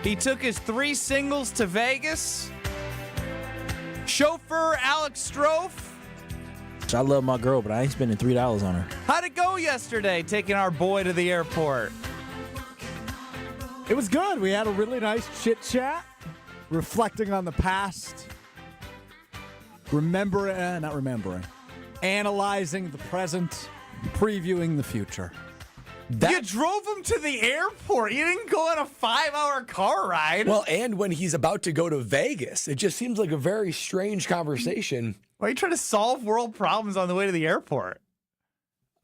He took his 3 singles to Vegas. Chauffeur Alex Strofe. I love my girl, but I ain't spending $3 on her. How'd it go yesterday taking our boy to the airport? It was good. We had a really nice chit chat, reflecting on the past, analyzing the present, previewing the future. You drove him to the airport. You didn't go on a 5-hour car ride. Well, and when he's about to go to Vegas, it just seems like a very strange conversation. Why are you trying to solve world problems on the way to the airport?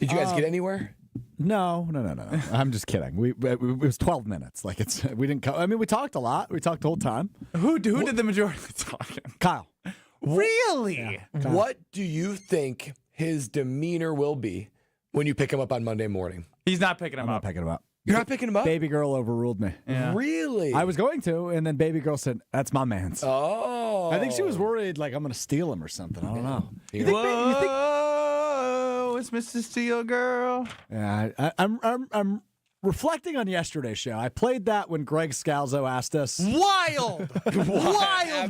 Did you guys get anywhere? No. I'm just kidding. It was 12 minutes. Like we didn't. We talked a lot. We talked the whole time. Who did the majority of the talking? Kyle. Really? Yeah. What do you think his demeanor will be when you pick him up on Monday morning? He's not picking him I'm up. not picking him up. You're not picking him up? Baby girl overruled me. Yeah. Really? I was going to, and then baby girl said, "That's my man's." Oh. I think she was worried, like I'm going to steal him or something. I don't know. Whoa, it's Mr. Steel Girl. Yeah, I'm reflecting on yesterday's show. I played that when Greg Scalzo asked us. Wild,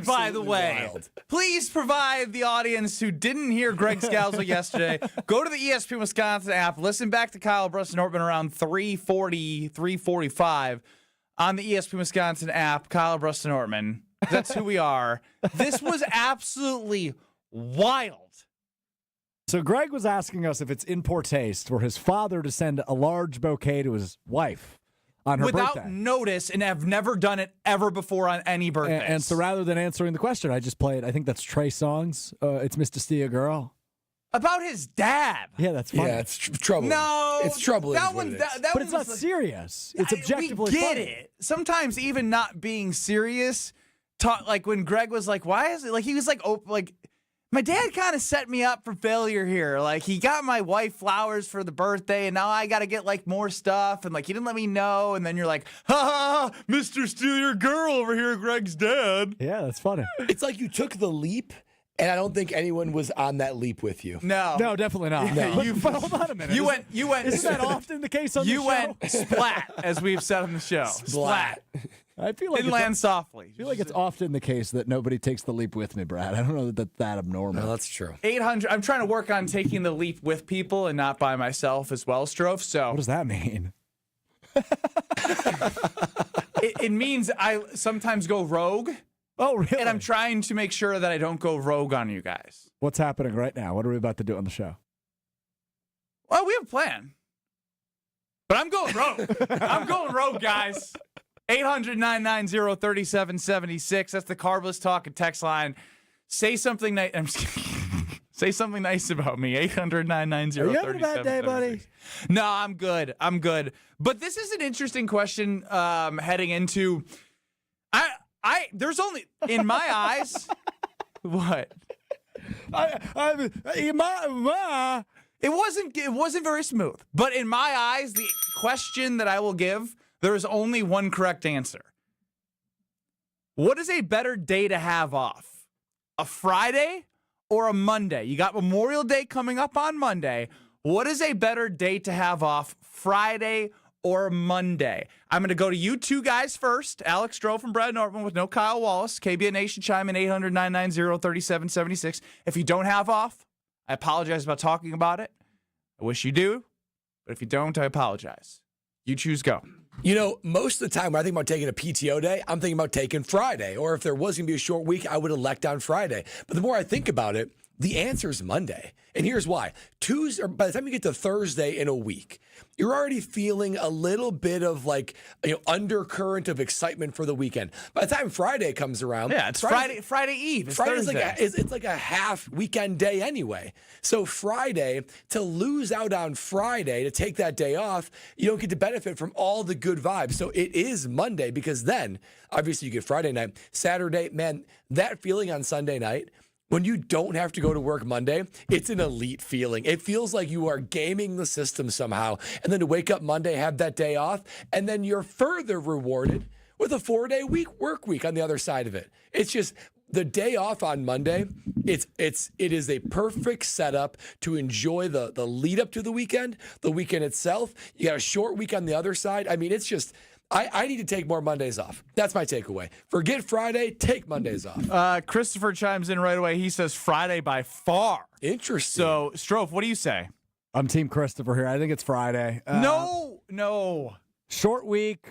by the way. Wild. Please provide the audience who didn't hear Greg Scalzo yesterday. Go to the ESPN Wisconsin app. Listen back to Kyle Bruston-Ortman around 3:40, 3:45 on the ESPN Wisconsin app. Kyle Bruston-Ortman. That's who we are. This was absolutely wild. So Greg was asking us if it's in poor taste for his father to send a large bouquet to his wife on her Without birthday. notice, and have never done it ever before on any birthday. And so rather than answering the question, I just played, I think that's Trey Songz. It's Mr. Steel Girl. About his dad. Yeah, that's funny. Yeah, it's troubling. No. It's troubling. That is what one, it is. that But it's one not was like- serious. It's objectively we get funny. it. Sometimes even not being serious, like when Greg was like, why is it, like he was like, oh, like, my dad kind of set me up for failure here. Like, he got my wife flowers for the birthday, and now I got to get, like, more stuff. And, like, he didn't let me know. And then you're like, ha, Mr. Steal Your Girl over here, Greg's dad. Yeah, that's funny. It's like you took the leap, and I don't think anyone was on that leap with you. No. No, definitely not. No. But hold on a minute. You went. Isn't that often the case on the show? You went splat, as we've said on the show. Splat. I feel like Didn't land softly. I feel like it's often the case that nobody takes the leap with me, Brad. I don't know that that's abnormal. No, that's true. 800. I'm trying to work on taking the leap with people and not by myself as well, Strofe. So What does that mean? it means I sometimes go rogue, Oh, really? and I'm trying to make sure that I don't go rogue on you guys. What's happening right now? What are we about to do on the show? Well, we have a plan, but I'm going rogue. I'm going rogue, guys. 800-990-3776. That's the Carbless Talk and text line. Say something nice. Say something nice about me. 800-990-3776. Are you having a bad day, buddy? No, I'm good. I'm good. But this is an interesting question heading into. There's only in my eyes. What? It wasn't very smooth. But in my eyes, the question that I will give, there is only one correct answer. What is a better day to have off? A Friday or a Monday? You got Memorial Day coming up on Monday. What is a better day to have off? Friday or Monday? I'm going to go to you two guys first. Alex Stroh from Brad Nortman with no Kyle Wallace. KBN Nation chime in 800-990-3776. If you don't have off, I apologize about talking about it. I wish you do. But if you don't, I apologize. You choose, go. You know, most of the time when I think about taking a PTO day, I'm thinking about taking Friday. Or if there was going to be a short week, I would elect on Friday. But the more I think about it, the answer is Monday. And here's why. Tuesday, or by the time you get to Thursday in a week, you're already feeling a little bit of undercurrent of excitement for the weekend. By the time Friday comes around, yeah, it's Friday Eve. It's Friday's Thursday. it's like a half weekend day anyway. So Friday, to lose out on Friday, to take that day off, you don't get to benefit from all the good vibes. So it is Monday, because then obviously you get Friday night, Saturday, man, that feeling on Sunday night, when you don't have to go to work Monday, it's an elite feeling. It feels like you are gaming the system somehow. And then to wake up Monday, have that day off, and then you're further rewarded with a 4-day work week on the other side of it. It's just the day off on Monday. It is a perfect setup to enjoy the lead up to the weekend itself. You got a short week on the other side. I mean, it's just I need to take more Mondays off. That's my takeaway. Forget Friday, take Mondays off. Christopher chimes in right away. He says Friday by far. Interesting. So, Strofe, what do you say? I'm Team Christopher here. I think it's Friday. No. Short week.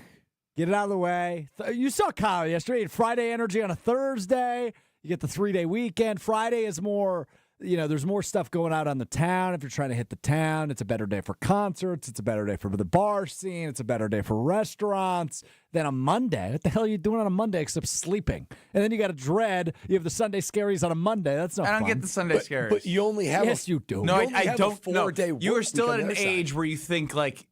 Get it out of the way. You saw Kyle yesterday. He had Friday energy on a Thursday. You get the 3-day weekend. Friday is more, there's more stuff going out on the town. If you're trying to hit the town, it's a better day for concerts. It's a better day for the bar scene. It's a better day for restaurants than a Monday. What the hell are you doing on a Monday except sleeping? And then you got to dread. You have the Sunday scaries on a Monday. That's not I don't fun. get the Sunday scares. But you only have Yes, you do. No, you only I have don't. a 4-day You are work still week at on an their side. age where you think like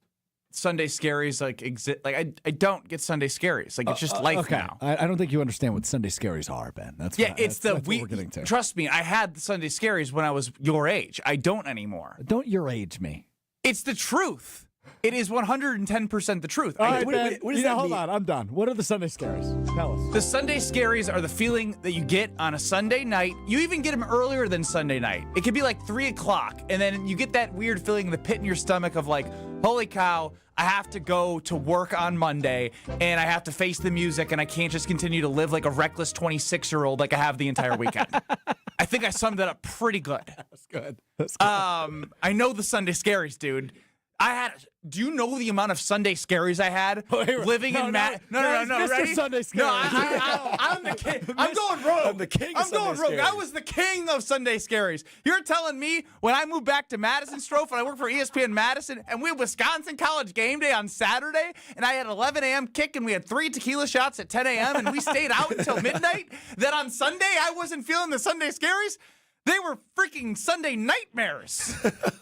Sunday scaries like exist. Like I don't get Sunday scaries. Like it's just life Okay. now. I don't think you understand what Sunday scaries are, Ben. That's Yeah, what, it's that's the what we're getting to. Trust me, I had the Sunday scaries when I was your age. I don't anymore. Don't your age me. It's the truth. It is 110% the truth. All right, what- Ben. what does that hold mean? on. I'm done. What are the Sunday scaries? Tell us. The Sunday scaries are the feeling that you get on a Sunday night. You even get them earlier than Sunday night. It could be like 3 o'clock, and then you get that weird feeling in the pit in your stomach of like, holy cow, I have to go to work on Monday, and I have to face the music, and I can't just continue to live like a reckless 26-year-old like I have the entire weekend. I think I summed that up pretty good. That's good. That's good. I know the Sunday scaries, dude. Do you know the amount of Sunday scaries I had living in Matt? No, Mr. ready? Sunday No, Scaries. I'm the king. I'm going rogue. I'm the king of I'm going Sunday rogue. I scaries. was the king of Sunday scaries. You're telling me when I moved back to Madison, Strofe, and I worked for ESPN Madison, and we had Wisconsin College game day on Saturday, and I had 11 a.m. kick, and we had 3 tequila shots at 10 a.m., and we stayed out until midnight, that on Sunday I wasn't feeling the Sunday scaries? They were freaking Sunday nightmares.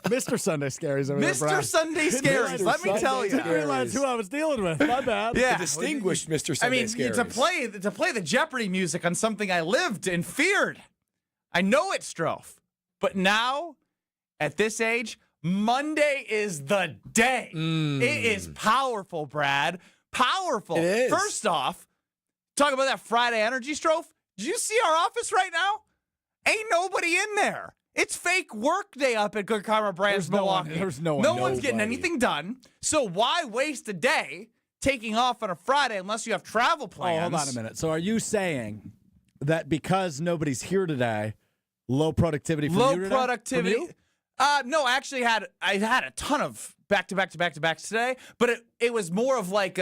Mr. Sunday Scaries over there, Mr. Brad. Sunday Scaries, Mr. let me tell Sunday you. Didn't realize who I was dealing with. My bad. Yeah. The distinguished Mr. I Sunday mean, Scaries. to play the Jeopardy music on something I lived and feared. I know it's Strofe. But now, at this age, Monday is the day. It is powerful, Brad. Powerful. It is. First off, talk about that Friday energy, Strofe. Did you see our office right now? Ain't nobody in there. It's fake work day up at Good Karma Brands There's no one- Milwaukee. there's no one. No one's getting Nobody. anything done. So why waste a day taking off on a Friday unless you have travel Oh, plans? hold on a minute. So are you saying that because nobody's here today, low productivity from Low you today? productivity. From you? No, I actually had a ton of back-to-back today, but it was more of like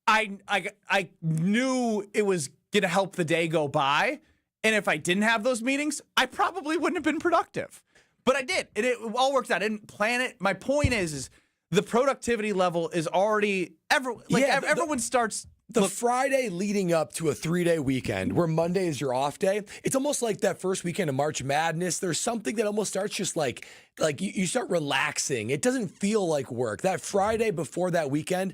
I knew it was gonna help the day go by, and if I didn't have those meetings, I probably wouldn't have been productive. But I did, and it all worked out. I didn't plan it. My point is the productivity level is already everyone starts. The Friday leading up to a 3-day weekend where Monday is your off day, it's almost like that first weekend of March Madness. There's something that almost starts just like you start relaxing. It doesn't feel like work. That Friday before that weekend,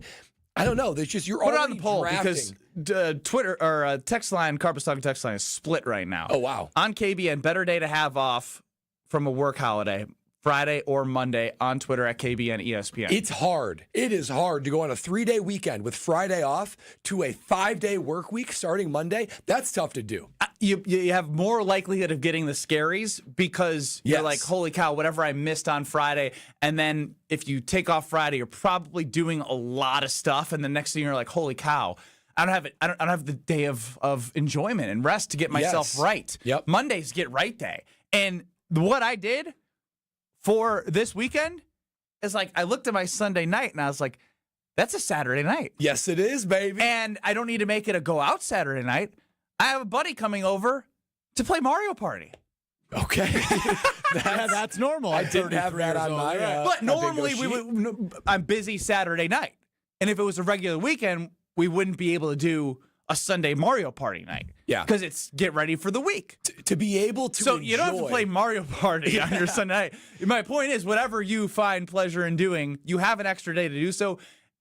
I don't know. There's just you're Put it already on the poll drafting. because Twitter or text line, Carpus Talking text line is split right now. Oh, wow. On KBN, better day to have off from a work holiday, Friday or Monday on Twitter at KBN ESPN. It's hard. It is hard to go on a 3-day weekend with Friday off to a 5-day work week starting Monday. That's tough to do. You have more likelihood of getting the scaries because you're Yes. like, holy cow, whatever I missed on Friday. And then if you take off Friday, you're probably doing a lot of stuff. And the next thing you're like, holy cow, I don't have the day of enjoyment and rest to get myself Yes. right. Yep. Monday's get right day. And what I did for this weekend is like, I looked at my Sunday night and I was like, that's a Saturday night. Yes, it is, baby. And I don't need to make it a go out Saturday night. I have a buddy coming over to play Mario Party. Okay. That's normal. I at didn't have 33 that years on old. my Yeah. But bingo normally I'm busy Saturday night. And if it was a regular weekend, we wouldn't be able to do a Sunday Mario Party night. Yeah. Because it's get ready for the week. to be able to So you don't have to enjoy- play Mario Party on your Sunday night. My point is, whatever you find pleasure in doing, you have an extra day to do so.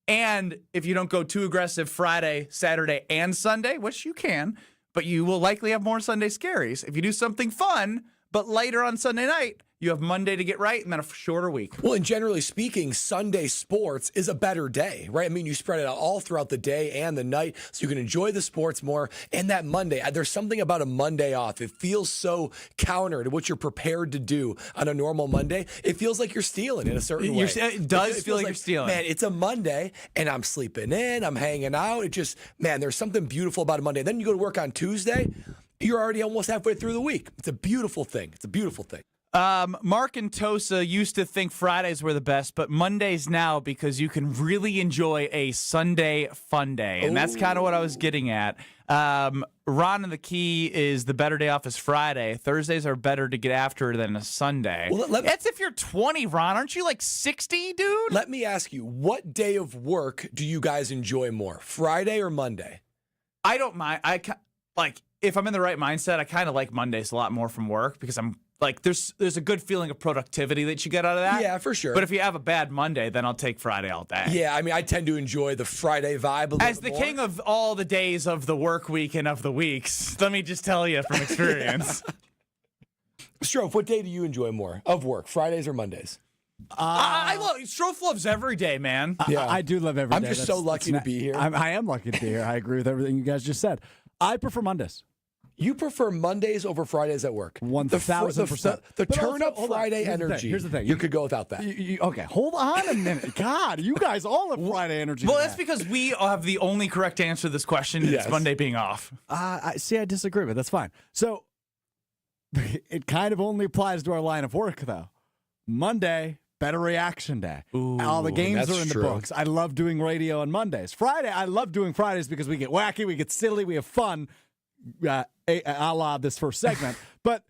And if you don't go too aggressive Friday, Saturday, and Sunday, which you can, but you will likely have more Sunday scaries. If you do something fun, but later on Sunday night, You have Monday to get right, and then a shorter week. Well, and generally speaking, Sunday sports is a better day, right? I mean, you spread it out all throughout the day and the night, so you can enjoy the sports more. And that Monday, there's something about a Monday off. It feels so counter to what you're prepared to do on a normal Monday. It feels like you're stealing in a certain way. It does feel like you're stealing. Man, it's a Monday, and I'm sleeping in, I'm hanging out. It just, man, there's something beautiful about a Monday. Then you go to work on Tuesday, you're already almost halfway through the week. It's a beautiful thing. It's a beautiful thing. Mark and Tosa used to think Fridays were the best, but Mondays now because you can really enjoy a Sunday fun day. And that's kind of what I was getting at. Ron and the Key is the better day off is Friday. Thursdays are better to get after than a Sunday. Well, that's if you're 20, Ron. Aren't you like 60, dude? Let me ask you, what day of work do you guys enjoy more, Friday or Monday? I don't mind. If I'm in the right mindset, I kind of like Mondays a lot more from work because I'm like, there's a good feeling of productivity that you get out of that. Yeah, for sure. But if you have a bad Monday, then I'll take Friday all day. Yeah, I mean, I tend to enjoy the Friday vibe a little As bit the more. king of all the days of the work week and of the weeks, let me just tell you from experience. Strofe, what day do you enjoy more of work, Fridays or Mondays? I love Strofe loves every day, man. Yeah. I do love every day. I'm just so lucky to be here. I am lucky to be here. I agree with everything you guys just said. I prefer Mondays. You prefer Mondays over Fridays at work? 1,000%. The But turn also, up hold on. Friday Here's the thing. energy. Here's the thing. You could go without that. Okay, hold on a minute. God, you guys all have Friday energy. Well, today. that's because we have the only correct answer to this question. And Yes. It's Monday being off. I disagree, but that's fine. So it kind of only applies to our line of work, though. Monday, better reaction day. All the games that's are in true. the books. I love doing radio on Mondays. Friday, I love doing Fridays because we get wacky, we get silly, we have fun, a la this first segment. But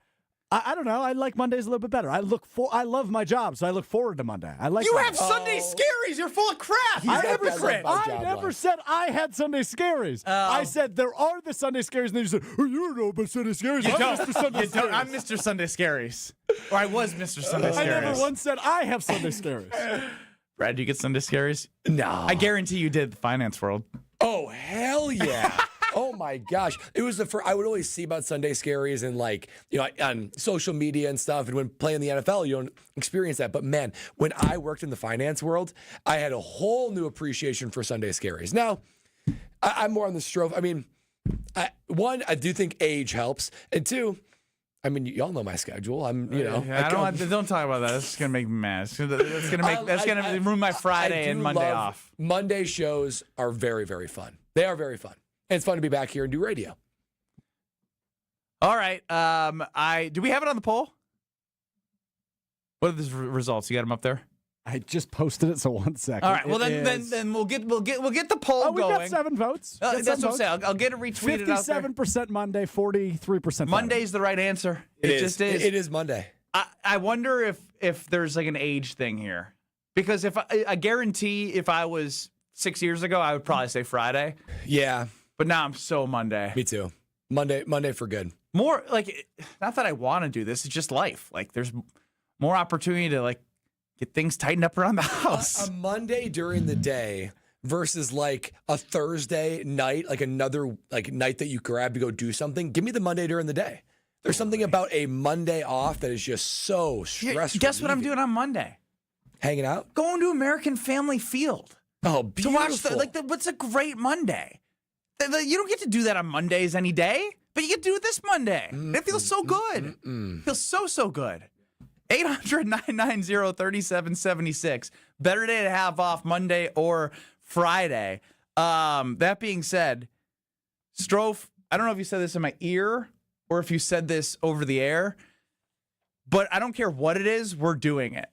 I don't know. I like Mondays a little bit better. I love my job, so I look forward to Monday. I like. You Monday. have Sunday scaries. You're full of crap. He's got I never that cringe. my I job never line. said I had Sunday scaries. I said there are the Sunday scaries, and then you said, "Oh, you don't know about Sunday scaries." You I'm don't. Mr. Sunday You don't. Scaries. I'm Mr. Sunday Scaries. Or I was Mr. Sunday I Scaries. never once said I have Sunday scaries. Brad, do you get Sunday Scaries? No. I guarantee you did the finance world. Oh, hell yeah. Oh my gosh. It was the first, I would always see about Sunday scaries and on social media and stuff. And when playing the NFL, you don't experience that. But man, when I worked in the finance world, I had a whole new appreciation for Sunday scaries. Now, I'm more on the Strofe. I mean, I do think age helps. And two, I mean, y'all know my schedule. Don't talk about that. That's gonna make me mad. That's gonna ruin my Friday and Monday off. Monday shows are very, very fun. They are very fun. And it's fun to be back here and do radio. All right. Do we have it on the poll? What are the results? You got them up there? I just posted it, so 1 second. All right. Well, then we'll get the poll Oh, we going. got 7 votes. That's what I'm saying. I'll get it retweeted out there. 57% Monday, 43% Friday. Monday's the right answer. It just is. It is Monday. I wonder if there's like an age thing here, because if I guarantee if I was 6 years ago, I would probably say Friday. Yeah. But now I'm so Monday. Me too. Monday for good. More like, not that I want to do this. It's just life. Like there's more opportunity to like get things tightened up around the house. A Monday during the day versus like a Thursday night, like another like night that you grab to go do something. Give me the Monday during the day. There's something about a Monday off that is just so stressful. Guess what I'm doing on Monday? Hanging out? Going to American Family Field. Oh, To beautiful. watch what's a great Monday. You don't get to do that on Mondays any day, but you get to do it this Monday. It feels so good. It feels so good. 800-990-3776. Better day to have off, Monday or Friday. That being said, Strofe, I don't know if you said this in my ear or if you said this over the air, but I don't care what it is, we're doing it.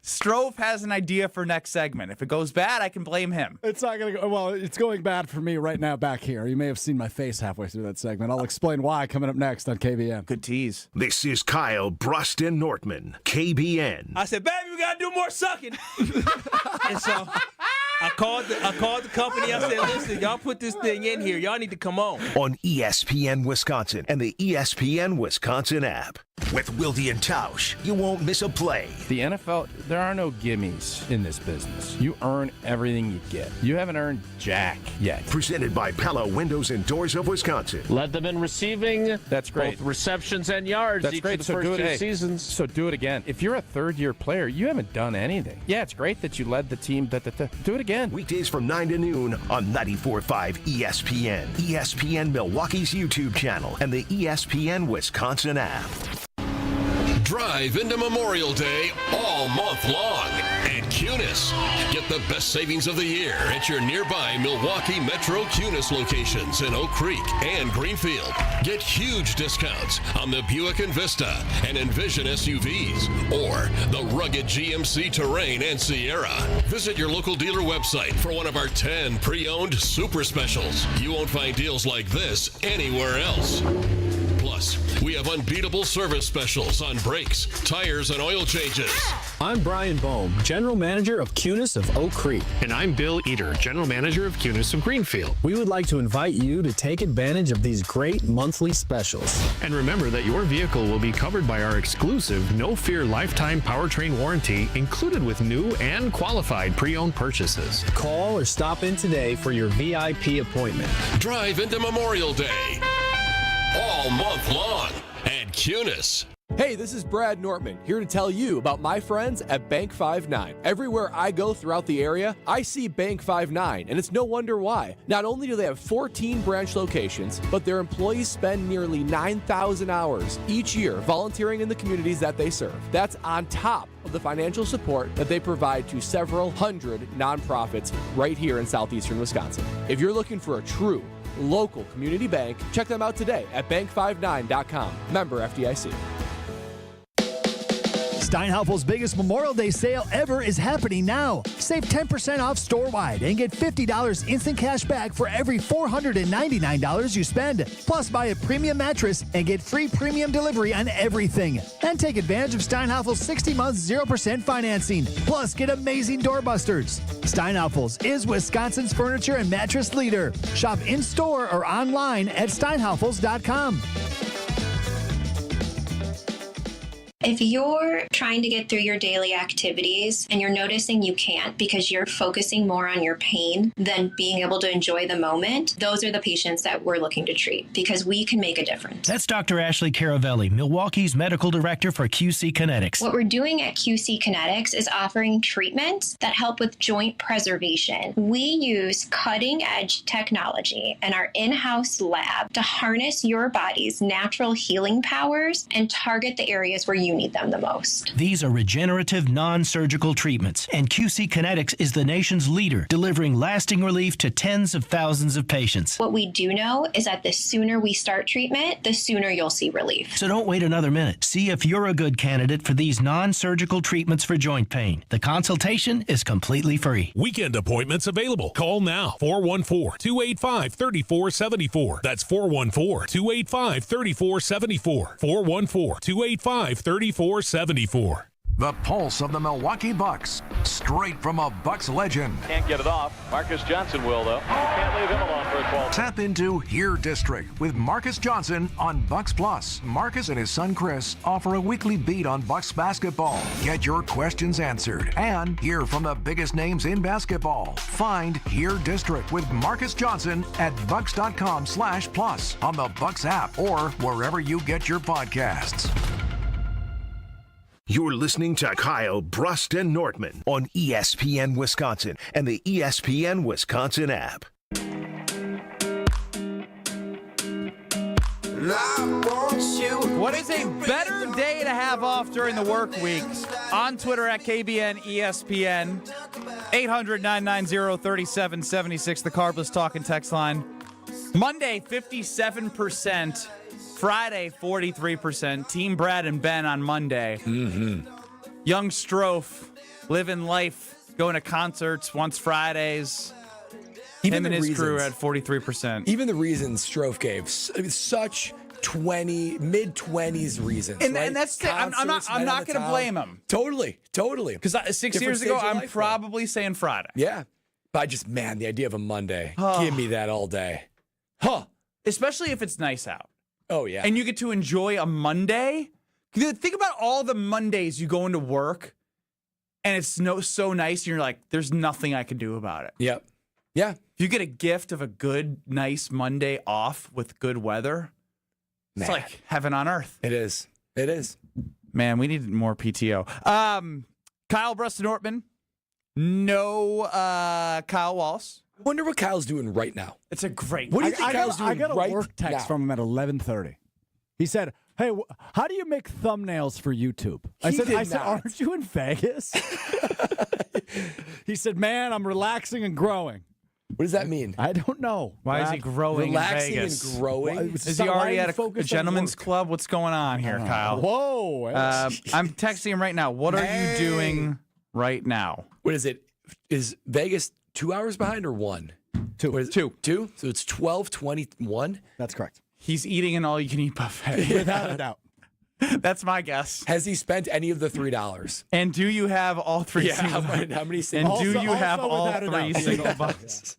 Strofe has an idea for next segment. If it goes bad, I can blame him. It's not going to go. Well, it's going bad for me right now back here. You may have seen my face halfway through that segment. I'll explain why coming up next on KBN. Good tease. This is Kyle Bruston Nortman, KBN. I said, baby, we got to do more sucking. And so I called the company. I said, listen, y'all put this thing in here. Y'all need to come on. On ESPN Wisconsin and the ESPN Wisconsin app. With Wilde and Tausch, you won't miss a play. The NFL, there are no gimmies in this business. You earn everything you get. You haven't earned jack yet. Presented by Pella Windows and Doors of Wisconsin. Led them in receiving. That's great. Both receptions and yards That's each great. of the first two seasons. So do it again. If you're a third-year player, you haven't done anything. Yeah, it's great that you led the team. Do it again. Weekdays from 9 to noon on 94.5 ESPN, ESPN Milwaukee's YouTube channel, and the ESPN Wisconsin app. Drive into Memorial Day all month long at Cunis. Get the best savings of the year at your nearby Milwaukee Metro Cunis locations in Oak Creek and Greenfield. Get huge discounts on the Buick Envista and Envision SUVs or the rugged GMC Terrain and Sierra. Visit your local dealer website for one of our 10 pre-owned super specials. You won't find deals like this anywhere else. Plus, we have unbeatable service specials on brakes, tires, and oil changes. I'm Brian Bohm, General Manager of Cunis of Oak Creek. And I'm Bill Eater, General Manager of Cunis of Greenfield. We would like to invite you to take advantage of these great monthly specials. And remember that your vehicle will be covered by our exclusive No Fear lifetime powertrain warranty included with new and qualified pre-owned purchases. Call or stop in today for your VIP appointment. Drive into Memorial Day all month long at Cunis. Hey, this is Brad Nortman, here to tell you about my friends at Bank 5-9. Everywhere I go throughout the area, I see Bank 5-9, and it's no wonder why. Not only do they have 14 branch locations, but their employees spend nearly 9,000 hours each year volunteering in the communities that they serve. That's on top of the financial support that they provide to several hundred nonprofits right here in southeastern Wisconsin. If you're looking for a true local community bank, check them out today at bank59.com. Member FDIC. Steinhaufel's biggest Memorial Day sale ever is happening now. Save 10% off store-wide and get $50 instant cash back for every $499 you spend. Plus, buy a premium mattress and get free premium delivery on everything. And take advantage of Steinhaufel's 60-month 0% financing. Plus, get amazing doorbusters. Steinhaufel's is Wisconsin's furniture and mattress leader. Shop in-store or online at steinhaufels.com. If you're trying to get through your daily activities and you're noticing you can't because you're focusing more on your pain than being able to enjoy the moment, those are the patients that we're looking to treat because we can make a difference. That's Dr. Ashley Caravelli, Milwaukee's medical director for QC Kinetics. What we're doing at QC Kinetics is offering treatments that help with joint preservation. We use cutting-edge technology in our in-house lab to harness your body's natural healing powers and target the areas where you need them the most. These are regenerative, non-surgical treatments, and QC Kinetics is the nation's leader, delivering lasting relief to tens of thousands of patients. What we do know is that the sooner we start treatment, the sooner you'll see relief. So don't wait another minute. See if you're a good candidate for these non-surgical treatments for joint pain. The consultation is completely free. Weekend appointments available. Call now. 414-285-3474. That's 414-285-3474. 414-285-3474. The pulse of the Milwaukee Bucks, straight from a Bucks legend. Can't get it off. Marcus Johnson will, though. Can't leave him alone for a ball. Tap into Here District with Marcus Johnson on Bucks Plus. Marcus and his son Chris offer a weekly beat on Bucks basketball. Get your questions answered and hear from the biggest names in basketball. Find Here District with Marcus Johnson at bucks.com/plus on the Bucks app or wherever you get your podcasts. You're listening to Kyle, Brust, and Nortman on ESPN Wisconsin and the ESPN Wisconsin app. What is a better day to have off during the work weeks? On Twitter at KBN ESPN, 800-990-3776, the Carbless Talk and Text line. Monday, 57%. Friday, 43%. Team Brad and Ben on Monday. Young Strofe, living life, going to concerts once Fridays. Him and his crew are at 43%. Even the reasons Strofe gave, such mid-20s reasons. And, right? and that's it. I'm not going to blame him. Totally. Because 6 years ago, I'm probably saying Friday. Yeah. But the idea of a Monday. Give me that all day. Especially if it's nice out. Oh, yeah. And you get to enjoy a Monday. Think about all the Mondays you go into work and it's so nice and you're like, there's nothing I can do about it. Yep. Yeah. If you get a gift of a good, nice Monday off with good weather, it's like heaven on earth. It is. It is. Man, we need more PTO. Kyle Bruston-Ortman. No Kyle Wallace. I wonder what Kyle's doing right now. It's a great. What do you think Kyle's doing I got a right work text now? from him at 11:30. He said, "Hey, how do you make thumbnails for YouTube?" I said, "Aren't you in Vegas?" He said, "Man, I'm relaxing and growing." What does that mean? I don't know. Why is he growing Relaxing in Vegas? and growing? Is he already at a gentleman's club? What's going on here, Kyle? Whoa. I'm texting him right now. What are you doing right now? What is it? Is Vegas 2 hours behind or 1? 2. What is it? 2? So it's 12:21? That's correct. He's eating an all-you-can-eat buffet. Without a doubt. That's my guess. Has he spent any of the $3? And do you have all three? Yeah, how many And singles? do you have also all without a three doubt. single bucks?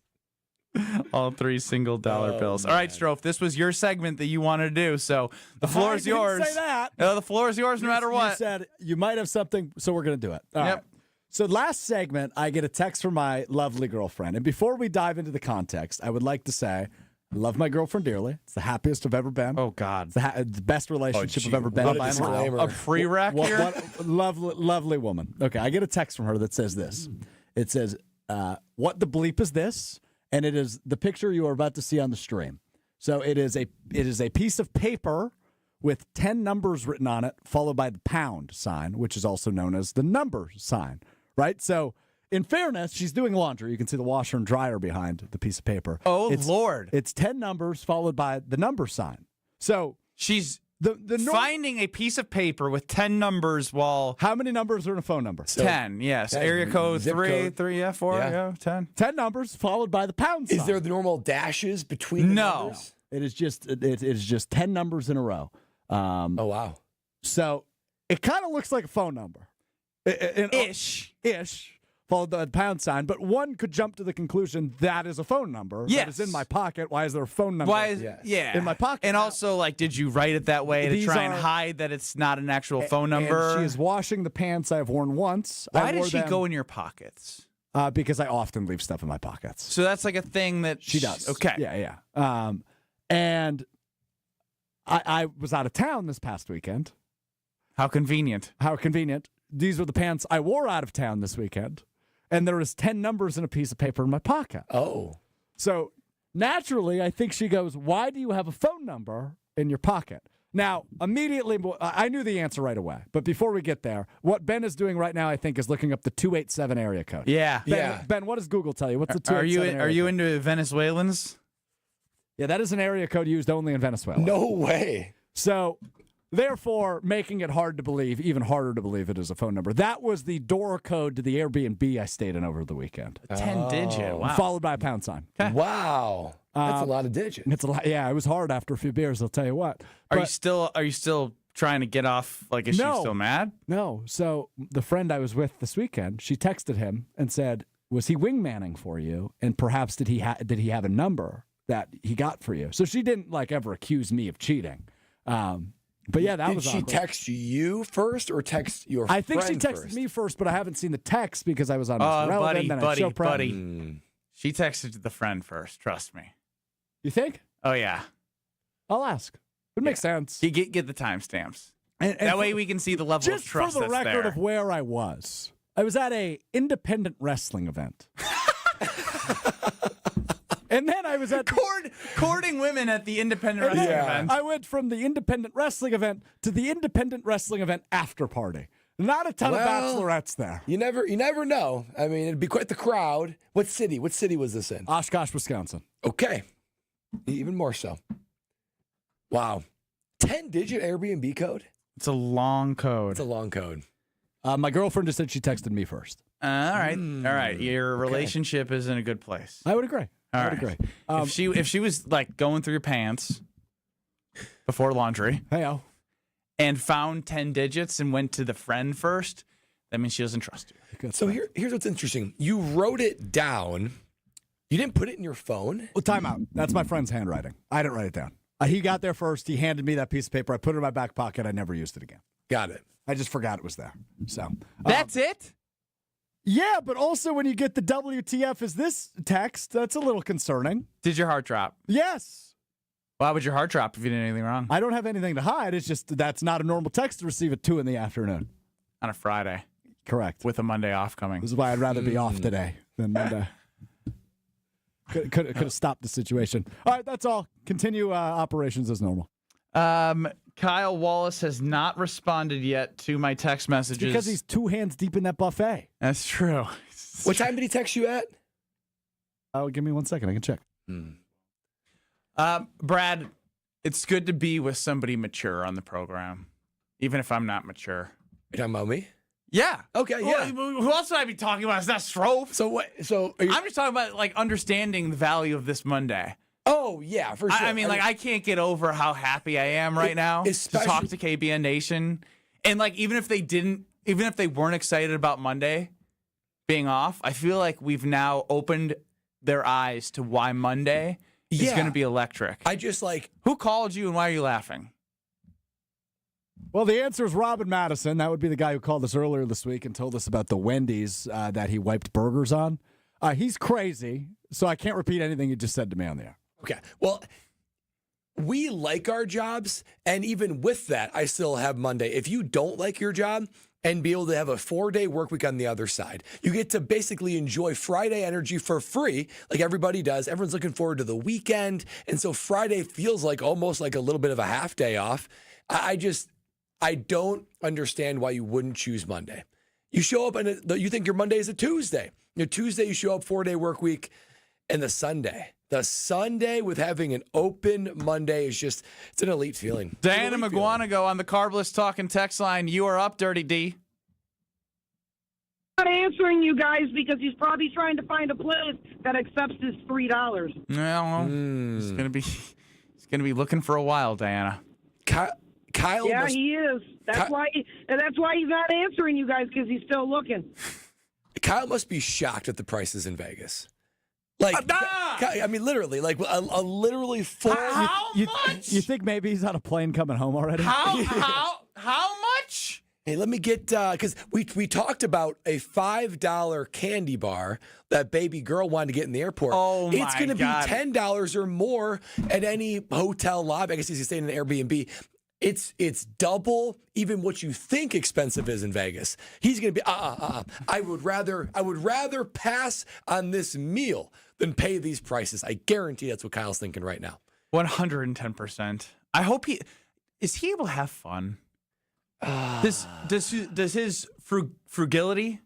All $3 single bills. All right, Strofe, this was your segment that you wanted to do, so the floor is yours. I didn't say that. No, the floor is yours no matter what. You said you might have something, so we're going to do it. All Yep. right. So last segment, I get a text from my lovely girlfriend. And before we dive into the context, I would like to say I love my girlfriend dearly. It's the happiest I've ever been. Oh, God. It's the best relationship I've ever been what a in. disclaimer. A pre-rec here? What lovely woman. Okay, I get a text from her that says this. It says, what the bleep is this? And it is the picture you are about to see on the stream. So it is a piece of paper with 10 numbers written on it, followed by the pound sign, which is also known as the number sign, right? So in fairness, she's doing laundry. You can see the washer and dryer behind the piece of paper. Oh, Lord. It's 10 numbers followed by the number sign. So she's the finding a piece of paper with 10 numbers while... How many numbers are in a phone number? 10, yes. Area code zip 3, code. 4, 10. 10 numbers followed by the pound sign. Is there the normal dashes between the numbers? It is just 10 numbers in a row. Oh, wow. So it kind of looks like a phone number. Ish. Followed by the pound sign. But one could jump to the conclusion that is a phone number. Yes. That is in my pocket. Why is there a phone number Why is in my pocket? And also, like, did you write it that way to try and hide that it's not an actual phone number? And she is washing the pants I have worn once. Why did she go in your pockets? Because I often leave stuff in my pockets. So that's like a thing that she does. Okay. Yeah. And I was out of town this past weekend. How convenient. How convenient. These were the pants I wore out of town this weekend. And there was 10 numbers in a piece of paper in my pocket. Oh. So naturally, I think she goes, why do you have a phone number in your pocket? Now, immediately, I knew the answer right away. But before we get there, what Ben is doing right now, I think, is looking up the 287 area code. Yeah. Ben, what does Google tell you? What's the 287 Are you code? into Venezuelans? Yeah, that is an area code used only in Venezuela. No way. So, therefore, making it hard to believe, even harder to believe it is a phone number. That was the door code to the Airbnb I stayed in over the weekend. 10-digit. Wow. Followed by a pound sign. Wow. That's a lot of digits. It's a lot. Yeah, it was hard after a few beers, I'll tell you what. Are you still trying to get off? Like, is she still mad? No. So the friend I was with this weekend, she texted him and said, was he wingmanning for you? And perhaps did he have a number that he got for you? So she didn't ever accuse me of cheating. But yeah, that was Did she awkward. text you first or text your friend I think she texted first? me first, but I haven't seen the text because I was on Mr. Relevant. Then I show prep. buddy. She texted the friend first. Trust me. You think? Oh yeah. I'll ask. It makes sense. You get the timestamps. And that way we can see the level of trust for the that's record there. of where I was at a independent wrestling event. And then I was at courting women at the independent wrestling event. I went from the independent wrestling event to the independent wrestling event after party. Not a ton of bachelorettes there. You never know. I mean, it'd be quite the crowd. What city was this in? Oshkosh, Wisconsin. Okay. Even more so. Wow. 10-digit Airbnb code? It's a long code. It's a long code. My girlfriend just said she texted me first. All right. Your relationship is in a good place. I would agree. All I would right. agree. If she was like going through your pants before laundry, and found 10 digits and went to the friend first, that means she doesn't trust you. So here's what's interesting. You wrote it down. You didn't put it in your phone? Well, time out. That's my friend's handwriting. I didn't write it down. He got there first. He handed me that piece of paper. I put it in my back pocket. I never used it again. Got it. I just forgot it was there. So That's it? Yeah, but also when you get the WTF is this text, that's a little concerning. Did your heart drop? Yes. Why would your heart drop if you did anything wrong? I don't have anything to hide. It's just that's not a normal text to receive at 2 in the afternoon. On a Friday. Correct. With a Monday off coming. This is why I'd rather be off today than Monday. Could have stopped the situation. All right, that's all. Continue operations as normal. Kyle Wallace has not responded yet to my text messages. It's because he's 2 hands deep in that buffet. That's true. What time did he text you at? Oh, give me 1 second. I can check. Brad, it's good to be with somebody mature on the program, even if I'm not mature. You talking about me? Yeah. Okay, yeah. Who else would I be talking about? It's not Strofe. So what? So I'm just talking about like understanding the value of this Monday. Oh yeah, for sure. I mean, I can't get over how happy I am right now to talk to KBN Nation, and like even if they weren't excited about Monday being off, I feel like we've now opened their eyes to why Monday is going to be electric. I just who called you and why are you laughing? Well, the answer is Robin Madison. That would be the guy who called us earlier this week and told us about the Wendy's that he wiped burgers on. He's crazy, so I can't repeat anything he just said to me on the air. Okay. Well, we like our jobs, and even with that, I still have Monday. If you don't like your job and be able to have a 4-day work week on the other side, you get to basically enjoy Friday energy for free, like everybody does. Everyone's looking forward to the weekend, and so Friday feels like almost like a little bit of a half day off. I don't understand why you wouldn't choose Monday. You show up and you think your Monday is a Tuesday. Tuesday you show up 4-day work week, and the Sunday with having an open Monday is just, it's an elite feeling. Diana McGuanago on the Carbless Talking text line. You are up, Dirty D. Not answering you guys because he's probably trying to find a place that accepts his $3. Well, he's gonna be looking for a while, Diana. Kyle, yeah, he is. That's why he's not answering you guys because he's still looking. Kyle must be shocked at the prices in Vegas. I mean, literally, like a literally full. How much? You think maybe he's on a plane coming home already? How much? Hey, let me get because we talked about a $5 candy bar that baby girl wanted to get in the airport. Oh my It's going to be $10 or more at any hotel lobby. I guess he's staying in an Airbnb. It's double even what you think expensive is in Vegas. He's going to be I would rather pass on this meal than pay these prices. I guarantee that's what Kyle's thinking right now. 110%. I hope is he able to have fun? Does his frugality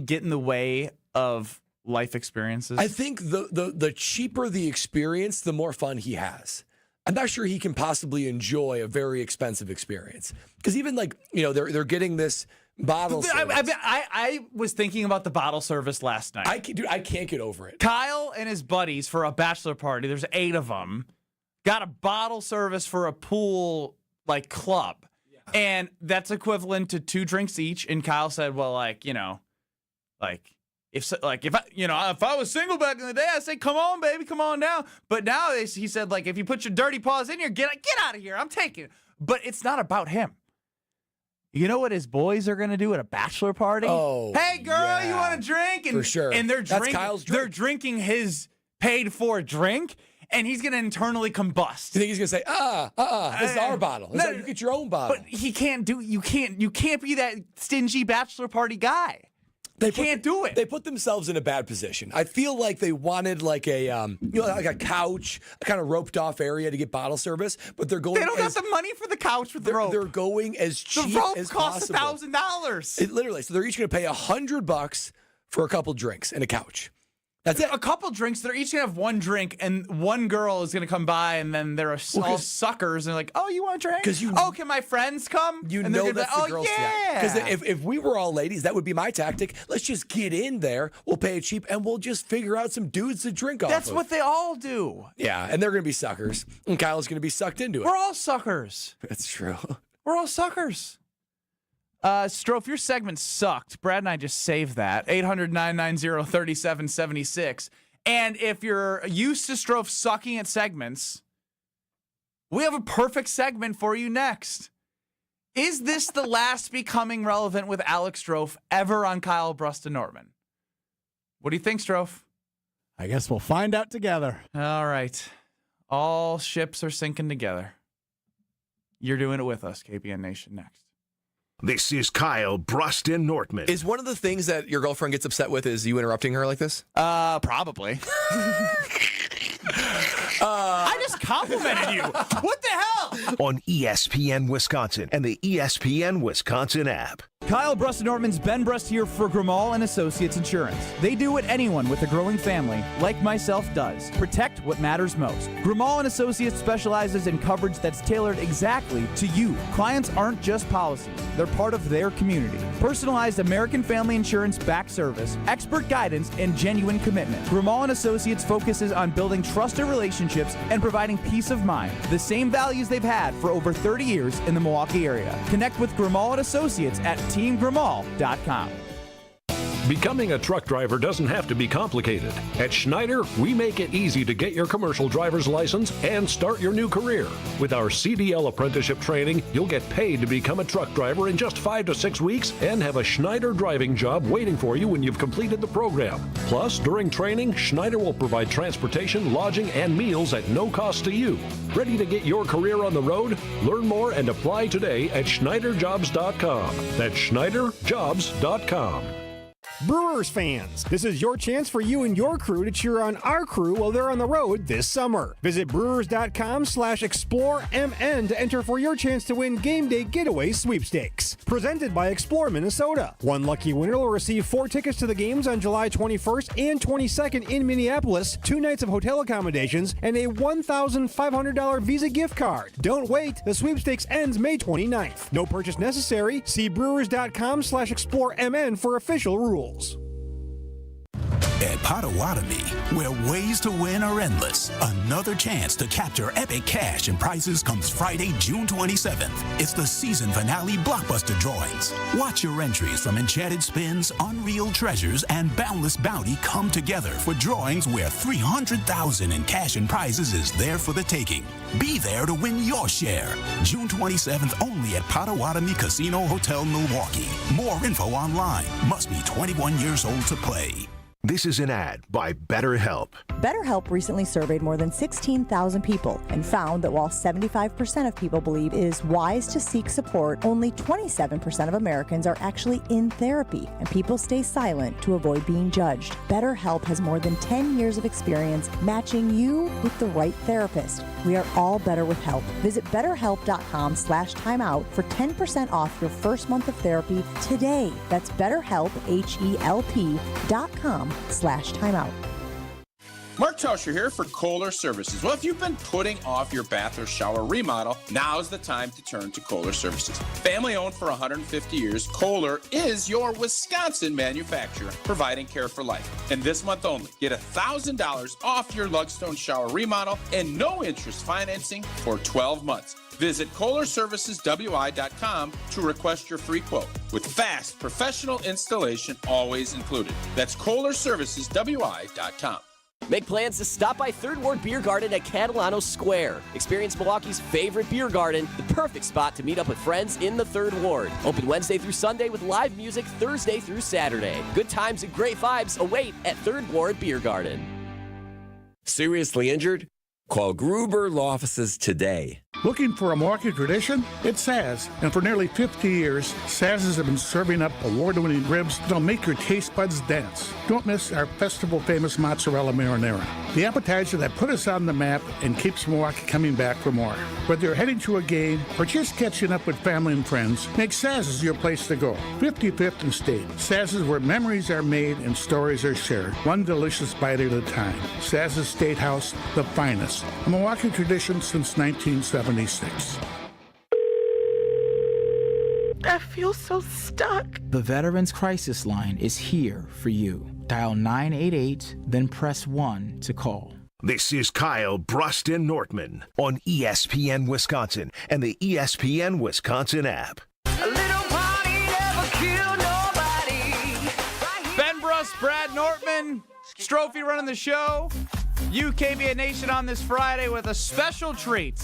get in the way of life experiences? I think the cheaper the experience, the more fun he has. I'm not sure he can possibly enjoy a very expensive experience because even they're getting this bottle service. I was thinking about the bottle service last night. I can't get over it. Kyle and his buddies for a bachelor party, there's 8 of them, got a bottle service for a pool club. Yeah. And that's equivalent to 2 drinks each. And Kyle said, well, if I was single back in the day, I'd say, come on, baby, come on down. But now he said, if you put your dirty paws in here, get out of here. I'm taking it. But it's not about him. You know what his boys are going to do at a bachelor party? Oh, hey, girl, you want a drink? And, for sure. And that's Kyle's drink. They're drinking his paid-for drink, and he's going to internally combust. You think he's going to say, this is our bottle. You get your own bottle. But he can't do. You can't be that stingy bachelor party guy. They can't do it. They put themselves in a bad position. I feel like they wanted like a couch, a kind of roped off area to get bottle service, but they're going. They don't got the money for the couch with the rope. They're going as cheap as possible. The rope costs $1,000. It literally. So they're each going to pay $100 for a couple drinks and a couch. That's it. A couple drinks. They're each going to have 1 drink, and one girl is going to come by, and then they're all suckers, and they're like, oh, you want a drink? Can my friends come? You and know that's the girl's yeah. Because if we were all ladies, that would be my tactic. Let's just get in there. We'll pay it cheap, and we'll just figure out some dudes to drink off of. That's what they all do. Yeah, and they're going to be suckers, and Kyle's going to be sucked into it. We're all suckers. That's true. We're all suckers. Strofe, your segment sucked. Brad and I just saved that. 800-990-3776. And if you're used to Strofe sucking at segments, We have a perfect segment for you next. Is this the last becoming relevant with Alex Strofe ever on Kyle Brust-Nortman? What do you think, Strofe? I guess we'll find out together. All right. All ships are sinking together. You're doing it with us, KBN Nation, next. This is Kyle Brust-Nortman. Is one of the things that your girlfriend gets upset with is you interrupting her like this? Probably. I just complimented you. What the hell? On ESPN Wisconsin and the ESPN Wisconsin app. Kyle Brust-Nortman's Ben Brust here for Grimal and Associates Insurance. They do what anyone with a growing family, like myself, does. Protect what matters most. Grimal and Associates specializes in coverage that's tailored exactly to you. Clients aren't just policies. They're part of their community. Personalized American family insurance backed service, expert guidance, and genuine commitment. Grimal and Associates focuses on building trusted relationships and providing peace of mind. The same values they've had for over 30 years in the Milwaukee area. Connect with Grimal and Associates at teamgrimal.com. Becoming a truck driver doesn't have to be complicated. At Schneider, we make it easy to get your commercial driver's license and start your new career. With our CDL apprenticeship training, you'll get paid to become a truck driver in just 5 to 6 weeks and have a Schneider driving job waiting for you when you've completed the program. Plus, during training, Schneider will provide transportation, lodging, and meals at no cost to you. Ready to get your career on the road? Learn more and apply today at SchneiderJobs.com. That's SchneiderJobs.com. Brewers fans, this is your chance for you and your crew to cheer on our crew while they're on the road this summer. Visit brewers.com/ExploreMN to enter for your chance to win Game Day Getaway Sweepstakes. Presented by Explore Minnesota. One lucky winner will receive 4 tickets to the games on July 21st and 22nd in Minneapolis, 2 nights of hotel accommodations, and a $1,500 Visa gift card. Don't wait, the sweepstakes ends May 29th. No purchase necessary. See brewers.com/ExploreMN for official rules. At Potawatomi, where ways to win are endless, another chance to capture epic cash and prizes comes Friday, June 27th. It's the season finale blockbuster drawings. Watch your entries from Enchanted Spins, Unreal Treasures, and Boundless Bounty come together for drawings where $300,000 in cash and prizes is there for the taking. Be there to win your share. June 27th only at Potawatomi Casino Hotel, Milwaukee. More info online. Must be 21 years old to play. This is an ad by BetterHelp. BetterHelp recently surveyed more than 16,000 people and found that while 75% of people believe it is wise to seek support, only 27% of Americans are actually in therapy, and people stay silent to avoid being judged. BetterHelp has more than 10 years of experience matching you with the right therapist. We are all better with help. Visit BetterHelp.com/timeout for 10% off your first month of therapy today. That's BetterHelp, HELP.com/timeout. Mark Tauscher here for Kohler Services. Well, if you've been putting off your bath or shower remodel, now's the time to turn to Kohler Services. Family owned for 150 years, Kohler is your Wisconsin manufacturer, providing care for life. And this month only, get $1,000 off your Lugstone shower remodel and no interest financing for 12 months. Visit KohlerServicesWI.com to request your free quote, with fast, professional installation always included. That's KohlerServicesWI.com. Make plans to stop by Third Ward Beer Garden at Catalano Square. Experience Milwaukee's favorite beer garden, the perfect spot to meet up with friends in the Third Ward. Open Wednesday through Sunday with live music Thursday through Saturday. Good times and great vibes await at Third Ward Beer Garden. Seriously injured? Call Gruber Law Offices today. Looking for a Milwaukee tradition? It's Saz. And for nearly 50 years, Saz's have been serving up award-winning ribs that'll make your taste buds dance. Don't miss our festival-famous mozzarella marinara, the appetizer that put us on the map and keeps Milwaukee coming back for more. Whether you're heading to a game or just catching up with family and friends, make Saz's your place to go. 55th and State. Saz's, where memories are made and stories are shared. One delicious bite at a time. Saz's State House, the finest. A Milwaukee tradition since 1976. I feel so stuck. The Veterans Crisis Line is here for you. Dial 988, then press 1 to call. This is Kyle Brust-Nortman on ESPN Wisconsin and the ESPN Wisconsin app. A little party never killed nobody. Ben Brust, Brad Nortman, Strophy running the show. UKBA Nation on this Friday with a special treat.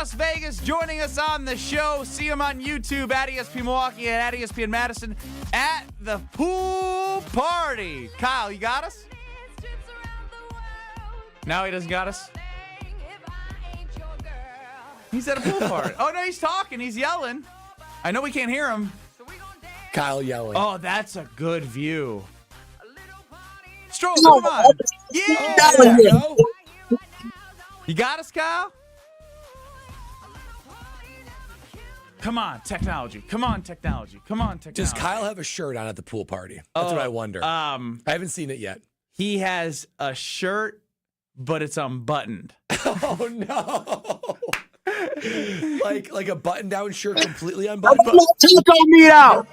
Las Vegas joining us on the show. See him on YouTube at ESPN Milwaukee and at ESPN Madison at the pool party. Kyle, you got us? No, he doesn't got us. He's at a pool party. Oh, no, he's talking. He's yelling. I know we can't hear him. Kyle yelling. Oh, that's a good view. Stroll, come on. Yeah. There you go. You got us, Kyle? Come on, technology. Come on, technology. Come on, technology. Does Kyle have a shirt on at the pool party? That's what I wonder. I haven't seen it yet. He has a shirt, but it's unbuttoned. Oh, no. like a button-down shirt completely unbuttoned. I got my taco meat out.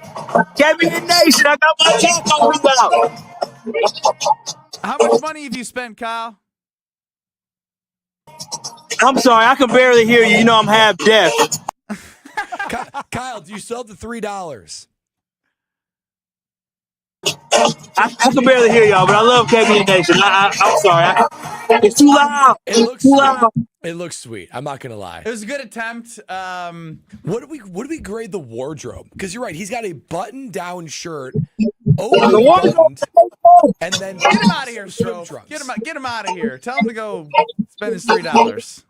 Kevin Nation, I got my taco meat out. How much money have you spent, Kyle? I'm sorry, I can barely hear you. You know I'm half deaf. Kyle, do you still have the $3? I can barely hear y'all, but I love KBN Nation. I'm sorry. It's too loud. It looks sweet. I'm not gonna lie. It was a good attempt. What do we grade the wardrobe? Because you're right. He's got a button-down shirt, open-buttoned, and then get him out of here, Stroh. Get him out of here. Tell him to go spend his $3.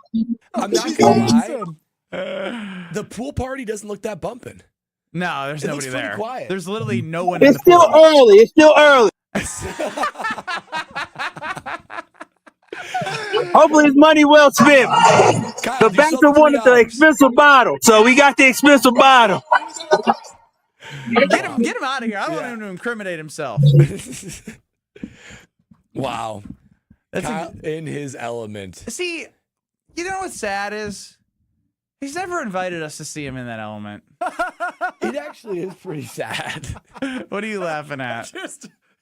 I'm not gonna lie. The pool party doesn't look that bumping. No, there's It nobody looks pretty there. quiet. There's literally no one in It's the pool. still early. It's still early. Hopefully it's money well spent. The banker wanted the expensive bottle, so we got the expensive bottle. Get him out of here. I don't want him to incriminate himself. Wow. Kyle in his element. See, you know what's sad is he's never invited us to see him in that element. It actually is pretty sad. What are you laughing at?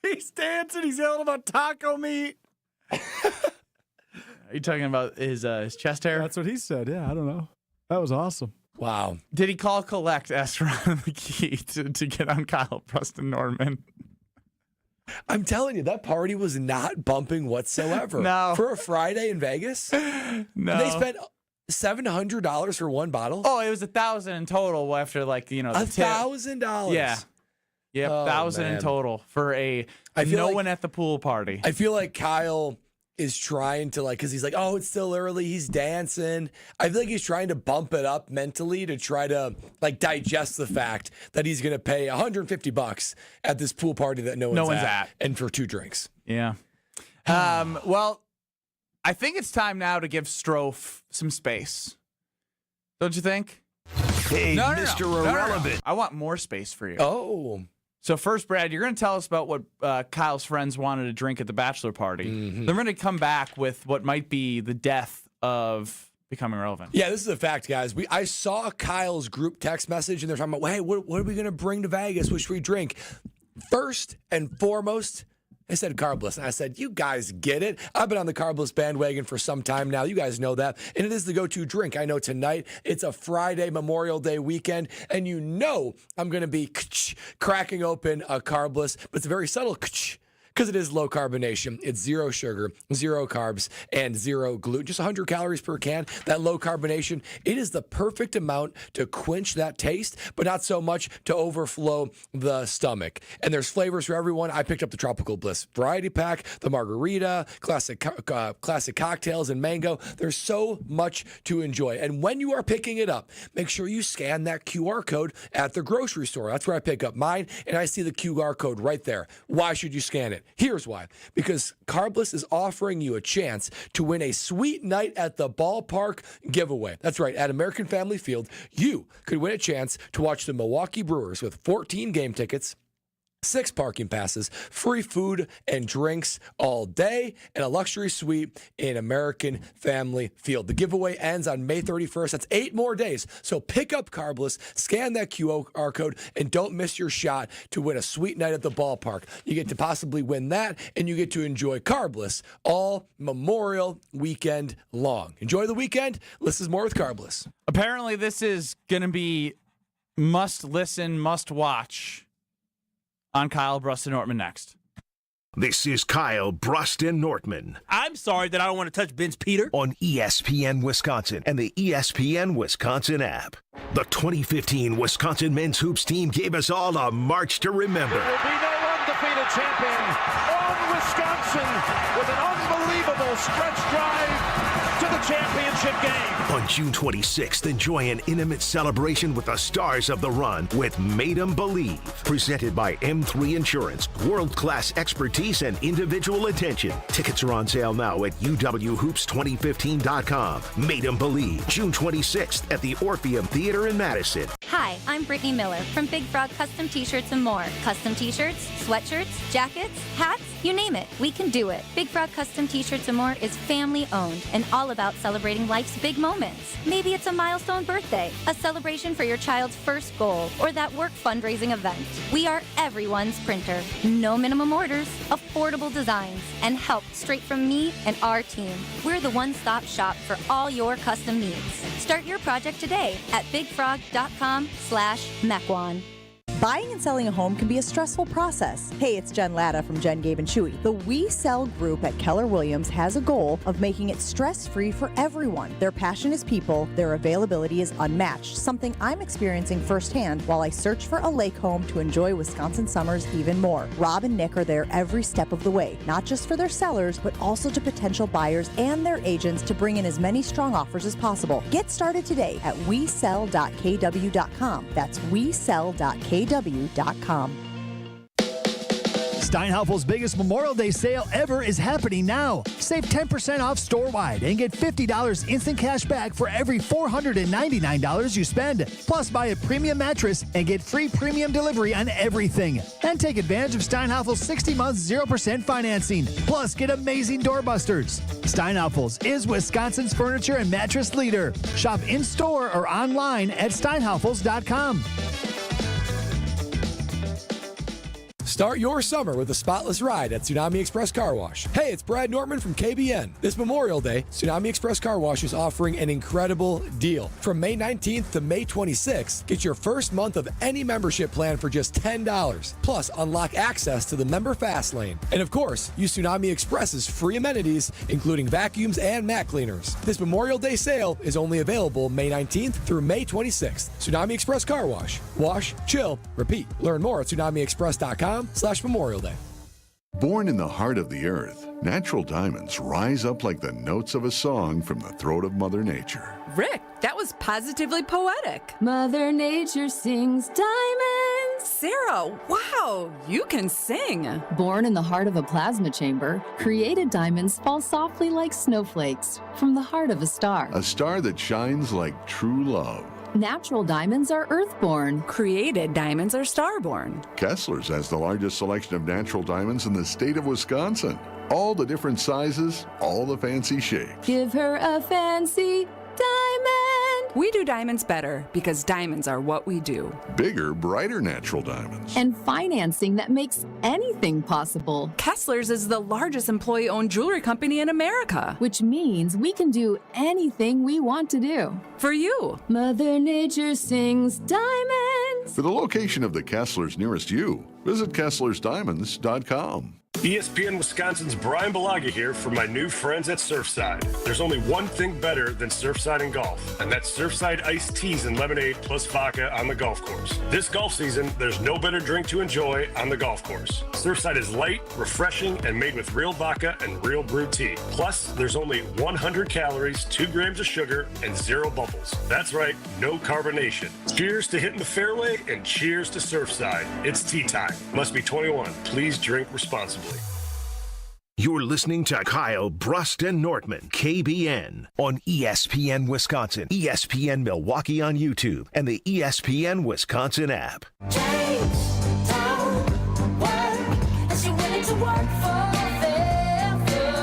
He's dancing. He's yelling about taco meat. Are you talking about his chest hair? That's what he said. Yeah, I don't know. That was awesome. Wow. Did he call collect, ask Ron the key to get on Kyle Preston Norman? I'm telling you, that party was not bumping whatsoever. No. For a Friday in Vegas? No. They spent $700 for one bottle? Oh, it was $1,000 in total after the tip. $1,000? Yeah. Yep, Oh, 1,000 in man. total for I feel no like- one at the pool party. I feel like Kyle is trying to because he's like, oh, it's still early. He's dancing. I feel like he's trying to bump it up mentally to try to digest the fact that he's going to pay $150 at this pool party that no one's at. And for 2 drinks. Yeah. Well, I think it's time now to give Strofe some space. Don't you think? Hey, No, Mr. no. Irrelevant. I want more space for you. Oh. So first, Brad, you're going to tell us about what Kyle's friends wanted to drink at the bachelor party. Then we're going to come back with what might be the death of becoming relevant. Yeah, this is a fact, guys. I saw Kyle's group text message, and they're talking about, well, hey, what are we going to bring to Vegas? What should we drink? First and foremost, I said carbless. And I said, you guys get it. I've been on the carbless bandwagon for some time now. You guys know that. And it is the go-to drink. I know tonight it's a Friday, Memorial Day weekend, and you know I'm going to be cracking open a carbless, but it's a very subtle because it is low carbonation. It's 0 sugar, 0 carbs, and 0 gluten. Just 100 calories per can. That low carbonation, it is the perfect amount to quench that taste, but not so much to overflow the stomach. And there's flavors for everyone. I picked up the Tropical Bliss Variety Pack, the Margarita, classic cocktails, and mango. There's so much to enjoy. And when you are picking it up, make sure you scan that QR code at the grocery store. That's where I pick up mine, and I see the QR code right there. Why should you scan it? Here's why. Because Carbless is offering you a chance to win a sweet night at the ballpark giveaway. That's right. At American Family Field, you could win a chance to watch the Milwaukee Brewers with 14 game tickets, 6 parking passes, free food and drinks all day, and a luxury suite in American Family Field. The giveaway ends on May 31st. That's 8 more days. So pick up Carbless, scan that QR code, and don't miss your shot to win a sweet night at the ballpark. You get to possibly win that, and you get to enjoy Carbless all Memorial weekend long. Enjoy the weekend. Listen more with Carbless. Apparently, this is going to be must listen, must watch on Kyle Preston Norman next. This is Kyle Bruston Nortman I'm sorry that I don't want to touch Ben's Peter. on ESPN Wisconsin and the ESPN Wisconsin app. The 2015 Wisconsin men's hoops team gave us all a march to remember. There will be no undefeated champion on Wisconsin with an unbelievable stretch drive to the championship game. On June 26th, enjoy an intimate celebration with the stars of the run with Made 'em Believe. Presented by M3 Insurance. World-class expertise and individual attention. Tickets are on sale now at uwhoops2015.com. Made 'em Believe. June 26th at the Orpheum Theater in Madison. Hi, I'm Brittany Miller from Big Frog Custom T-Shirts and more. Custom T-shirts, sweatshirts, jackets, hats, you name it. We can do it. Big Frog Custom T-Shirts and more is family-owned and all about celebrating life's big moments. Maybe it's a milestone birthday, a celebration for your child's first goal, or that work fundraising event. We are everyone's printer. No minimum orders, affordable designs, and help straight from me and our team. We're the one-stop shop for all your custom needs. Start your project today at bigfrog.com/Mequon. Buying and selling a home can be a stressful process. Hey, it's Jen Latta from Jen, Gabe, and Chewy. The We Sell group at Keller Williams has a goal of making it stress-free for everyone. Their passion is people, their availability is unmatched, something I'm experiencing firsthand while I search for a lake home to enjoy Wisconsin summers even more. Rob and Nick are there every step of the way, not just for their sellers, but also to potential buyers and their agents to bring in as many strong offers as possible. Get started today at wesell.kw.com. That's wesell.kw.com. Steinhaufel's biggest Memorial Day sale ever is happening now. Save 10% off store-wide and get $50 instant cash back for every $499 you spend. Plus, buy a premium mattress and get free premium delivery on everything. And take advantage of Steinhaufel's 60-month 0% financing. Plus, get amazing doorbusters. Steinhaufel's is Wisconsin's furniture and mattress leader. Shop in-store or online at steinhaufels.com. Start your summer with a spotless ride at Tsunami Express Car Wash. Hey, it's Brad Nortman from KBN. This Memorial Day, Tsunami Express Car Wash is offering an incredible deal. From May 19th to May 26th, get your first month of any membership plan for just $10. Plus, unlock access to the Member Fast Lane. And of course, use Tsunami Express's free amenities, including vacuums and mat cleaners. This Memorial Day sale is only available May 19th through May 26th. Tsunami Express Car Wash. Wash, chill, repeat. Learn more at tsunamiexpress.com/Memorial Day. Born in the heart of the earth, natural diamonds rise up like the notes of a song from the throat of Mother Nature. Rick, that was positively poetic. Mother Nature sings diamonds. Sarah, wow, you can sing. Born in the heart of a plasma chamber, created diamonds fall softly like snowflakes from the heart of a star. A star that shines like true love. Natural diamonds are earthborn. Created diamonds are starborn. Kessler's has the largest selection of natural diamonds in the state of Wisconsin. All the different sizes, all the fancy shapes. Give her a fancy diamond. We do diamonds better because diamonds are what we do. Bigger, brighter natural diamonds. And financing that makes anything possible. Kessler's is the largest employee-owned jewelry company in America. Which means we can do anything we want to do. For you. Mother Nature sings diamonds. For the location of the Kessler's nearest you, visit KesslersDiamonds.com. ESPN Wisconsin's Brian Balaga here for my new friends at Surfside. There's only one thing better than Surfside and golf, and that's Surfside iced teas and lemonade plus vodka on the golf course. This golf season, there's no better drink to enjoy on the golf course. Surfside is light, refreshing, and made with real vodka and real brewed tea. Plus, there's only 100 calories, 2 grams of sugar, and 0 bubbles. That's right, no carbonation. Cheers to hitting the fairway, and cheers to Surfside. It's tea time. Must be 21. Please drink responsibly. You're listening to Kyle Bruston Nortman, KBN, on ESPN Wisconsin, ESPN Milwaukee on YouTube, and the ESPN Wisconsin app.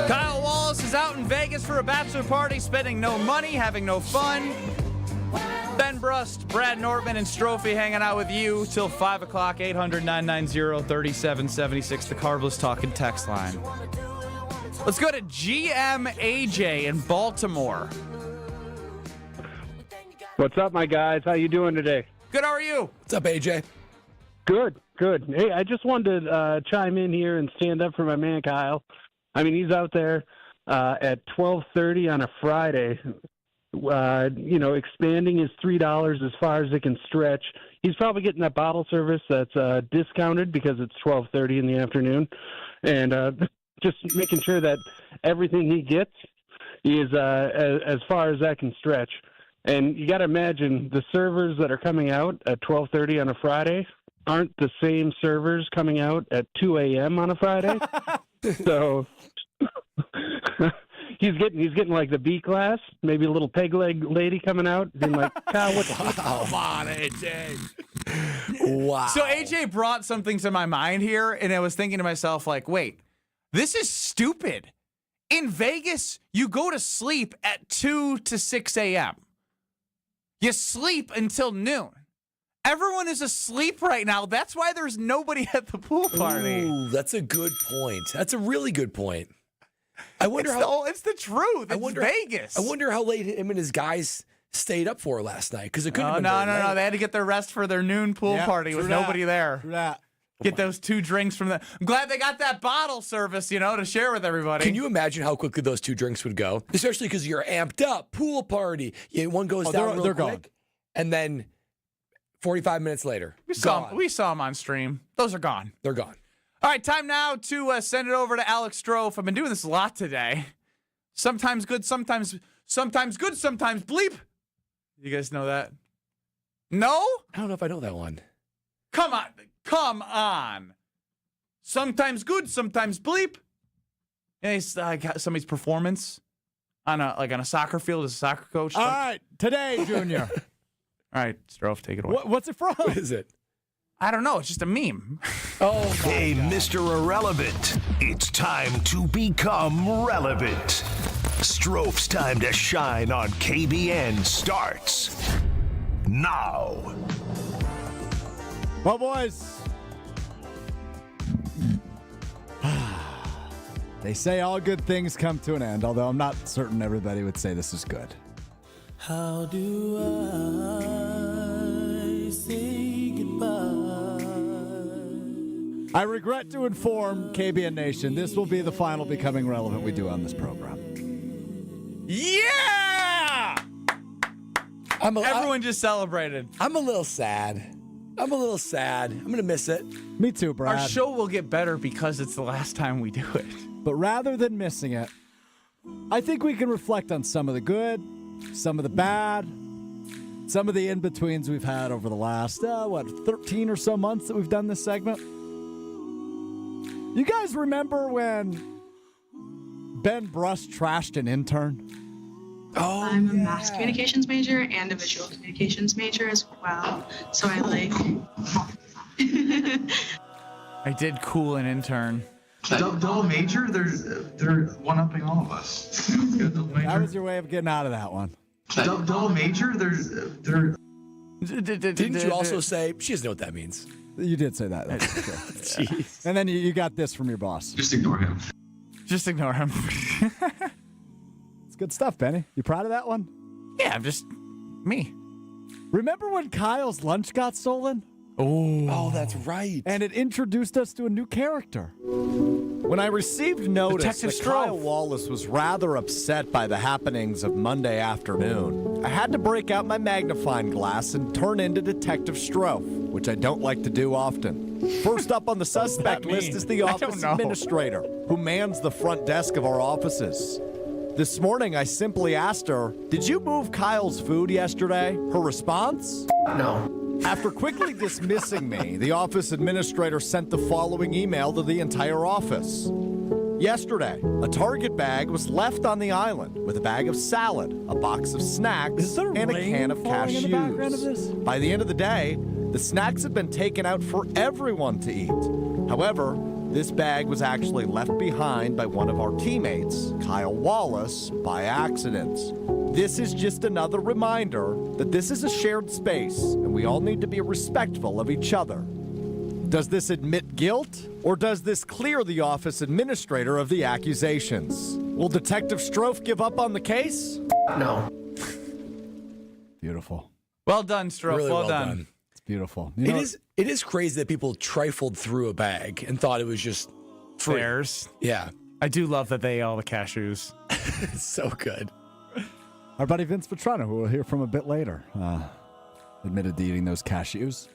Kyle Wallace is out in Vegas for a bachelor party, spending no money, having no fun. Ben Brust, Brad Nortman, and Strophe hanging out with you till 5 o'clock, 800-990-3776, the Carbless Talking text line. Let's go to GM AJ in Baltimore. What's up, my guys? How you doing today? Good, how are you? What's up, AJ? Good. Hey, I just wanted to chime in here and stand up for my man Kyle. I mean, he's out there at 12:30 on a Friday, expanding his $3 as far as it can stretch. He's probably getting that bottle service that's discounted because it's 12:30 in the afternoon, and just making sure that everything he gets is as far as that can stretch. And you got to imagine the servers that are coming out at 12:30 on a Friday aren't the same servers coming out at 2 a.m. on a Friday. So he's getting like the B class, maybe a little peg leg lady coming out, being like, "Kyle, what's Come on, AJ." Wow. So AJ brought something to my mind here, and I was thinking to myself, like, wait, this is stupid. In Vegas, you go to sleep at 2 to 6 a.m. You sleep until noon. Everyone is asleep right now. That's why there's nobody at the pool party. Ooh, that's a good point. That's a really good point. I wonder it's the truth. It's Vegas. I wonder how late him and his guys stayed up for last night, because it could have been No. They had to get their rest for their noon pool party with nobody there. True that. Get those 2 drinks from the. I'm glad they got that bottle service, to share with everybody. Can you imagine how quickly those 2 drinks would go? Especially because you're amped up. Pool party. One goes down real quick, gone. and then 45 minutes later, we saw them on stream. Those are gone. They're gone. All right, time now to send it over to Alex Strofe. I've been doing this a lot today. Sometimes good, sometimes good, sometimes bleep. You guys know that? No? I don't know if I know that one. Come on. Sometimes good, sometimes bleep. And it's somebody's performance on a soccer field as a soccer coach. All right, today, Junior. All right, Strofe, take it away. What's it from? What is it? I don't know. It's just a meme. Oh, hey, Mr. Irrelevant. It's time to become relevant. Strofe's time to shine on KBN starts now. Well, boys, they say all good things come to an end, although I'm not certain everybody would say this is good. How do I say goodbye? I regret to inform KBN Nation, this will be the final Becoming Relevant we do on this program. Yeah! Everyone just celebrated. I'm a little sad. I'm going to miss it. Me too, Brad. Our show will get better because it's the last time we do it. But rather than missing it, I think we can reflect on some of the good, some of the bad, some of the in-betweens we've had over the last, 13 or so months that we've done this segment. You guys remember when Ben Bruss trashed an intern? Oh, I'm a mass communications major and a visual communications major as well. So I I did cool an intern. Double major? They're one-upping all of us. That was your way of getting out of that one. Double major? They're. Didn't you also say, she doesn't know what that means? You did say that. That's true. Jeez. And then you got this from your boss. Just ignore him. Just ignore him. It's good stuff, Benny. You proud of that one? Yeah, I'm just me. Remember when Kyle's lunch got stolen? Oh, that's right. And it introduced us to a new character. When I received notice that Kyle Wallace was rather upset by the happenings of Monday afternoon, I had to break out my magnifying glass and turn into Detective Strofe, which I don't like to do often. First up on the suspect list is the office administrator, who mans the front desk of our offices. This morning, I simply asked her, "Did you move Kyle's food yesterday?" Her response? No. After quickly dismissing me, the office administrator sent the following email to the entire office. Yesterday, a Target bag was left on the island with a bag of salad, a box of snacks, and a can of cashews. By the end of the day, the snacks had been taken out for everyone to eat. However, this bag was actually left behind by one of our teammates, Kyle Wallace, by accident. This is just another reminder that this is a shared space and we all need to be respectful of each other. Does this admit guilt, or does this clear the office administrator of the accusations? Will Detective Strofe give up on the case? No. Beautiful. Well done, Strofe. Really well done. beautiful. It is crazy that people trifled through a bag and thought it was just free. Theirs. Yeah. I do love that they ate all the cashews. It's so good. Our buddy Vince Vetrano, who we'll hear from a bit later, admitted to eating those cashews.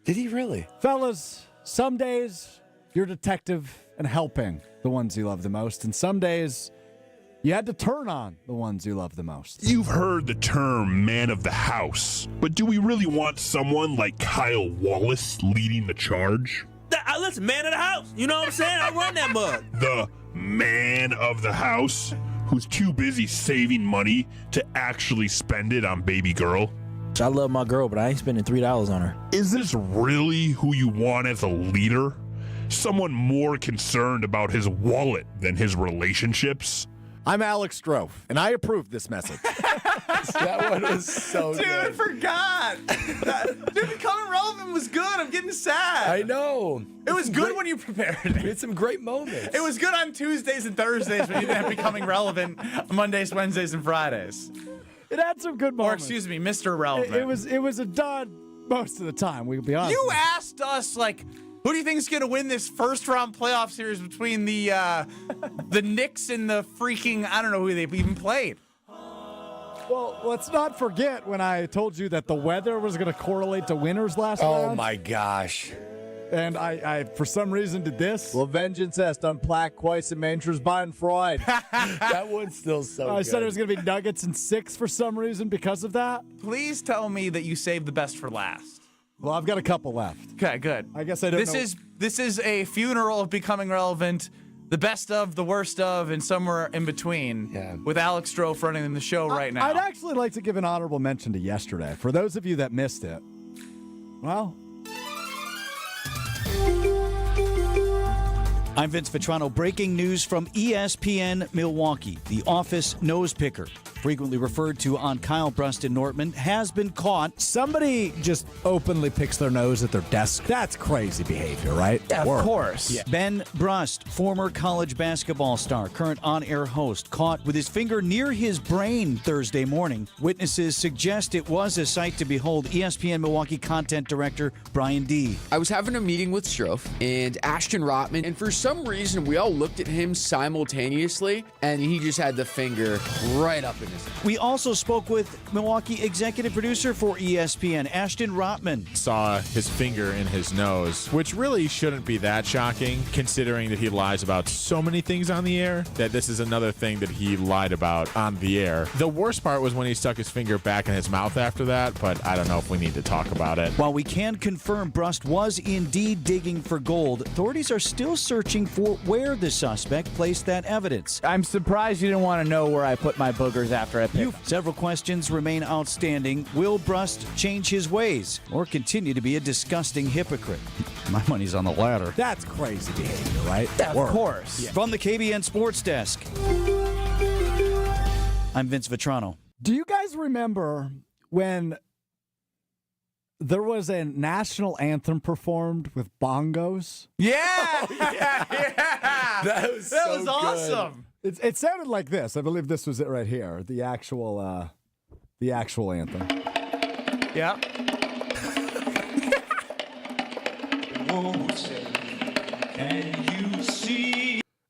Did he really? Fellas, some days you're detective and helping the ones you love the most, and some days you had to turn on the ones you love the most. You've heard the term man of the house, but do we really want someone like Kyle Wallace leading the charge? Listen, man of the house. You know what I'm saying? I run that mug. The man of the house who's too busy saving money to actually spend it on baby girl? I love my girl, but I ain't spending $3 on her. Is this really who you want as a leader? Someone more concerned about his wallet than his relationships? I'm Alex Strofe, and I approve this message. That one was so Dude, good. I forgot. Dude, becoming relevant was good. I'm getting sad. I know. It was good when you prepared We it. had some great moments. It was good on Tuesdays and Thursdays when you didn't have becoming relevant Mondays, Wednesdays, and Fridays. It had some good Or moments. excuse me, Mr. Relevant. It was a dud most of the time, we'll be honest. You asked us, like, who do you think is going to win this first round playoff series between the Knicks and the freaking, I don't know who they've even played. Well, let's not forget when I told you that the weather was going to correlate to winners last Oh round. my gosh. And I, for some reason, did this. Well, Vengeance erst an Plaque Quace and Mantras Bein Freud. That one's still so good. I said it was going to be Nuggets and 6 for some reason because of that. Please tell me that you saved the best for last. Well, I've got a couple left. Okay, good. I guess I don't know. This is a funeral of becoming relevant, the best of, the worst of, and somewhere in between. With Alex Strofe running the show right now. I'd actually like to give an honorable mention to yesterday. For those of you that missed it, well, I'm Vince Vetrano. Breaking news from ESPN Milwaukee. The office nose picker, frequently referred to on Kyle Brust and Nortman, has been caught. somebody just openly picks their nose at their desk. That's crazy behavior, right? Yeah, Or- of course. Yeah. Ben Brust, former college basketball star, current on-air host, caught with his finger near his brain Thursday morning. Witnesses suggest it was a sight to behold. ESPN Milwaukee content director Brian D. I was having a meeting with Strofe and Ashton Rotman, and for some reason we all looked at him simultaneously, and he just had the finger right up in his head. We also spoke with Milwaukee executive producer for ESPN, Ashton Rotman. Saw his finger in his nose, which really shouldn't be that shocking, considering that he lies about so many things on the air, that this is another thing that he lied about on the air. The worst part was when he stuck his finger back in his mouth after that, but I don't know if we need to talk about it. While we can confirm Brust was indeed digging for gold, authorities are still searching for where the suspect placed that evidence. I'm surprised you didn't want to know where I put my boogers after I picked them. Several questions remain outstanding. Will Brust change his ways or continue to be a disgusting hypocrite? My money's on the latter. That's crazy behavior, right? Of course. From the KBN Sports Desk, I'm Vince Vetrano. Do you guys remember when there was a national anthem performed with bongos? Yeah! That was That was awesome. It sounded like this. I believe this was it right here. The actual anthem. Yeah.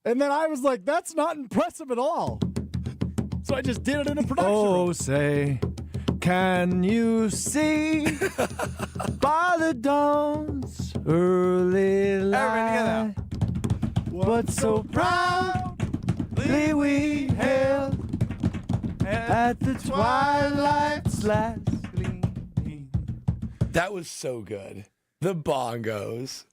And then I was like, that's not impressive at all. So I just did it in a production Oh, room. say, can you see by the dawn's early light what so proudly we hailed at the twilight's last gleaming? That was so good. The bongos.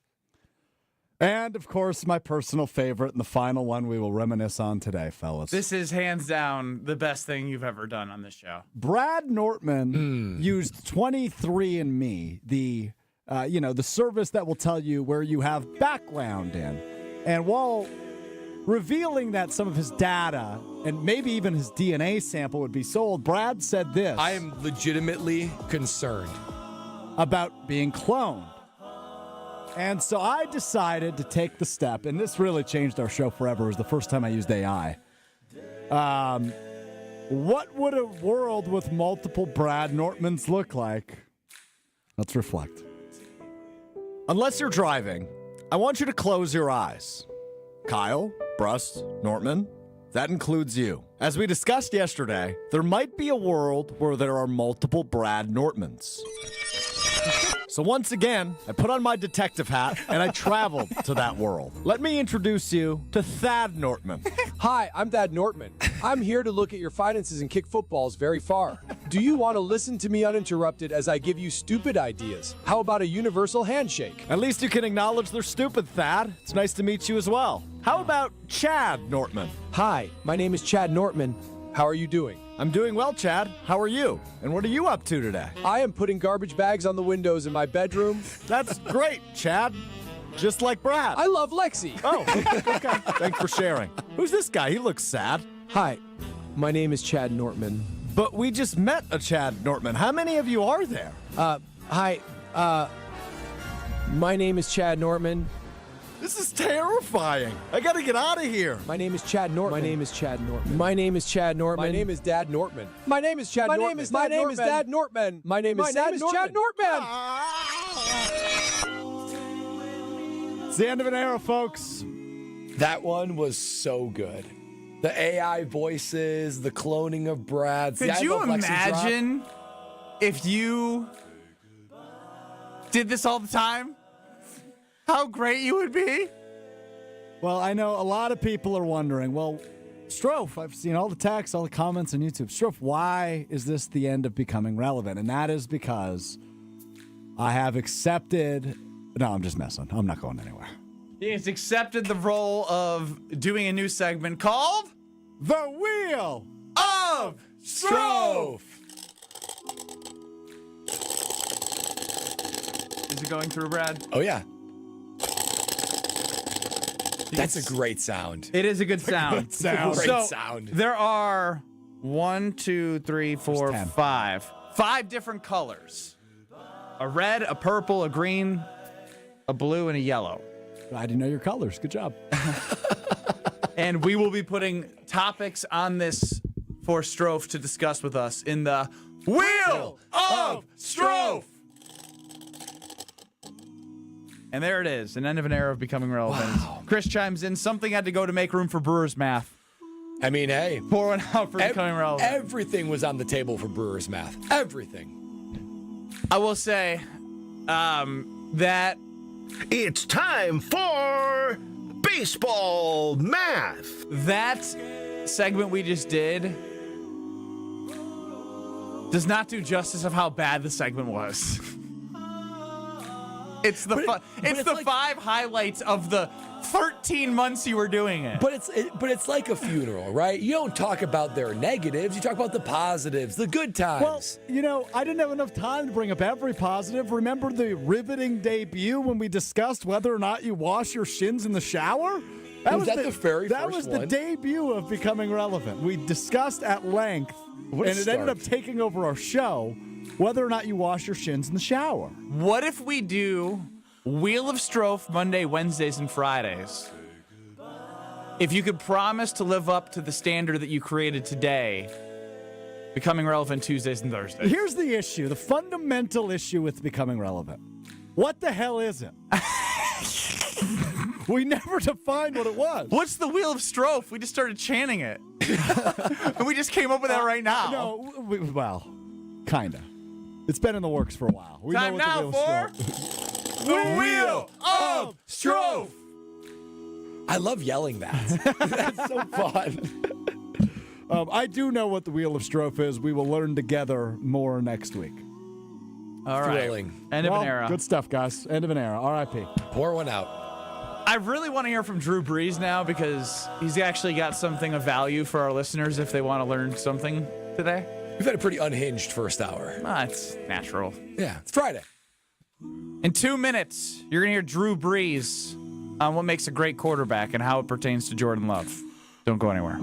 And, of course, my personal favorite and the final one we will reminisce on today, fellas. This is hands down the best thing you've ever done on this show. Brad Nortman used 23andMe, the service that will tell you where you have background in. And while revealing that some of his data and maybe even his DNA sample would be sold, Brad said this. I am legitimately concerned about being cloned. And so I decided to take the step, and this really changed our show forever. It was the first time I used AI. What would a world with multiple Brad Nortmans look like? Let's reflect. Unless you're driving, I want you to close your eyes. Kyle, Brust, Nortman, that includes you. As we discussed yesterday, there might be a world where there are multiple Brad Nortmans. So once again, I put on my detective hat and I traveled to that world. Let me introduce you to Thad Nortman. Hi, I'm Thad Nortman. I'm here to look at your finances and kick footballs very far. Do you want to listen to me uninterrupted as I give you stupid ideas? How about a universal handshake? At least you can acknowledge they're stupid, Thad. It's nice to meet you as well. How about Chad Nortman? Hi, my name is Chad Nortman. How are you doing? I'm doing well, Chad. How are you? And what are you up to today? I am putting garbage bags on the windows in my bedroom. That's great, Chad. Just like Brad. I love Lexi. Oh, okay. Thanks for sharing. Who's this guy? He looks sad. Hi, my name is Chad Nortman. But we just met a Chad Nortman. How many of you are there? Hi, my name is Chad Nortman. This is terrifying. I gotta get out of here. My name is Chad Nortman. My name is Chad Nortman. My name is Chad Nortman. My name is Dad Nortman. My name is Chad Nortman. My name is Dad Nortman. My name is Chad Nortman. It's the end of an era, folks. That one was so good. The AI voices, the cloning of Brad. Could you imagine if you did this all the time? How great you would be. Well, I know a lot of people are wondering, well, Strofe, I've seen all the texts, all the comments on YouTube. Strofe, why is this the end of becoming relevant? And that is because I have accepted... No, I'm just messing. I'm not going anywhere. He has accepted the role of doing a new segment called... The Wheel of Strofe. Is it going through, Brad? Oh, yeah. That's a great sound. It is a good sound. Great sound. There are 1, 2, 3, 4, 5. 5 different colors. A red, a purple, a green, a blue, and a yellow. I didn't know your colors. Good job. And we will be putting topics on this for Strofe to discuss with us in the Wheel of Strofe. And there it is, an end of an era of becoming relevant. Wow. Chris chimes in, something had to go to make room for Brewers math. I mean, hey. Pour one out for becoming relevant. Everything was on the table for Brewers math. Everything. I will say that... It's time for baseball math. That segment we just did does not do justice of how bad the segment was. It's the like 5 highlights of the 13 months you were doing it. But it's like a funeral, right? You don't talk about their negatives. You talk about the positives, the good times. Well, you know, I didn't have enough time to bring up every positive. Remember the riveting debut when we discussed whether or not you wash your shins in the shower? Was that the very That first was one? the debut of becoming relevant. We discussed at length, and it ended up taking over our show, whether or not you wash your shins in the shower. What if we do Wheel of Strofe Monday, Wednesdays, and Fridays? If you could promise to live up to the standard that you created today, becoming relevant Tuesdays and Thursdays. Here's the issue, the fundamental issue with becoming relevant. What the hell is it? We never defined what it was. What's the Wheel of Strofe? We just started chanting it. And we just came up with that right now. No, well, kind of. It's been in the works for a while. We Time know what now the Wheel of for Strofe. the Wheel of Strofe. I love yelling that. That's so fun. I do know what the Wheel of Strofe is. We will learn together more next week. All right. Thrilling. End of an era. Good stuff, guys. End of an era. R.I.P. Pour one out. I really want to hear from Drew Brees now because he's actually got something of value for our listeners if they want to learn something today. We've had a pretty unhinged first hour. It's natural. Yeah, it's Friday. In 2 minutes, you're going to hear Drew Brees on what makes a great quarterback and how it pertains to Jordan Love. Don't go anywhere.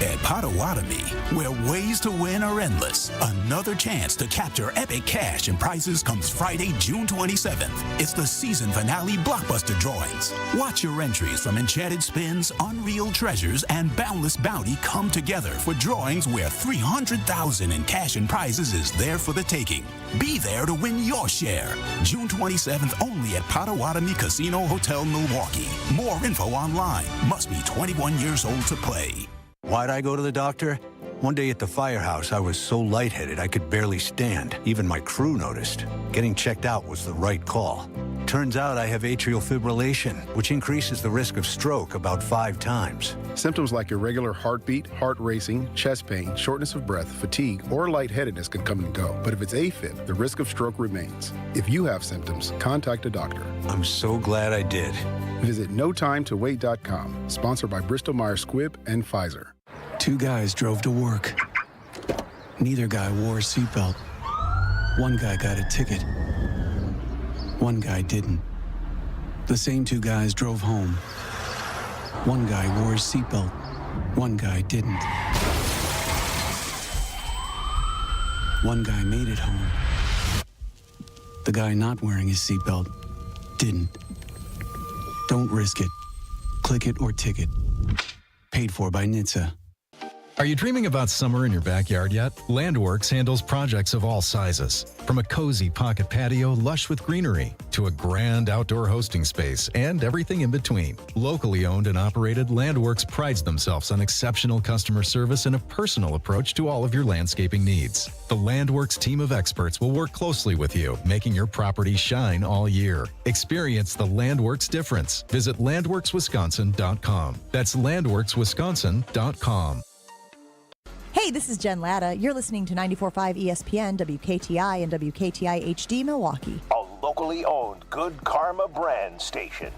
At Potawatomi, where ways to win are endless. Another chance to capture epic cash and prizes comes Friday, June 27th. It's the season finale blockbuster drawings. Watch your entries from Enchanted Spins, Unreal Treasures, and Boundless Bounty come together for drawings where $300,000 in cash and prizes is there for the taking. Be there to win your share. June 27th only at Potawatomi Casino Hotel, Milwaukee. More info online. Must be 21 years old to play. Why'd I go to the doctor? One day at the firehouse, I was so lightheaded I could barely stand. Even my crew noticed. Getting checked out was the right call. Turns out I have atrial fibrillation, which increases the risk of stroke about 5 times. Symptoms like irregular heartbeat, heart racing, chest pain, shortness of breath, fatigue, or lightheadedness can come and go. But if it's AFib, the risk of stroke remains. If you have symptoms, contact a doctor. I'm so glad I did. Visit notimetowait.com. Sponsored by Bristol-Myers Squibb and Pfizer. 2 guys drove to work. Neither guy wore a seatbelt. One guy got a ticket. One guy didn't. The same 2 guys drove home. One guy wore his seatbelt. One guy didn't. One guy made it home. The guy not wearing his seatbelt didn't. Don't risk it. Click it or ticket. Paid for by NHTSA. Are you dreaming about summer in your backyard yet? Landworks handles projects of all sizes. From a cozy pocket patio lush with greenery to a grand outdoor hosting space and everything in between. Locally owned and operated, Landworks prides themselves on exceptional customer service and a personal approach to all of your landscaping needs. The Landworks team of experts will work closely with you, making your property shine all year. Experience the Landworks difference. Visit landworkswisconsin.com. That's landworkswisconsin.com. Hey, this is Jen Latta. You're listening to 94.5 ESPN, WKTI, and WKTI HD Milwaukee. A locally owned Good Karma brand station.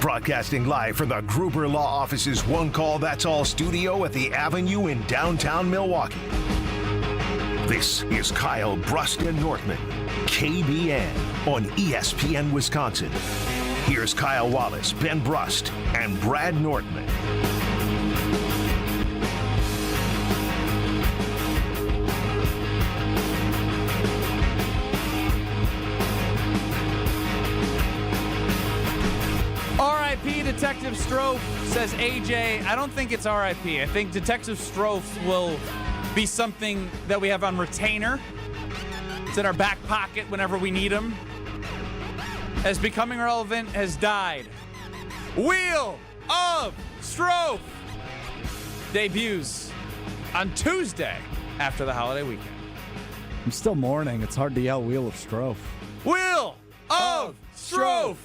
Broadcasting live from the Gruber Law Office's One Call That's All studio at the Avenue in downtown Milwaukee. This is Kyle Brust and Northman, KBN on ESPN Wisconsin. Here's Kyle Wallace, Ben Brust, and Brad Nortman. R.I.P. Detective Strofe, says AJ. I don't think it's R.I.P. I think Detective Strofe will be something that we have on retainer. It's in our back pocket whenever we need him. As becoming relevant has died. Wheel of Strofe debuts on Tuesday after the holiday weekend. I'm still mourning. It's hard to yell Wheel of Strofe. Wheel of Strofe.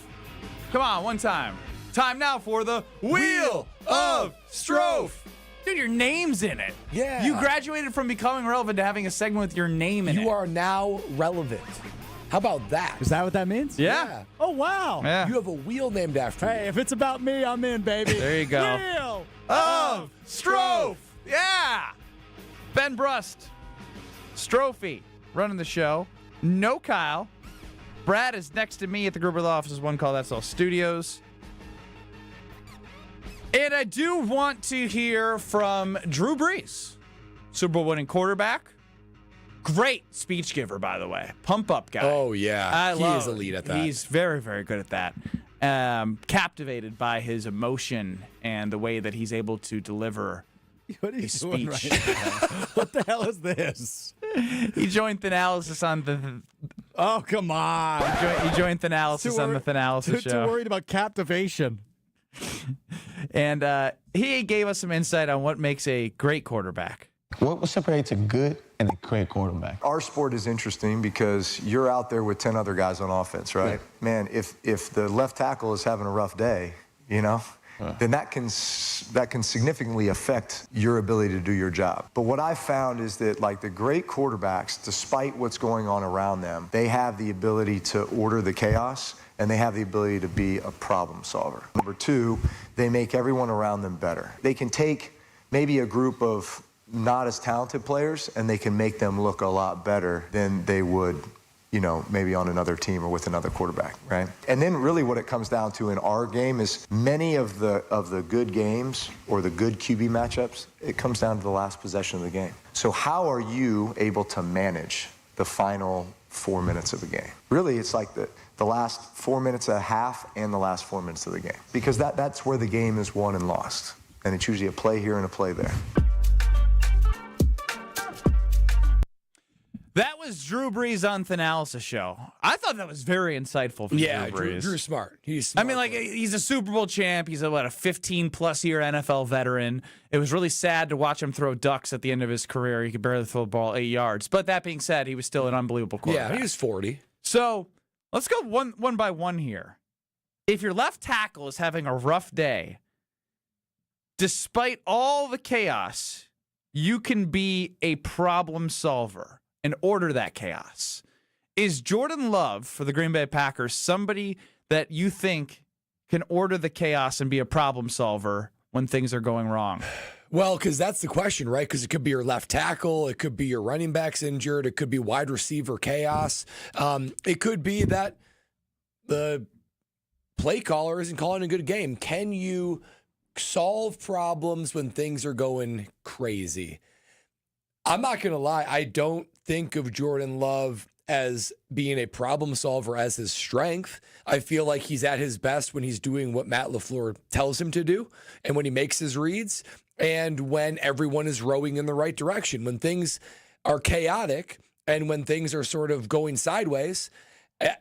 Come on, one time. Time now for the Wheel of Strofe. Dude, your name's in it. Yeah. You graduated from becoming relevant to having a segment with your name in it. You are now relevant. How about that? Is that what that means? Yeah. Oh, wow. Yeah. You have a wheel named after you. Hey, if it's about me, I'm in, baby. There you go. Wheel of Strofe. Yeah. Ben Brust. Strophe running the show. No Kyle. Brad is next to me at the Gruber Law Office's One Call That's All studios. And I do want to hear from Drew Brees, Super Bowl winning quarterback. Great speech giver, by the way. Pump up guy. Oh, yeah. He is elite at that. He's very, very good at that. Captivated by his emotion and the way that he's able to deliver What are you his doing speech. right now? What the hell is this? He joined Thanalysis on the... Oh, come on. He joined Thanalysis on the Thanalysis show. Too worried about captivation. And he gave us some insight on what makes a great quarterback. What separates a good and a great quarterback? Our sport is interesting because you're out there with 10 other guys on offense, right? Yeah. Man, if the left tackle is having a rough day, then that can significantly affect your ability to do your job. But what I've found is that, like, the great quarterbacks, despite what's going on around them, they have the ability to order the chaos, and they have the ability to be a problem solver. Number two, they make everyone around them better. They can take maybe a group of not as talented players, and they can make them look a lot better than they would maybe on another team or with another quarterback, right? And then really what it comes down to in our game is many of the good games or the good QB matchups, it comes down to the last possession of the game. So how are you able to manage the final 4 minutes of the game? Really, it's like the last 4 minutes of a half and the last 4 minutes of the game, because that's where the game is won and lost. And it's usually a play here and a play there. That was Drew Brees on Thanalis' show. I thought that was very insightful from Drew Brees. Drew's smart. He's smart. I mean, like, he's a Super Bowl champ. He's a 15-plus year NFL veteran. It was really sad to watch him throw ducks at the end of his career. He could barely throw the ball 8 yards. But that being said, he was still an unbelievable quarterback. Yeah, he was 40. So let's go one by one here. If your left tackle is having a rough day, despite all the chaos, you can be a problem solver and order that chaos. Is Jordan Love for the Green Bay Packers somebody that you think can order the chaos and be a problem solver when things are going wrong? Well, because that's the question, right? Because it could be your left tackle. It could be your running backs injured. It could be wide receiver chaos. It could be that the play caller isn't calling a good game. Can you solve problems when things are going crazy? I'm not going to lie. I don't think of Jordan Love as being a problem solver as his strength. I feel like he's at his best when he's doing what Matt LaFleur tells him to do and when he makes his reads and when everyone is rowing in the right direction. When things are chaotic and when things are sort of going sideways,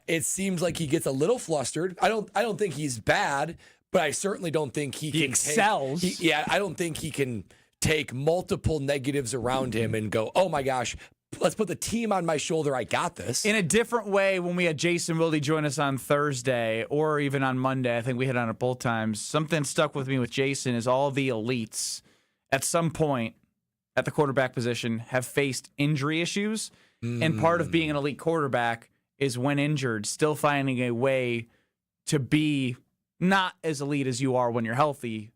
it seems like he gets a little flustered. I don't think he's bad, but I certainly don't think he excels. I don't think he can take multiple negatives around him and go, oh my gosh, let's put the team on my shoulder. I got this. In a different way, when we had Jason Wilde join us on Thursday or even on Monday, I think we hit on it both times. Something stuck with me with Jason is all the elites at some point at the quarterback position have faced injury issues. And part of being an elite quarterback is when injured, still finding a way to be not as elite as you are when you're healthy,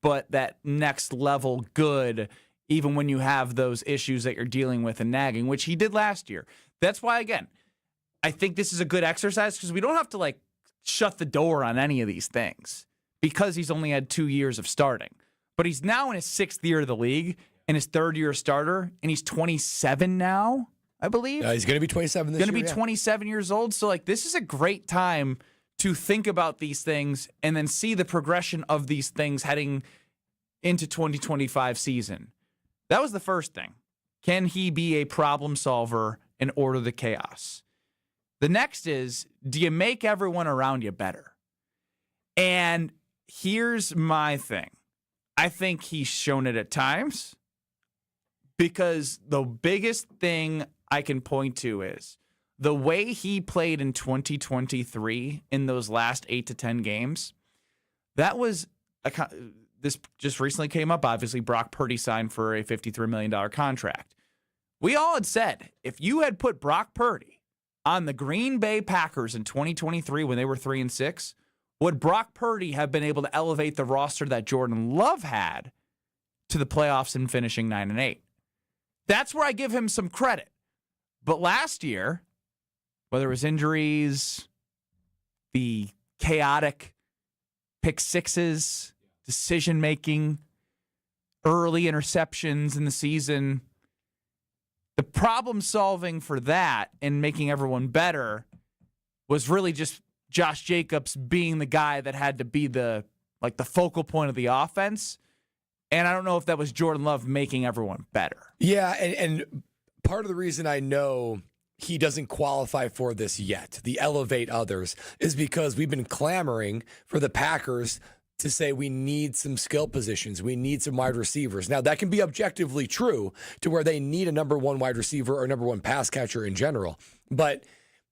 but that next level good, even when you have those issues that you're dealing with and nagging, which he did last year. That's why, again, I think this is a good exercise because we don't have to shut the door on any of these things because he's only had 2 years of starting. But he's now in his 6th year of the league and his 3rd year starter, and he's 27 now, I believe. He's going to be 27 this year. Going to be 27 years old. So, this is a great time to think about these things and then see the progression of these things heading into 2025 season. That was the first thing. Can he be a problem solver and order the chaos? The next is, do you make everyone around you better? And here's my thing. I think he's shown it at times because the biggest thing I can point to is the way he played in 2023 in those last 8 to 10 games. That was this just recently came up. Obviously, Brock Purdy signed for a $53 million contract. We all had said if you had put Brock Purdy on the Green Bay Packers in 2023 when they were 3-6, would Brock Purdy have been able to elevate the roster that Jordan Love had to the playoffs and finishing 9-8? That's where I give him some credit. But last year, whether it was injuries, the chaotic pick sixes, decision-making, early interceptions in the season, the problem-solving for that and making everyone better was really just Josh Jacobs being the guy that had to be the focal point of the offense. And I don't know if that was Jordan Love making everyone better. Yeah, and part of the reason I know he doesn't qualify for this yet, the elevate others, is because we've been clamoring for the Packers to say we need some skill positions. We need some wide receivers. Now, that can be objectively true to where they need a number one wide receiver or number one pass catcher in general. But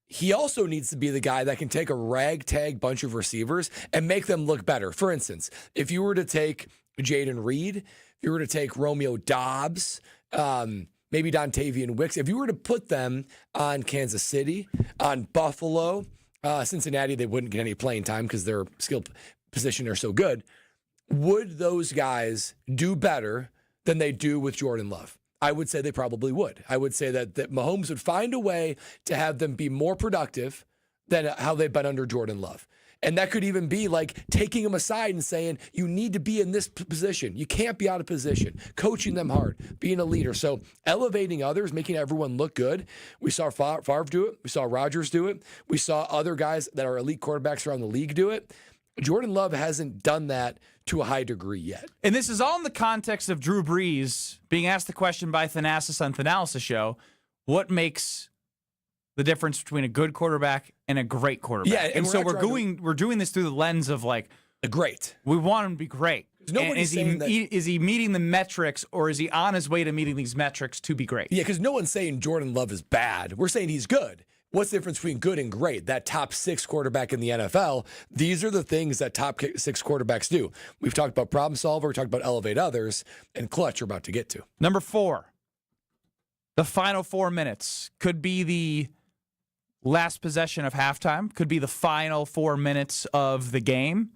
he also needs to be the guy that can take a ragtag bunch of receivers and make them look better. For instance, if you were to take Jaden Reed, if you were to take Romeo Doubs, maybe Dontavian Wicks, if you were to put them on Kansas City, on Buffalo, Cincinnati, they wouldn't get any playing time because their skill position are so good. Would those guys do better than they do with Jordan Love? I would say they probably would. I would say that Mahomes would find a way to have them be more productive than how they've been under Jordan Love. And that could even be like taking them aside and saying, you need to be in this position. You can't be out of position. Coaching them hard, being a leader. So elevating others, making everyone look good. We saw Favre do it. We saw Rodgers do it. We saw other guys that are elite quarterbacks around the league do it. Jordan Love hasn't done that to a high degree yet. And this is all in the context of Drew Brees being asked the question by Thanasis on Thanasis' show, what makes the difference between a good quarterback and a great quarterback? Yeah, and so we're doing this through the lens of like a great. We want him to be great. Nobody's saying that, is he meeting the metrics, or is he on his way to meeting these metrics to be great? Yeah, because no one's saying Jordan Love is bad. We're saying he's good. What's the difference between good and great? That top 6 quarterback in the NFL, these are the things that top 6 quarterbacks do. We've talked about problem solver, we talked about elevate others, and clutch we're about to get to. Number 4, the final 4 minutes could be the last possession of halftime, could be the final 4 minutes of the game.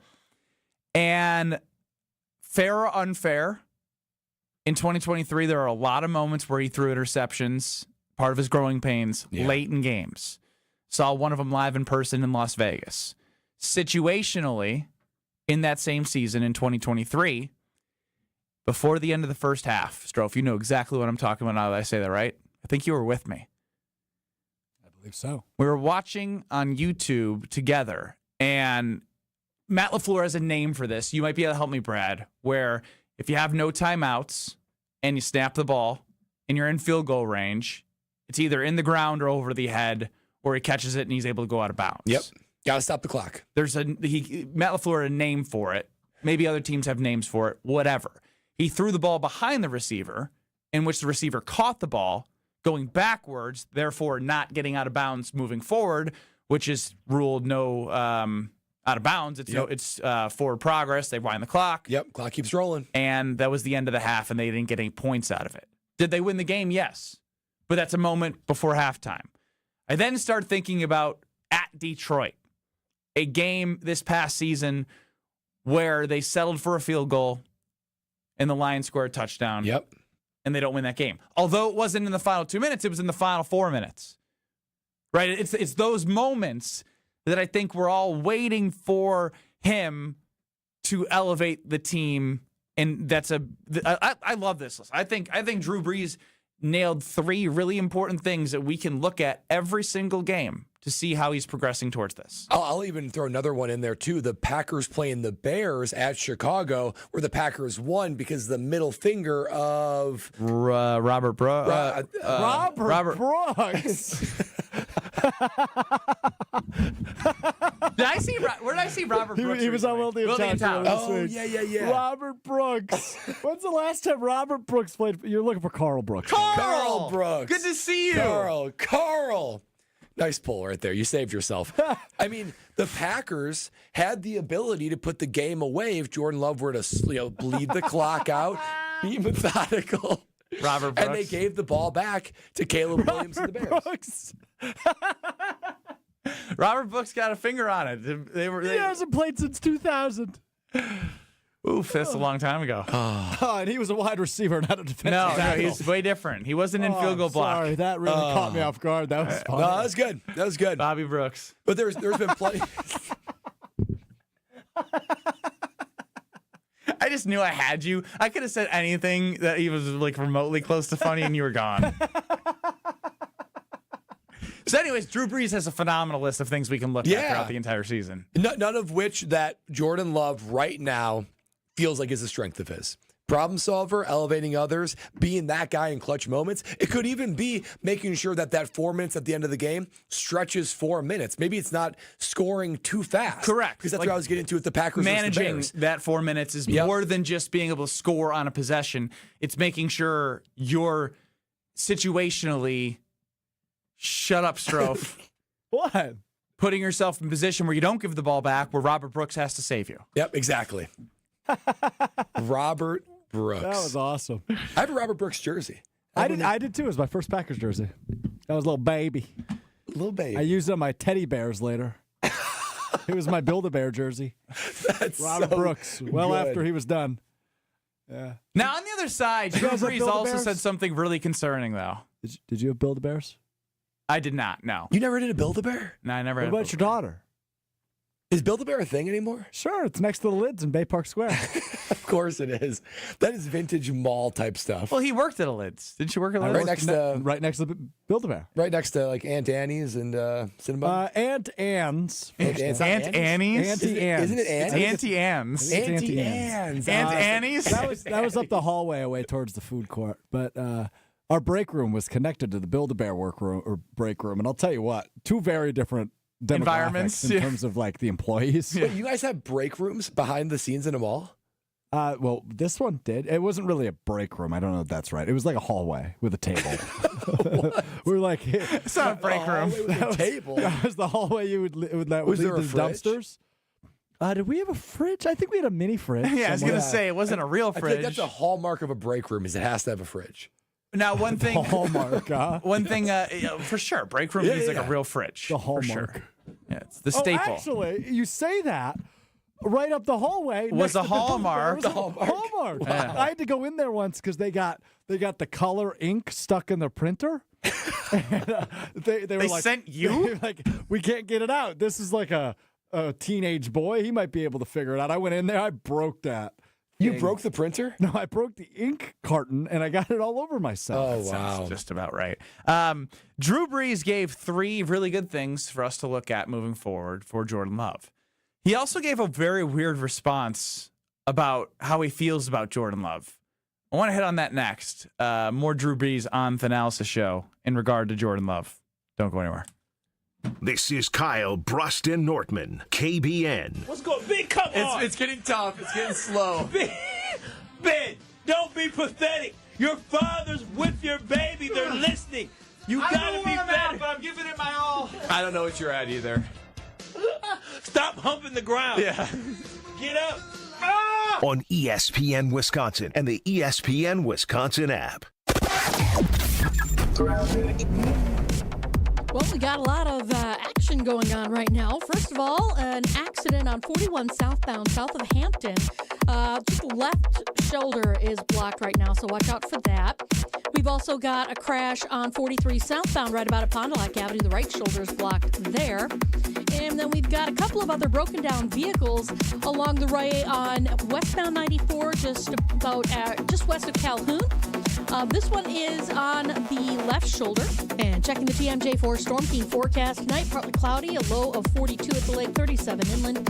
And fair or unfair, in 2023, there are a lot of moments where he threw interceptions, part of his growing pains, late in games. Saw one of them live in person in Las Vegas. Situationally, in that same season in 2023, before the end of the first half, Strofe, you know exactly what I'm talking about now that I say that, right? I think you were with me. I believe so. We were watching on YouTube together, and Matt LaFleur has a name for this. You might be able to help me, Brad, where if you have no timeouts and you snap the ball and you're in field goal range, it's either in the ground or over the head, or he catches it and he's able to go out of bounds. Yep. Got to stop the clock. Matt LaFleur had a name for it. Maybe other teams have names for it. Whatever. He threw the ball behind the receiver, in which the receiver caught the ball, going backwards, therefore not getting out of bounds moving forward, which is ruled no out of bounds. It's forward progress. They wind the clock. Yep. Clock keeps rolling. And that was the end of the half, and they didn't get any points out of it. Did they win the game? Yes. But that's a moment before halftime. I then start thinking about at Detroit, a game this past season where they settled for a field goal and the Lions scored a touchdown. Yep. And they don't win that game. Although it wasn't in the final 2 minutes, it was in the final 4 minutes. Right? It's those moments that I think we're all waiting for him to elevate the team. And I love this list. I think Drew Brees nailed 3 really important things that we can look at every single game to see how he's progressing towards this. I'll even throw another one in there, too. The Packers playing the Bears at Chicago, where the Packers won because the middle finger of Robert Brooks. Robert Brooks. Where did I see Robert Brooks? He was on Wildy and Town. Oh, yeah. Robert Brooks. When's the last time Robert Brooks played? You're looking for Carl Brooks. Carl Brooks. Good to see you. Carl. Nice pull right there. You saved yourself. I mean, the Packers had the ability to put the game away if Jordan Love were to bleed the clock out, be methodical. Robert Brooks. And they gave the ball back to Caleb Williams and the Bears. Brooks. Robert Brooks got a finger on it. He hasn't played since 2000. Oof, that's a long time ago. And he was a wide receiver, not a defensive No, tackle. he's way different. He wasn't in field goal block. Sorry, that really caught me off guard. That was funny. No, that was good. Bobby Brooks. But there's been plenty. I just knew I had you. I could have said anything that he was like remotely close to funny, and you were gone. So anyways, Drew Brees has a phenomenal list of things we can look at throughout the entire season. None of which that Jordan Love right now feels like is a strength of his. Problem solver, elevating others, being that guy in clutch moments. It could even be making sure that 4 minutes at the end of the game stretches 4 minutes. Maybe it's not scoring too fast. Correct. Because that's what I was getting into with the Packers. Managing versus the that 4 minutes is more than just being able to score on a possession. It's making sure you're situationally shut up, Strofe. What? Putting yourself in a position where you don't give the ball back, where Robert Brooks has to save you. Yep, exactly. Robert Brooks. That was awesome. I have a Robert Brooks jersey. I did too. It was my first Packers jersey. That was a little baby. I used it on my teddy bears later. It was my Build-A-Bear jersey. That's Robert so Brooks. Well, good. after he was done. Yeah. Now, on the other side, Drew guys have Brees Build-A-Bears? also said something really concerning, though. Did you have Build-A-Bears? I did not, no. You never did a Build-A-Bear? No, I never What had about your daughter? Is Build-A-Bear a thing anymore? Sure, it's next to the Lids in Bay Park Square. Of course it is. That is vintage mall type stuff. Well, he worked at a Lids. Didn't you work at a Lids? Right next to Build-A-Bear. Right next to like Aunt Annie's and Cinnabon. Aunt Anne's. Aunt Annie's? Auntie Anne's. Isn't it Annie's? Auntie Anne's. Auntie Anne's. Aunt Annie's? That was up the hallway away towards the food court. But our break room was connected to the Build-A-Bear workroom or break room. And I'll tell you what, two very different environments in terms of like the employees. Wait, you guys have break rooms behind the scenes in a mall? Well, this one did. It wasn't really a break room. I don't know if that's right. It was like a hallway with a table. We were like, it's not a break room. Table. That was the hallway you would let Was leave there a the fridge? dumpsters. Did we have a fridge? I think we had a mini fridge. Yeah, I was going to say, it wasn't a real I think fridge. that's a hallmark of a break room is it has to have a fridge. Now, one thing. Hallmark, huh? One thing, for sure, break room is like a real fridge. The for hallmark. sure. Yeah, it's the staple. Oh, actually, you say that. Right up the hallway Was next a to the hallmark. Build-A-Bear. Hallmark. Yeah. I had to go in there once because they got the color ink stuck in the printer. And, they were They like, sent you? they were like, we can't get it out. This is like a teenage boy. He might be able to figure it out. I went in there. I broke that. You broke the printer? No, I broke the ink carton and I got it all over myself. Oh, wow. Sounds just about right. Drew Brees gave 3 really good things for us to look at moving forward for Jordan Love. He also gave a very weird response about how he feels about Jordan Love. I want to hit on that next. More Drew Brees on the Analysis Show in regard to Jordan Love. Don't go anywhere. This is Kyle Bruston Nortman, KBN. What's going Big, come on. It's getting tough. It's getting slow. Ben, don't be pathetic. Your father's with your baby. They're listening. You gotta be better. But I'm giving it my all. I don't know what you're at either. Stop humping the ground. Yeah. Get up. On ESPN Wisconsin and the ESPN Wisconsin app. Well, we got a lot of action going on right now. First of all, an accident on 41 southbound south of Hampton. Just left shoulder is blocked right now, so watch out for that. We've also got a crash on 43 southbound right about at Pond du Lac Avenue. The right shoulder is blocked there. And then we've got a couple of other broken down vehicles along the way on westbound 94, just west of Calhoun. This one is on the left shoulder. And checking the TMJ4 Storm Team forecast tonight, partly cloudy, a low of 42 at the lake, 37 inland.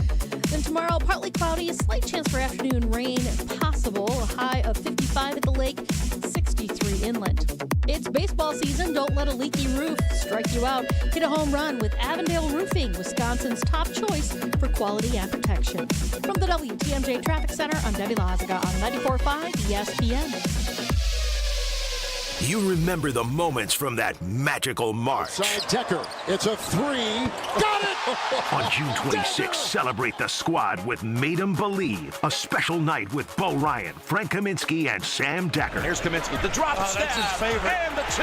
Then tomorrow, partly cloudy, a slight chance for afternoon rain possible, a high of 55 at the lake, 63 inland. It's baseball season. Don't let a leaky roof strike you out. Hit a home run with Avondale Roofing, Wisconsin's top choice for quality and protection. From the WTMJ Traffic Center, I'm Debbie Lazaga on 94.5 ESPN. You remember the moments from that magical March. Side Decker. It's a 3. Got it! On June 26th, celebrate the squad with Made 'em Believe. A special night with Bo Ryan, Frank Kaminsky, and Sam Decker. Here's Kaminsky. The drop stab. That's his favorite. And the 2.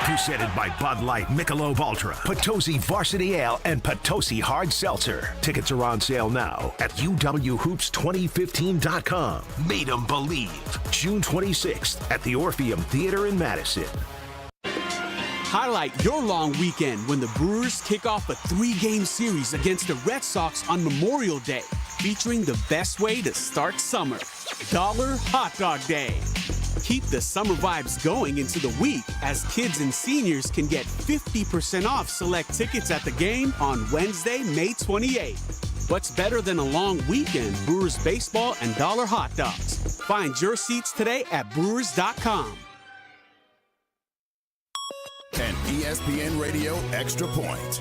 Presented by Bud Light, Michelob Ultra, Potosi Varsity Ale, and Potosi Hard Seltzer. Tickets are on sale now at uwhoops2015.com. Made 'em Believe. June 26th at the Orpheum Theater in Madison. Highlight your long weekend when the Brewers kick off a 3-game series against the Red Sox on Memorial Day, featuring the best way to start summer, Dollar Hot Dog Day. Keep the summer vibes going into the week as kids and seniors can get 50% off select tickets at the game on Wednesday, May 28th. What's better than a long weekend? Brewers baseball and dollar hot dogs. Find your seats today at brewers.com. An ESPN Radio Extra Point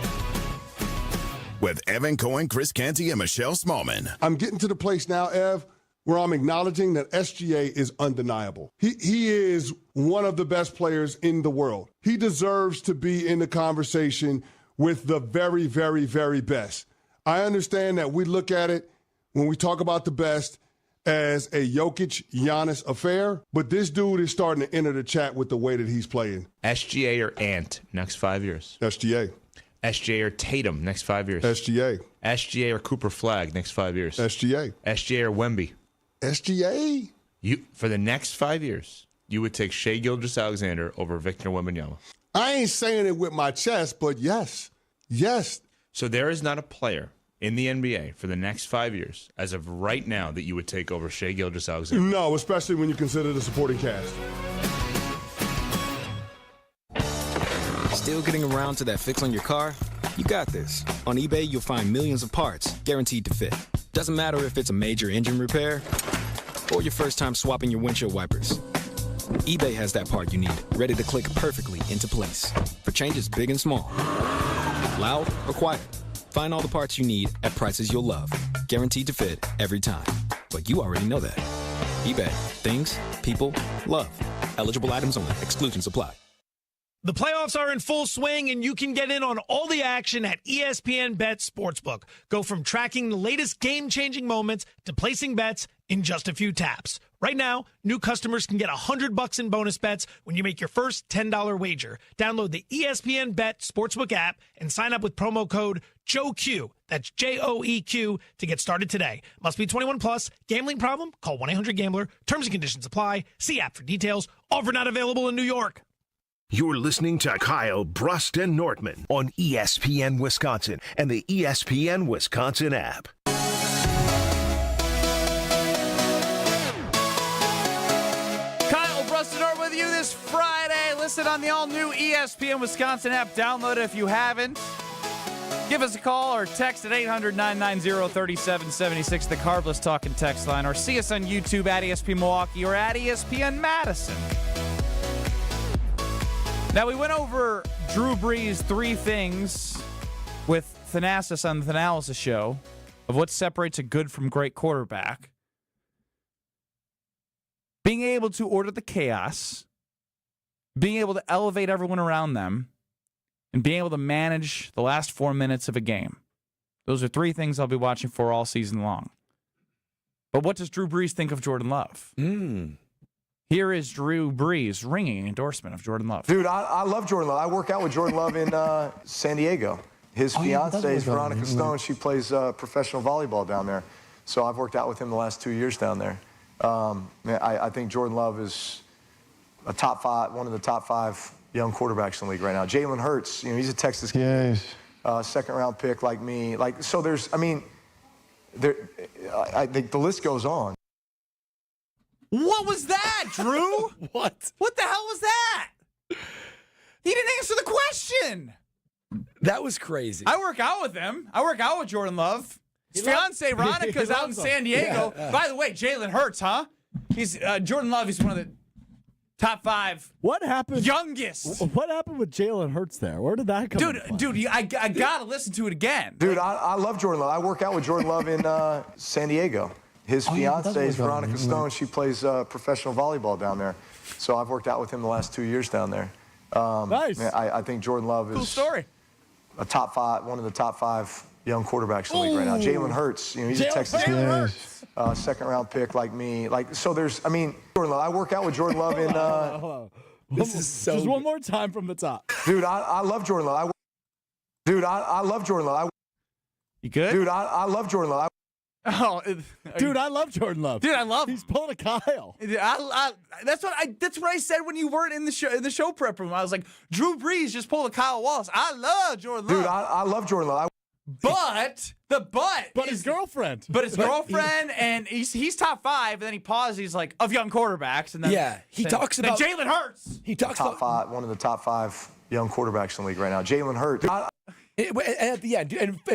with Evan Cohen, Chris Canty, and Michelle Smallman. I'm getting to the place now, Ev, where I'm acknowledging that SGA is undeniable. He is one of the best players in the world. He deserves to be in the conversation with the very, very, very best. I understand that we look at it when we talk about the best as a Jokic-Giannis affair, but this dude is starting to enter the chat with the way that he's playing. SGA or Ant next 5 years. SGA. SGA or Tatum next 5 years. SGA. SGA or Cooper Flag next 5 years. SGA. SGA or Wemby. SGA. For the next 5 years, you would take Shai Gilgeous-Alexander over Victor Wembanyama. I ain't saying it with my chest, but yes. Yes. So there is not a player in the NBA for the next 5 years, as of right now, that you would take over Shai Gilgeous-Alexander? No, especially when you consider the supporting cast. Still getting around to that fix on your car? You got this. On eBay, you'll find millions of parts guaranteed to fit. Doesn't matter if it's a major engine repair or your first time swapping your windshield wipers. eBay has that part you need, ready to click perfectly into place for changes big and small. Loud or quiet. Find all the parts you need at prices you'll love. Guaranteed to fit every time. But you already know that. eBay. Things, people, love. Eligible items only. Exclusions apply. The playoffs are in full swing, and you can get in on all the action at ESPN Bet Sportsbook. Go from tracking the latest game-changing moments to placing bets in just a few taps. Right now, new customers can get $100 in bonus bets when you make your first $10 wager. Download the ESPN Bet Sportsbook app and sign up with promo code JOEQ. That's JOEQ to get started today. Must be 21 plus. Gambling problem? Call 1-800-GAMBLER. Terms and conditions apply. See app for details. Offer not available in New York. You're listening to Kyle, Brust, and Nortman on ESPN Wisconsin and the ESPN Wisconsin app. Kyle, Brust, and Nortman with you this Friday. Listen on the all-new ESPN Wisconsin app. Download it if you haven't. Give us a call or text at 800-990-3776, the Carbless Talking text line, or see us on YouTube at ESPN Milwaukee or at ESPN Madison. Now, we went over Drew Brees' 3 things with Thanasis on the Thanalysis show of what separates a good from great quarterback. Being able to order the chaos, being able to elevate everyone around them, and being able to manage the last 4 minutes of a game. Those are 3 things I'll be watching for all season long. But what does Drew Brees think of Jordan Love? Here is Drew Brees' ringing endorsement of Jordan Love. Dude, I love Jordan Love. I work out with Jordan Love in San Diego. His fiance is Veronica Stone. She plays professional volleyball down there. So I've worked out with him the last 2 years down there. I think Jordan Love is one of the top 5 young quarterbacks in the league right now. Jalen Hurts, he's a Texas kid, second-round pick like me. I think the list goes on. What was that, Drew? What? What the hell was that? He didn't answer the question. That was crazy. I work out with him. I work out with Jordan Love. His fiance Veronica's out in San Diego. Yeah. By the way, Jalen Hurts, huh? He's Jordan Love. He's one of the top 5. What happened? Youngest. What happened with Jalen Hurts there? Where did that come from? Dude, I gotta listen to it again. Dude, I love Jordan Love. I work out with Jordan Love in San Diego. His fiance is Veronica Stone. She plays professional volleyball down there. So I've worked out with him the last 2 years down there. Nice. I think Jordan Love is cool story. One of the top 5 young quarterbacks in the league right now. Jalen Hurts, he's a Texas kid, second-round pick like me. Jordan Love. I work out with Jordan Love in. This is so. Just one more time from the top. Dude, I love Jordan Love. I love Jordan Love. You good? Dude, I love Jordan Love. Dude, I love Jordan Love. Dude, I love him. He's pulling a Kyle. That's what I said when you weren't in the show prep room. I was like, Drew Brees just pulled a Kyle Wallace. I love Jordan Love. Dude, I love Jordan Love. But his girlfriend. But his girlfriend, and he's top 5, and then he pauses. He's like, of young quarterbacks, and then he talks about Jalen Hurts. He talks about one of the top 5 young quarterbacks in the league right now. Jalen Hurts. And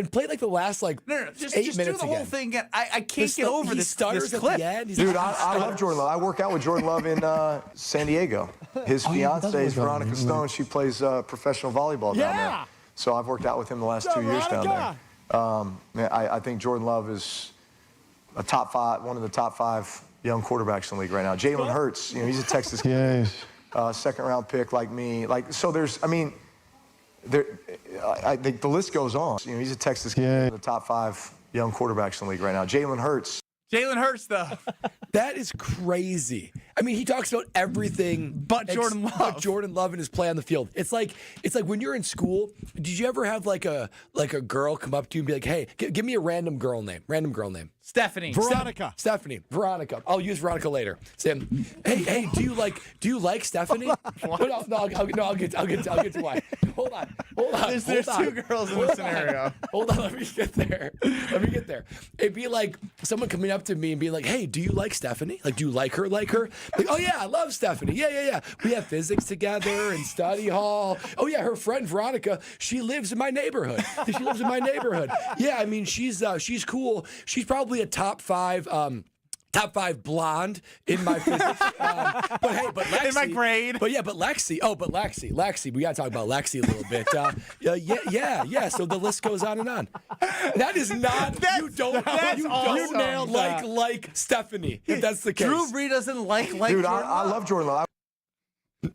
play like the last No, just 8 minutes do the whole again. thing again. I can't get over this clip. At the end. Dude, I love Jordan Love. I work out with Jordan Love in San Diego. His fiance is Veronica Stone. She plays professional volleyball down there. So I've worked out with him the last 2 years down there. I think Jordan Love is one of the top 5 young quarterbacks in the league right now. Jalen Hurts, he's a Texas kid, second-round pick like me. I think the list goes on. He's a Texas kid, one of the top 5 young quarterbacks in the league right now. Jalen Hurts. Jalen Hurts, though. That is crazy. I mean, he talks about everything but Jordan Love. But Jordan Love and his play on the field. It's like when you're in school. Did you ever have like a girl come up to you and be like, "Hey, give me a random girl name." Stephanie. Veronica. Stephanie. Veronica. I'll use Veronica later. Sam. Hey, do you like Stephanie? No, I'll get to why. Hold on. There's two girls in this scenario. Hold on, let me get there. It'd be like someone coming up to me and being like, "Hey, do you like Stephanie? Like, do you like her? Like, oh yeah, I love Stephanie. Yeah. We have physics together in study hall. Oh yeah, her friend Veronica, she lives in my neighborhood. Yeah, I mean, she's cool. She's probably a top five blonde in my physics. But Lexi. In my grade. But Lexi. Lexi. We got to talk about Lexi a little bit. Yeah. So the list goes on and on. That is not. You don't nailed like Stephanie, if that's the case. Drew Brees doesn't like Dude, Jordan Love. I love Jordan Love.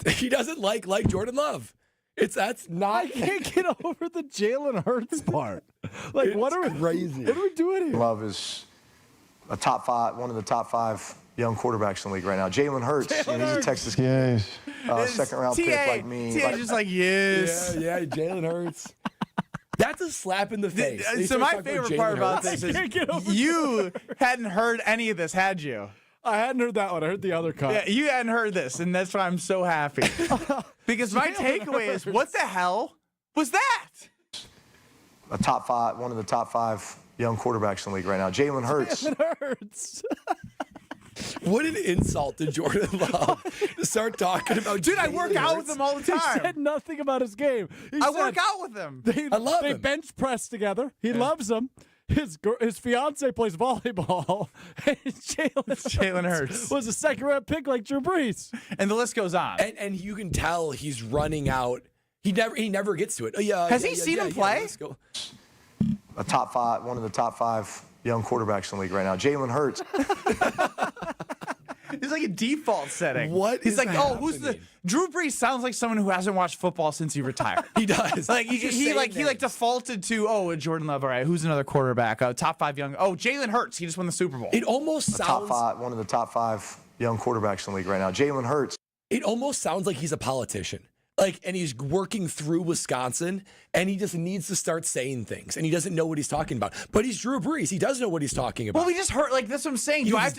He doesn't like Jordan Love. That's not. I can't get over the Jalen Hurts part. Like, what are we doing here? Love is one of the top 5 young quarterbacks in the league right now. Jalen Hurts, he's a Texas second round pick like me. Just like, yes. Yeah, Jalen Hurts. That's a slap in the face. So my favorite part about this is you hadn't heard any of this, had you? I hadn't heard that one. I heard the other cut. Yeah, you hadn't heard this, and that's why I'm so happy. Because my takeaway is, what the hell was that? One of the top 5 young quarterbacks in the league right now. Jalen Hurts. What an insult to Jordan Love to start talking about. Dude, I work out with him all the time. He said nothing about his game. I work out with him. I love him. They bench press together. He loves him. His fiance plays volleyball. Jalen Hurts was a second-round pick like Drew Brees. And the list goes on. And you can tell he's running out. He never gets to it. Has he seen him play? Let's go. One of the top 5 young quarterbacks in the league right now. Jalen Hurts. It's like a default setting. What He's is like, happening? who's the Drew Brees sounds like someone who hasn't watched football since he retired. He does. Like he defaulted to Jordan Love. All right, who's another quarterback? Top 5 young. Jalen Hurts. He just won the Super Bowl. It almost sounds one of the top 5 young quarterbacks in the league right now. Jalen Hurts. It almost sounds like he's a politician. And he's working through Wisconsin, and he just needs to start saying things, and he doesn't know what he's talking about. But he's Drew Brees; he does know what he's talking about. Well, we just heard that's what I'm saying. Do I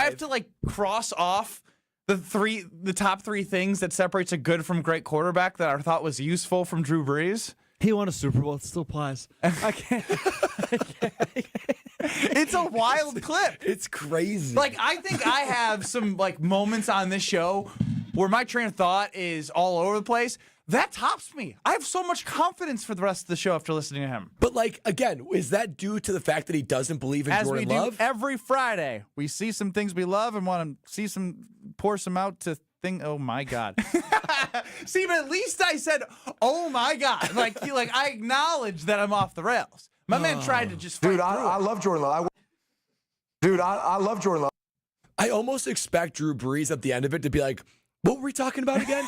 have to like cross off the top 3 things that separates a good from great quarterback that I thought was useful from Drew Brees? He won a Super Bowl. It still applies. I can't. It's a wild clip. It's crazy. Like, I think I have some moments on this show where my train of thought is all over the place. That tops me. I have so much confidence for the rest of the show after listening to him. But again, is that due to the fact that he doesn't believe in Jordan Love? As we do every Friday, we see some things we love and want to pour some out to think. Oh my God! See, but at least I said, "Oh my God!" I acknowledge that I'm off the rails. My man tried to just. Dude, I love Jordan Love. I love Jordan Love. I almost expect Drew Brees at the end of it to be like, "What were we talking about again?"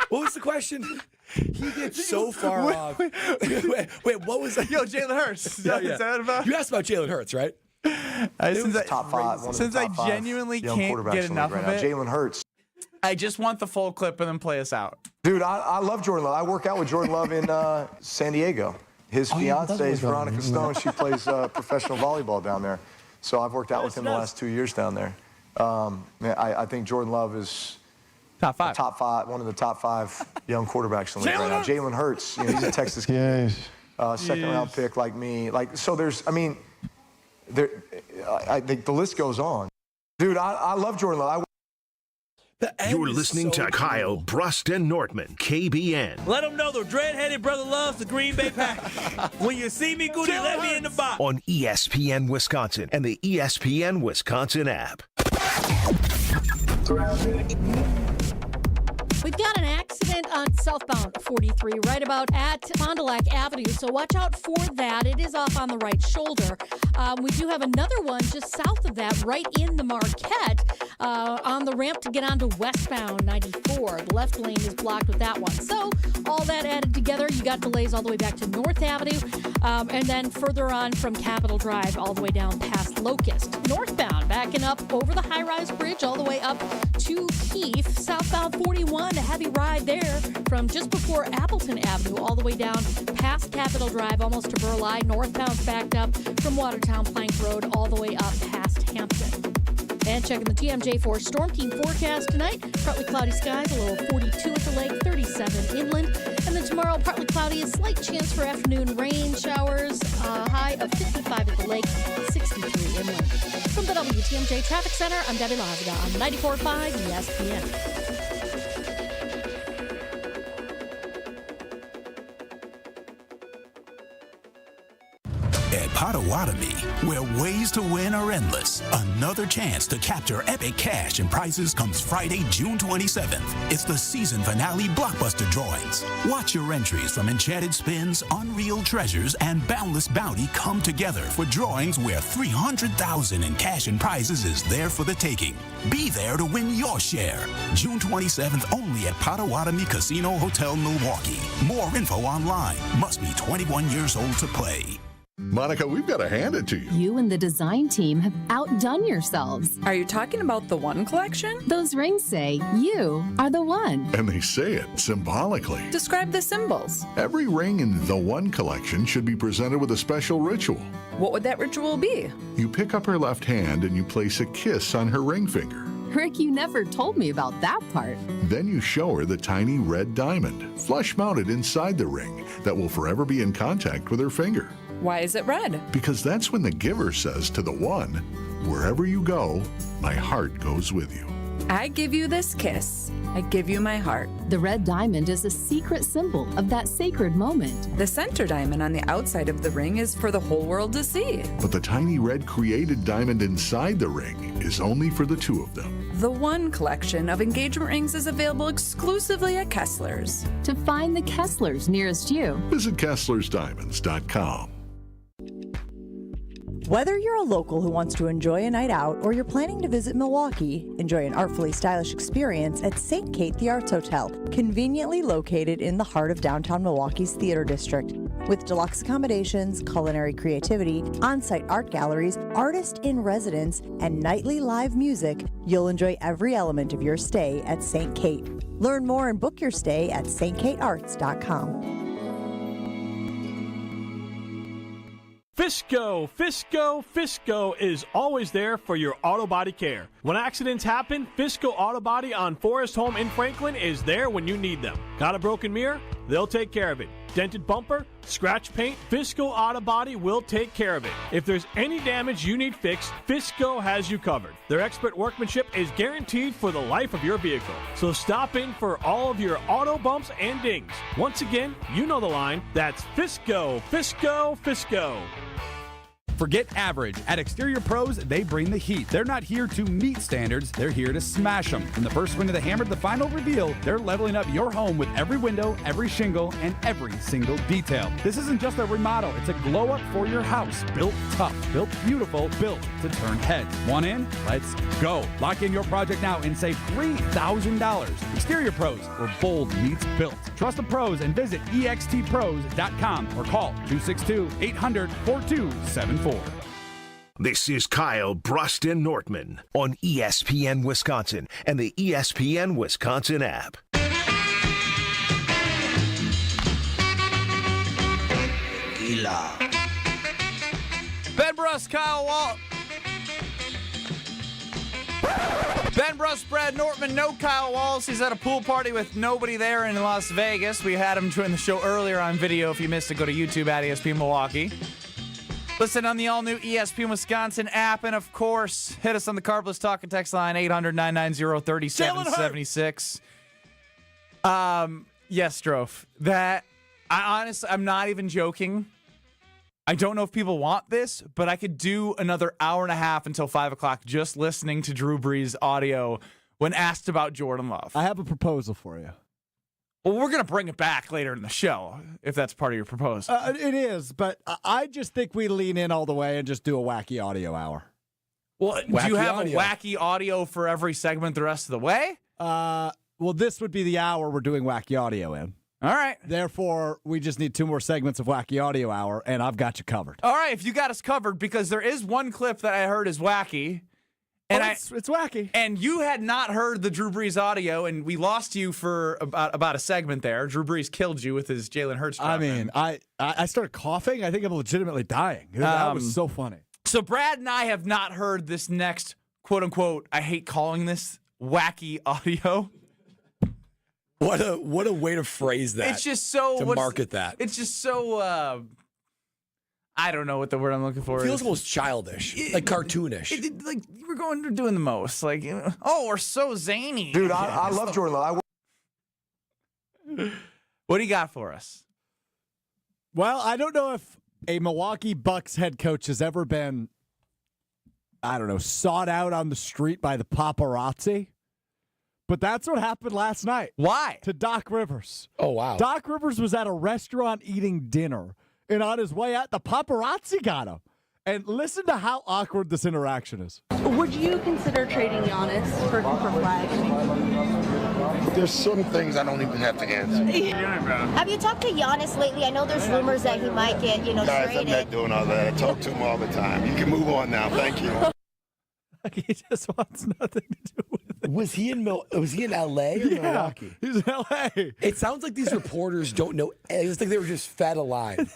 What was the question? He gets so far off. Wait, what was that? Yo, Jalen Hurts. Is that about? You asked about Jalen Hurts, right? Since I genuinely can't get enough of it, Jalen Hurts. I just want the full clip and then play us out. Dude, I love Jordan Love. I work out with Jordan Love in San Diego. His fiance is Veronica Stone. She plays professional volleyball down there. So I've worked out with him the last 2 years down there. I think Jordan Love is top 5. One of the top 5 young quarterbacks in the league right now. Jalen Hurts. He's a Texas second round pick like me. I think the list goes on. Dude, I love Jordan Love. You're listening to Kyle Brust and Nortman, KBN. Let them know the dread-headed brother loves the Green Bay Packers. When you see me, Goody, let me in the box. On ESPN Wisconsin and the ESPN Wisconsin app. We've got an accident accident on southbound 43 right about at Fond du Lac Avenue, so watch out for that. It is off on the right shoulder. We do have another one just south of that, right in the Marquette, on the ramp to get onto westbound 94. The left lane is blocked with that one. So all that added together, you got delays all the way back to North Avenue, and then further on from Capitol Drive all the way down past Locust. Northbound, backing up over the high-rise bridge all the way up to Keith. Southbound 41, a heavy ride there from just before Appleton Avenue all the way down past Capitol Drive, almost to Burleigh. Northbound's backed up from Watertown Plank Road all the way up past Hampton. And checking the TMJ4 Storm Team forecast tonight. Partly cloudy skies, a low of 42 at the lake, 37 inland. And then tomorrow, partly cloudy, a slight chance for afternoon rain showers, high of 55 at the lake, 63 inland. From the WTMJ Traffic Center, I'm Debbie Lazada on 94.5 ESPN. At Potawatomi, where ways to win are endless, another chance to capture epic cash and prizes comes Friday, June 27th. It's the season finale blockbuster drawings. Watch your entries from Enchanted Spins, Unreal Treasures, and Boundless Bounty come together for drawings where $300,000 in cash and prizes is there for the taking. Be there to win your share. June 27th only at Potawatomi Casino Hotel, Milwaukee. More info online. Must be 21 years old to play. Monica, we've got to hand it to you. You and the design team have outdone yourselves. Are you talking about the One collection? Those rings say you are the one. And they say it symbolically. Describe the symbols. Every ring in the One collection should be presented with a special ritual. What would that ritual be? You pick up her left hand and you place a kiss on her ring finger. Rick, you never told me about that part. Then you show her the tiny red diamond, flush mounted inside the ring, that will forever be in contact with her finger. Why is it red? Because that's when the giver says to the one, wherever you go, my heart goes with you. I give you this kiss. I give you my heart. The red diamond is a secret symbol of that sacred moment. The center diamond on the outside of the ring is for the whole world to see. But the tiny red created diamond inside the ring is only for the two of them. The One collection of engagement rings is available exclusively at Kessler's. To find the Kessler's nearest you, visit KesslersDiamonds.com. Whether you're a local who wants to enjoy a night out or you're planning to visit Milwaukee, enjoy an artfully stylish experience at St. Kate the Arts Hotel, conveniently located in the heart of downtown Milwaukee's Theater District. With deluxe accommodations, culinary creativity, on-site art galleries, artist in residence, and nightly live music, you'll enjoy every element of your stay at St. Kate. Learn more and book your stay at stkatearts.com. Fisco is always there for your auto body care. When accidents happen, Fisco Auto Body on Forest Home in Franklin is there when you need them. Got a broken mirror? They'll take care of it. Dented bumper? Scratch paint? Fisco Auto Body will take care of it. If there's any damage you need fixed, Fisco has you covered. Their expert workmanship is guaranteed for the life of your vehicle. So stop in for all of your auto bumps and dings. Once again, you know the line. That's Fisco. Forget average. At Exterior Pros, they bring the heat. They're not here to meet standards, they're here to smash them. From the first swing of the hammer to the final reveal, they're leveling up your home with every window, every shingle, and every single detail. This isn't just a remodel, it's a glow up for your house. Built tough, built beautiful, built to turn heads. Want in? Let's go. Lock in your project now and save $3,000. Exterior Pros, where bold meets built. Trust the pros and visit extpros.com or call 262-800-4274. This is Kyle Bruston Nortman on ESPN Wisconsin and the ESPN Wisconsin app. Ben Bruss, Kyle Wall. Ben Bruss, Brad Nortman, no Kyle Wallace. He's at a pool party with nobody there in Las Vegas. We had him join the show earlier on video. If you missed it, go to YouTube at ESPN Milwaukee. Listen on the all-new ESPN Wisconsin app. And, of course, hit us on the Carbless Talk and Text line, 800-990-3776. Yes, Strofe. I'm not even joking. I don't know if people want this, but I could do another hour and a half until 5 o'clock just listening to Drew Brees' audio when asked about Jordan Love. I have a proposal for you. Well, we're going to bring it back later in the show, if that's part of your proposal. It is, but I just think we lean in all the way and just do a wacky audio hour. Well, do you have a wacky audio for every segment the rest of the way? Well, this would be the hour we're doing wacky audio in. All right. Therefore, we just need 2 more segments of wacky audio hour, and I've got you covered. All right, if you got us covered, because there is one clip that I heard is wacky. And it's wacky. And you had not heard the Drew Brees audio, and we lost you for about a segment there. Drew Brees killed you with his Jalen Hurts drop. I mean, I started coughing. I think I'm legitimately dying. That was so funny. So Brad and I have not heard this next, quote-unquote, I hate calling this, wacky audio. What a way to phrase that. It's just so... To market that. It's just so... I don't know what the word I'm looking for Feels is. almost childish, like cartoonish. Like we're doing the most. Like, oh, we're so zany. Dude, I love Jordan Love. What do you got for us? Well, I don't know if a Milwaukee Bucks head coach has ever been, I don't know, sought out on the street by the paparazzi. But that's what happened last night. Why? To Doc Rivers. Oh, wow. Doc Rivers was at a restaurant eating dinner. And on his way out, the paparazzi got him. And listen to how awkward this interaction is. Would you consider trading Giannis for Cooper Flag? There's some things I don't even have to answer. Have you talked to Giannis lately? I know there's rumors that he might get, Guys, traded. I'm not doing all that. I talk to him all the time. You can move on now. Thank you. He just wants nothing to do with it. Was he in LA or Milwaukee? He's in LA. It sounds like these reporters don't know. It's like they were just fed a line.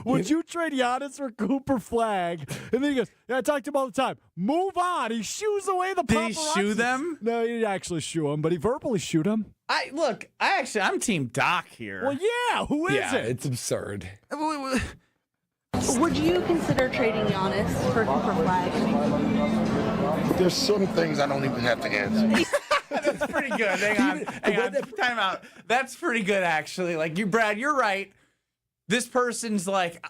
Would you trade Giannis for Cooper Flag? And then he goes, yeah, I talk to him all the time. Move on. He shoos away the paparazzi. Did he shoo them? No, he didn't actually shoo him, but he verbally shooed him. I'm Team Doc here. Well, yeah, who is it? It's absurd. Would you consider trading Giannis for Cooper Flag? There's some things I don't even have to answer. That's pretty good. Hang on. Time out. That's pretty good, actually. Like, Brad, you're right. This person's like,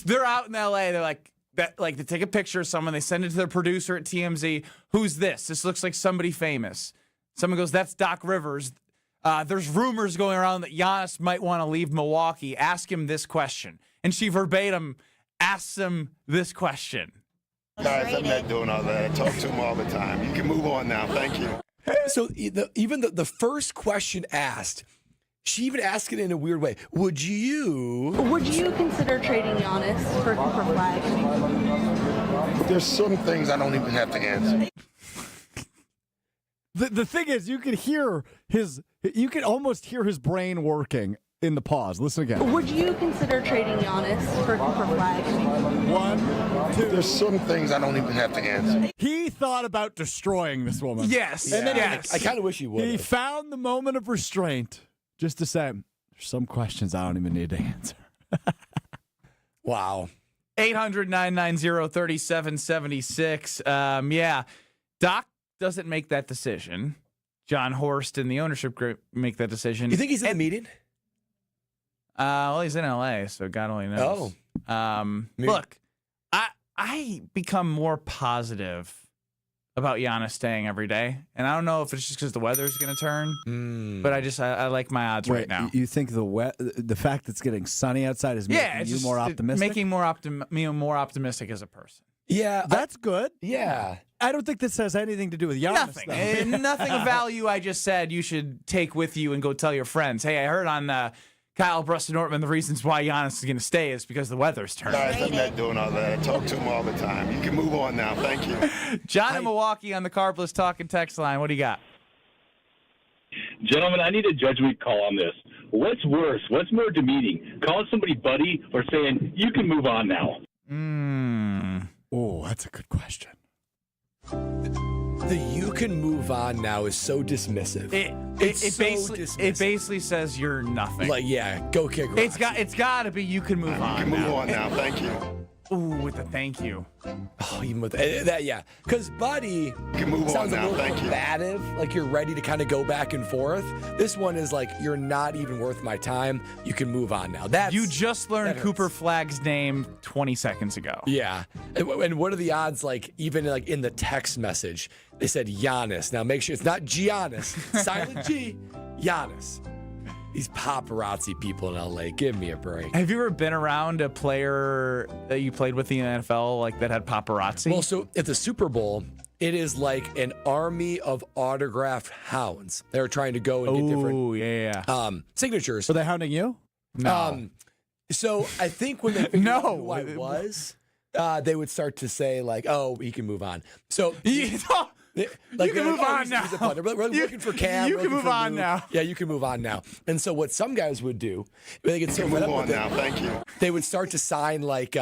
they're out in LA. They're like, they take a picture of someone. They send it to their producer at TMZ. Who's this? This looks like somebody famous. Someone goes, that's Doc Rivers. There's rumors going around that Giannis might want to leave Milwaukee. Ask him this question. And she verbatim asks him this question. Guys, I'm not doing all that. I talk to him all the time. You can move on now. Thank you. So even the first question asked, she even asked it in a weird way. Would you consider trading Giannis for Cooper Flag? There's some things I don't even have to answer. The thing is, you can almost hear his brain working in the pause. Listen again. Would you consider trading Giannis for Cooper Flag? 1, 2. There's some things I don't even have to answer. He thought about destroying this woman. Yes. And then yes. I kind of wish he would. He found the moment of restraint just to say, there's some questions I don't even need to answer. Wow. 800-990-3776. Yeah. Doc doesn't make that decision. John Horst and the ownership group make that decision. You think he's in the meeting? Well, he's in LA, so God only knows. Look, I become more positive about Giannis staying every day, and I don't know if it's just because the weather's going to turn, but I like my odds right now. You think the fact that it's getting sunny outside is making you more optimistic? Making me more optimistic as a person. Yeah, that's good. Yeah. I don't think this has anything to do with Giannis. Nothing. Nothing of value I just said you should take with you and go tell your friends. Hey, I heard on Kyle Bruston-Nortman the reasons why Giannis is going to stay is because the weather's turning. Guys, I'm not doing all that. I talk to him all the time. You can move on now. Thank you. John in Milwaukee on the Carbless Talk and Text line. What do you got? Gentlemen, I need a judgment call on this. What's worse? What's more demeaning? Calling somebody buddy or saying, you can move on now? Oh, that's a good question. The you can move on now is so dismissive. It basically says you're nothing. Like, yeah, go kick rocks. It's got to be you can move on. You can move on now. Thank you. Ooh, with the thank you. Oh, even with that, yeah. Because Buddy can move sounds on now. a little Thank combative, like you're ready to kind of go back and forth. This one is like, you're not even worth my time. You can move on now. You just learned Cooper Flagg's name 20 seconds ago. Yeah. And what are the odds, like, even like in the text message, they said Giannis. Now make sure it's not Giannis. Silent G. Giannis. These paparazzi people in LA, give me a break. Have you ever been around a player that you played with in the NFL like that had paparazzi? Well, so at the Super Bowl, it is like an army of autographed hounds. They're trying to go and get different signatures. Were they hounding you? No. So I think when they figured out who I was, they would start to say like, "Oh, he can move on." So you can move on now. We're looking for Cam. You can move on now. Yeah, you can move on now. And so what some guys would do, when they get so fed up with it, thank you. They would start to sign like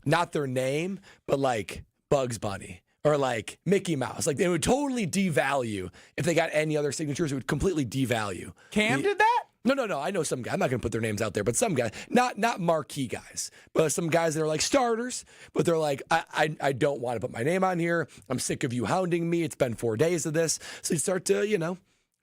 not their name, but like Bugs Bunny or like Mickey Mouse. Like they would totally devalue if they got any other signatures. It would completely devalue. Cam did that? No. I know some guys. I'm not going to put their names out there, but some guys, not marquee guys, but some guys that are like starters, but they're like, I don't want to put my name on here. I'm sick of you hounding me. It's been 4 days of this. So you start to,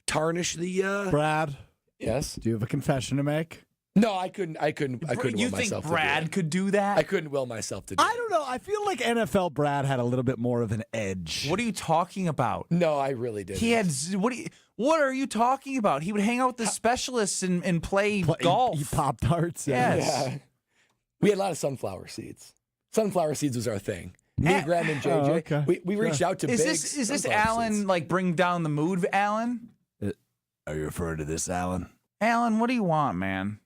tarnish the. Brad. Yes. Do you have a confession to make? No, I couldn't will You myself think Brad could do that? I couldn't will myself to do I don't know. I feel like NFL Brad had a little bit more of an edge. What are you talking about? No, I really didn't. He had what are you talking about? He would hang out with the specialists and play golf. Eat Pop-Tarts. Yes. Yeah. We had a lot of sunflower seeds. Sunflower seeds was our thing. Me, Graham, and JJ. Oh, okay. We reached out to Biggs. Is this Alan like bring down the mood, Alan? Are you referring to this, Alan? Alan, what do you want, man?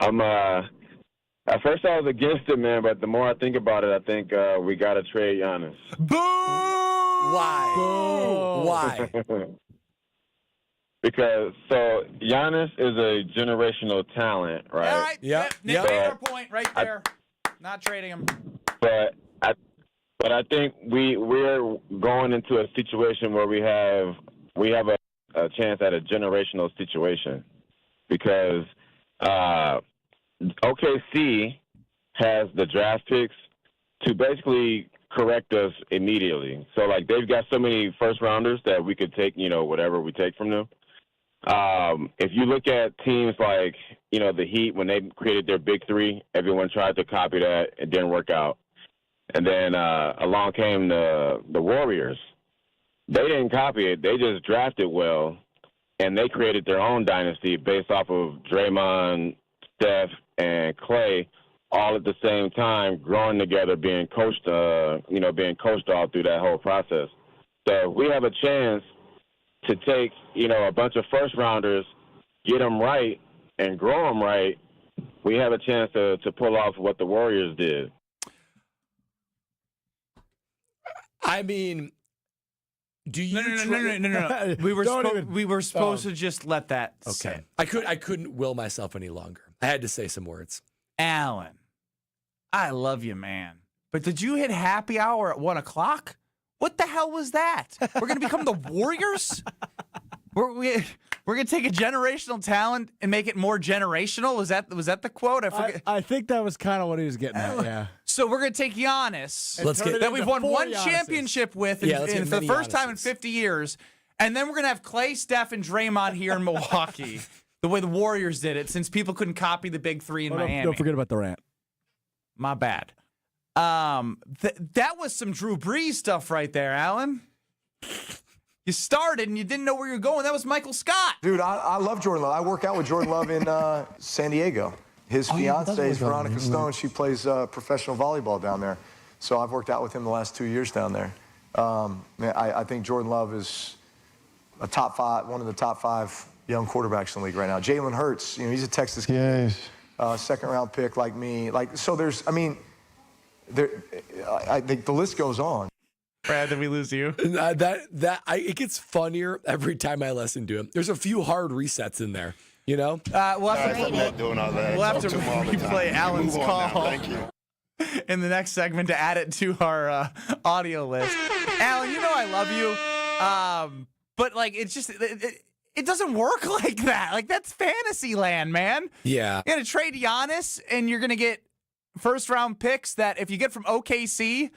I'm at first I was against it, man, but the more I think about it, I think we gotta trade Giannis. Boo! Why? Boo! Why? Because Giannis is a generational talent, right? All right. Yep. Nick made our point right there. Not trading him. But I think we're going into a situation where we have a chance at a generational situation. Because OKC has the draft picks to basically correct us immediately. So, like, they've got so many first-rounders that we could take, whatever we take from them. If you look at teams like, the Heat, when they created their big three, everyone tried to copy that. It didn't work out. And then along came the Warriors. They didn't copy it. They just drafted well. And they created their own dynasty based off of Draymond, Steph, and Clay, all at the same time, growing together, being coached all through that whole process. So we have a chance to take, a bunch of first rounders, get them right, and grow them right. We have a chance to pull off what the Warriors did. I mean. Do you? No. We were supposed to just let that. Okay. I couldn't will myself any longer. I had to say some words. Alan, I love you, man. But did you hit happy hour at 1:00? What the hell was that? We're gonna become the Warriors? We're gonna take a generational talent and make it more generational. Was that the quote? I forget. I think that was kind of what he was getting at. Yeah. So we're going to take Giannis, that we've won one championship with for the first time in 50 years, and then we're going to have Clay, Steph, and Draymond here in Milwaukee, the way the Warriors did it, since people couldn't copy the big three in Miami. Don't forget about Durant. My bad. That was some Drew Brees stuff right there, Alan. You started and you didn't know where you were going. That was Michael Scott. Dude, I love Jordan Love. I work out with Jordan Love in San Diego. His fiance is Veronica Stone. She plays professional volleyball down there. So I've worked out with him the last 2 years down there. I think Jordan Love is one of the top five young quarterbacks in the league right now. Jalen Hurts, he's a Texas kid, second-round pick like me. I think the list goes on. Brad, did we lose you? It gets funnier every time I listen to him. There's a few hard resets in there. We'll have to replay Alan's call. Thank you. In the next segment to add it to our audio list. Alan, I love you, but it's just it doesn't work like that. Like, that's fantasy land, man. Yeah, you're gonna trade Giannis, and you're gonna get first round picks that if you get from OKC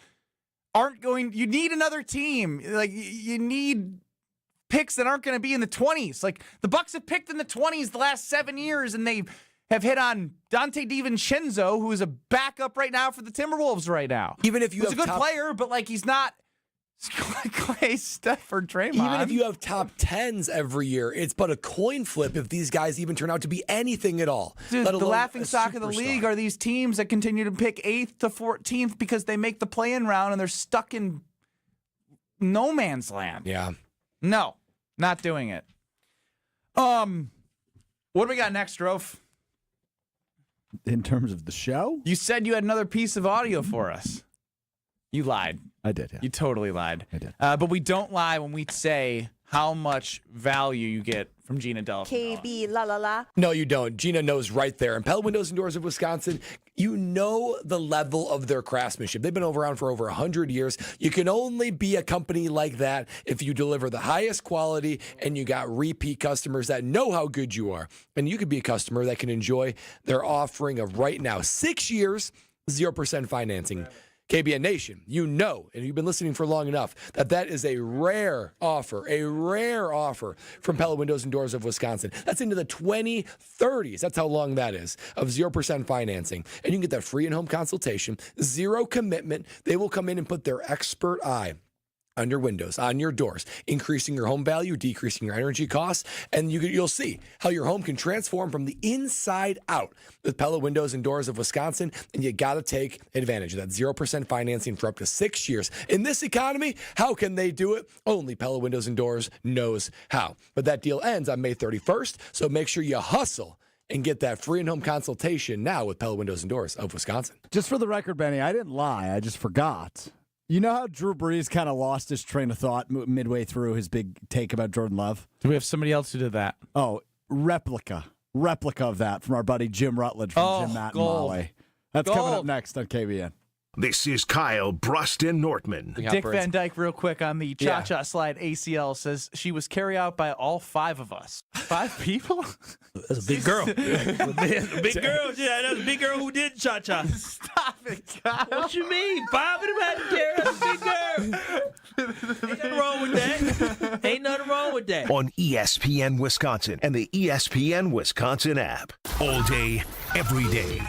aren't going. You need another team. Like, you need picks that aren't going to be in the 20s. Like, the Bucks have picked in the 20s the last 7 years, and they have hit on Dante DiVincenzo, who is a backup right now for the Timberwolves right now. Even if you he's a good player, but he's not Clay, Steph, or Draymond. Even if you have top 10s every year, it's but a coin flip if these guys even turn out to be anything at all. Dude, let the alone laughing a stock of the superstar. league are these teams that continue to pick 8th to 14th because they make the play-in round and they're stuck in no man's land. Yeah. No, not doing it. What do we got next, Drof? In terms of the show? You said you had another piece of audio for us. You lied. I did, yeah. You totally lied. I did. But we don't lie when we say how much value you get from Gina Delfino. KB, la la la. No, you don't. Gina knows right there. And Pella Windows and Doors of Wisconsin, you know the level of their craftsmanship. They've been around for over 100 years. You can only be a company like that if you deliver the highest quality and you got repeat customers that know how good you are. And you could be a customer that can enjoy their offering of right now 6 years, 0% financing. KBN Nation, you know, and you've been listening for long enough, that is a rare offer from Pella Windows and Doors of Wisconsin. That's into the 2030s. That's how long that is, of 0% financing. And you can get that free in-home consultation, zero commitment. They will come in and put their expert eye on your windows, on your doors, increasing your home value, decreasing your energy costs, and you'll see how your home can transform from the inside out with Pella Windows and Doors of Wisconsin, and you got to take advantage of that 0% financing for up to 6 years. In this economy, how can they do it? Only Pella Windows and Doors knows how. But that deal ends on May 31st, so make sure you hustle and get that free in-home consultation now with Pella Windows and Doors of Wisconsin. Just for the record, Benny, I didn't lie. I just forgot. You know how Drew Brees kind of lost his train of thought midway through his big take about Jordan Love? Do we have somebody else who did that? Oh, replica of that from our buddy Jim Rutledge from Jim Matt and Molly. That's coming up next on KBN. This is Kyle Bruston-Nortman. Dick Van Dyke, real quick on the cha-cha slide ACL, says she was carried out by all 5 of us. 5 people? That's a big girl. That's a big girl. Yeah, that's a big girl who did cha-cha. Stop it, Kyle. What you mean? 5 of them had to carry. That's a big girl. Ain't nothing wrong with that. Ain't nothing wrong with that. On ESPN Wisconsin and the ESPN Wisconsin app. All day, every day.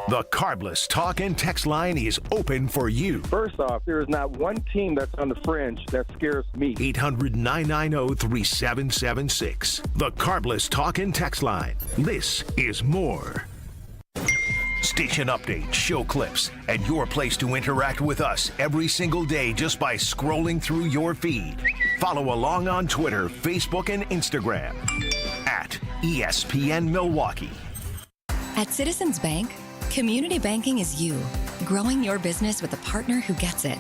The Carbless talk and text line is open for you. First off, there is not one team that's on the fringe that scares me. 800-990-3776. The Carbless talk and text line. This is more. Station updates, show clips, and your place to interact with us every single day just by scrolling through your feed. Follow along on Twitter, Facebook, and Instagram at ESPN Milwaukee. At Citizens Bank, community banking is you, growing your business with a partner who gets it.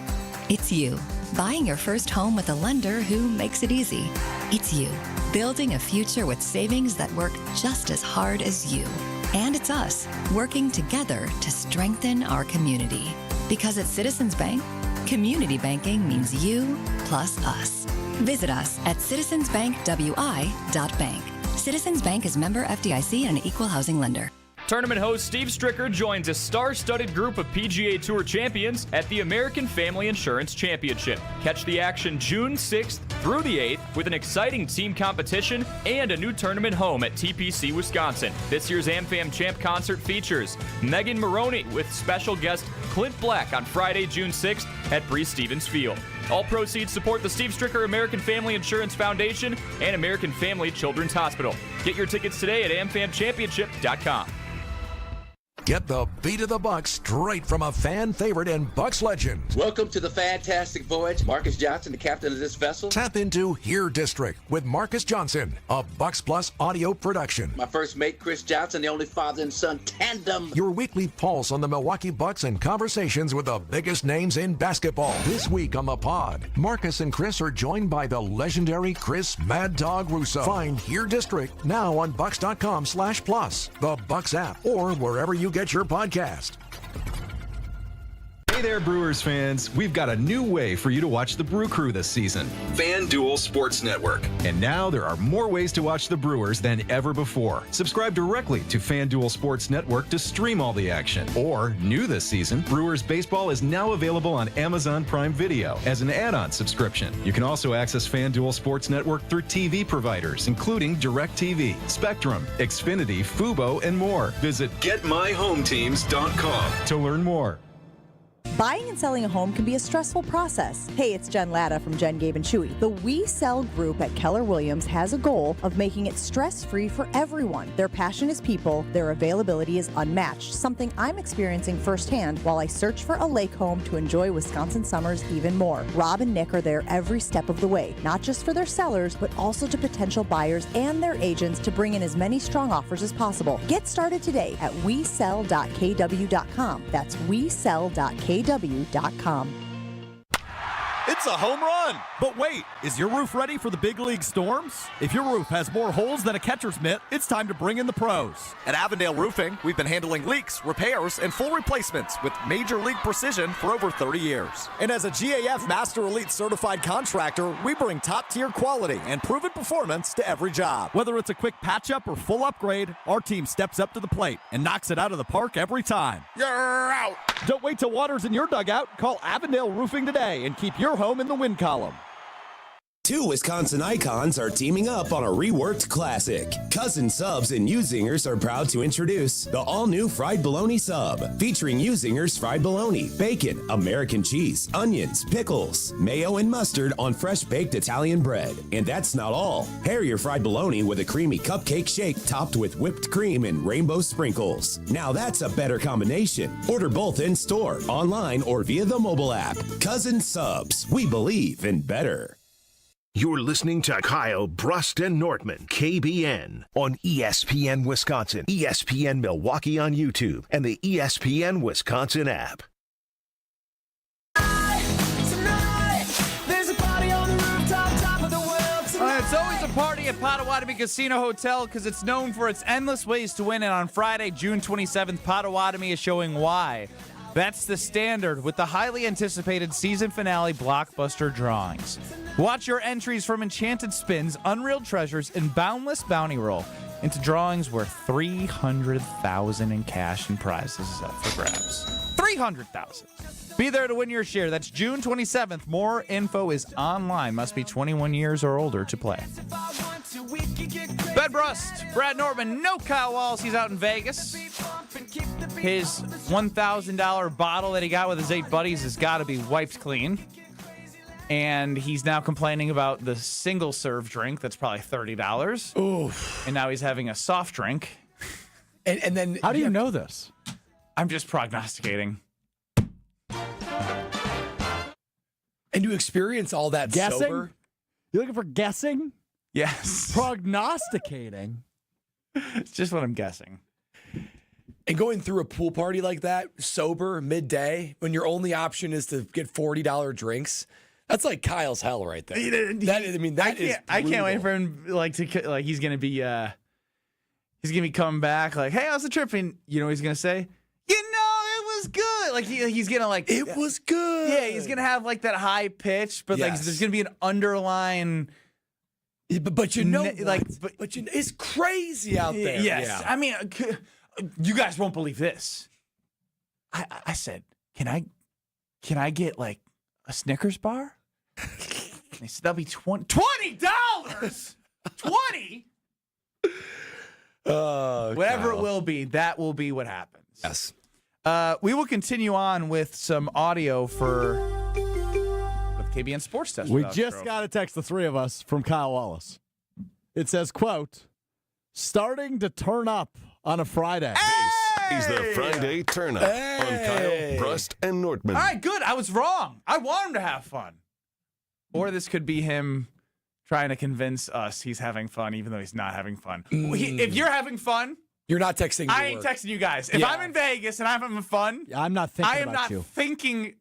It's you, buying your first home with a lender who makes it easy. It's you, building a future with savings that work just as hard as you. And it's us, working together to strengthen our community. Because at Citizens Bank, community banking means you plus us. Visit us at citizensbankwi.bank. Citizens Bank is member FDIC and an equal housing lender. Tournament host Steve Stricker joins a star-studded group of PGA Tour champions at the American Family Insurance Championship. Catch the action June 6th through the 8th with an exciting team competition and a new tournament home at TPC Wisconsin. This year's AmFam Champ concert features Megan Maroney with special guest Clint Black on Friday, June 6th at Breese Stevens Field. All proceeds support the Steve Stricker American Family Insurance Foundation and American Family Children's Hospital. Get your tickets today at amfamchampionship.com. Get the beat of the Bucks straight from a fan favorite and Bucks legend. Welcome to the fantastic voyage. Marcus Johnson, the captain of this vessel. Tap into Here District with Marcus Johnson, a Bucks Plus audio production. My first mate, Chris Johnson, the only father and son tandem. Your weekly pulse on the Milwaukee Bucks and conversations with the biggest names in basketball. This week on the pod, Marcus and Chris are joined by the legendary Chris Mad Dog Russo. Find Here District now on Bucks.com/plus, the Bucks app, or wherever you get your podcast. Hey there, Brewers fans. We've got a new way for you to watch the Brew Crew this season. FanDuel Sports Network. And now there are more ways to watch the Brewers than ever before. Subscribe directly to FanDuel Sports Network to stream all the action. Or, new this season, Brewers Baseball is now available on Amazon Prime Video as an add-on subscription. You can also access FanDuel Sports Network through TV providers, including DirecTV, Spectrum, Xfinity, Fubo, and more. Visit GetMyHomeTeams.com to learn more. Buying and selling a home can be a stressful process. Hey, it's Jen Latta from Jen, Gabe, and Chewy. The We Sell group at Keller Williams has a goal of making it stress-free for everyone. Their passion is people, their availability is unmatched, something I'm experiencing firsthand while I search for a lake home to enjoy Wisconsin summers even more. Rob and Nick are there every step of the way, not just for their sellers, but also to potential buyers and their agents to bring in as many strong offers as possible. Get started today at wesell.kw.com. That's wesell.kw.com. It's a home run! But wait, is your roof ready for the big league storms? If your roof has more holes than a catcher's mitt, it's time to bring in the pros. At Avondale Roofing, we've been handling leaks, repairs, and full replacements with major league precision for over 30 years. And as a GAF Master Elite certified contractor, we bring top-tier quality and proven performance to every job. Whether it's a quick patch-up or full upgrade, our team steps up to the plate and knocks it out of the park every time. You're out! Don't wait till water's in your dugout. Call Avondale Roofing today and keep your home in the win column. Two Wisconsin icons are teaming up on a reworked classic. Cousin Subs and U-Zingers are proud to introduce the all-new Fried Bologna Sub, featuring U-Zingers fried bologna, bacon, American cheese, onions, pickles, mayo, and mustard on fresh-baked Italian bread. And that's not all. Pair your fried bologna with a creamy cupcake shake topped with whipped cream and rainbow sprinkles. Now that's a better combination. Order both in-store, online, or via the mobile app. Cousin Subs, we believe in better. You're listening to Kyle, Brust, and Nortman, KBN, on ESPN Wisconsin, ESPN Milwaukee on YouTube, and the ESPN Wisconsin app. It's always a party at Potawatomi Casino Hotel because it's known for its endless ways to win. And on Friday, June 27th, Potawatomi is showing why. That's the standard with the highly anticipated season finale blockbuster drawings. Watch your entries from Enchanted Spins, Unreal Treasures, and Boundless Bounty Roll into drawings worth $300,000 in cash and prizes is up for grabs. $300,000. Be there to win your share. That's June 27th. More info is online. Must be 21 years or older to play. Ben Brust, Brad Nortman, no Kyle Wallace. He's out in Vegas. His $1,000 bottle that he got with his 8 buddies has got to be wiped clean. And he's now complaining about the single-serve drink that's probably $30. Oof. And now he's having a soft drink. And then... How do you know this? I'm just prognosticating. And you experience all that guessing? sober? You looking for guessing? Yes. Prognosticating. It's just what I'm guessing. And going through a pool party like that, sober, midday, when your only option is to get $40 drinks, that's like Kyle's hell right there. I can't wait for him he's gonna be coming back like, hey, how's the trip? And you know what he's gonna say? You know, it was good. Like he's gonna it was good. Yeah, he's gonna have like that high pitch, but like there's gonna be an underline. But you know, it's crazy out there. Yes, yeah. I mean, you guys won't believe this. I said, can I get like a Snickers bar? They said that'll be $20. $20. Whatever it will be, that will be what happens. Yes. We will continue on with some audio for the KBN Sports Test. We just got a text, the three of us, from Kyle Wallace. It says, quote, starting to turn up on a Friday. He's the Friday turn up on Kyle, Brust, and Nortman. All right, good. I was wrong. I want him to have fun. Or this could be him trying to convince us he's having fun, even though he's not having fun. If you're having fun, you're not texting. I ain't texting you guys. If I'm in Vegas and I'm having fun, I'm not thinking. I am not thinking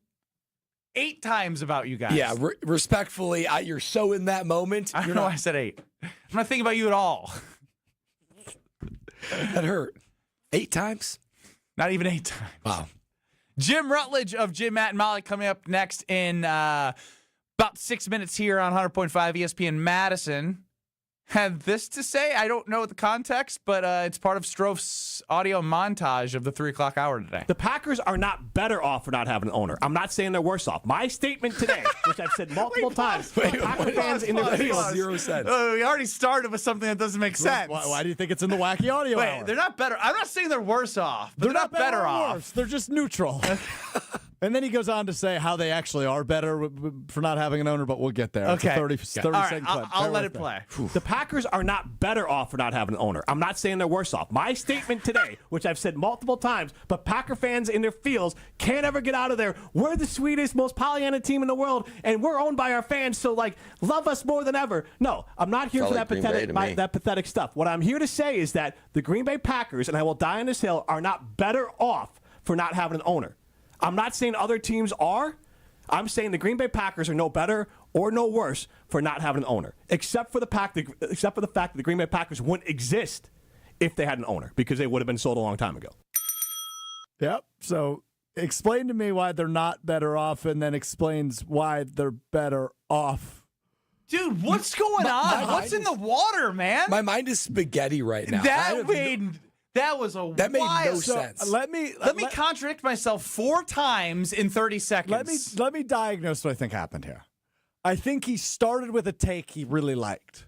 8 times about you guys. Yeah, respectfully, you're so in that moment. I don't know why I said 8. I'm not thinking about you at all. That hurt. 8 times? Not even 8 times. Wow. Jim Rutledge of Jim, Matt, and Molly coming up next in about 6 minutes here on 100.5 ESPN Madison. Had this to say. I don't know the context, but it's part of Strofe's audio montage of the 3 o'clock hour today. The Packers are not better off for not having an owner. I'm not saying they're worse off. My statement today, which I've said multiple times, Packer fans in the field. 0 cents. We already started with something that doesn't make sense. Why do you think it's in the wacky audio hour? They're not better. I'm not saying they're worse off. But they're not better off. Worse. They're just neutral. And then he goes on to say how they actually are better for not having an owner, but we'll get there. Okay. It's a 30 All right, second clip. I'll Bear let with it me. play. The Packers are not better off for not having an owner. I'm not saying they're worse off. My statement today, which I've said multiple times, but Packer fans in their fields can't ever get out of there. We're the sweetest, most Pollyanna team in the world, and we're owned by our fans, so, love us more than ever. No, I'm not here for that pathetic stuff. What I'm here to say is that the Green Bay Packers, and I will die on this hill, are not better off for not having an owner. I'm not saying other teams are. I'm saying the Green Bay Packers are no better or no worse for not having an owner, except for the fact that the Green Bay Packers wouldn't exist if they had an owner, because they would have been sold a long time ago. Yep. So explain to me why they're not better off, and then explains why they're better off. Dude, what's going on? What's in the water, man? My mind is spaghetti right now. That made no sense. Let me contradict myself 4 times in 30 seconds. Let me diagnose what I think happened here. I think he started with a take he really liked,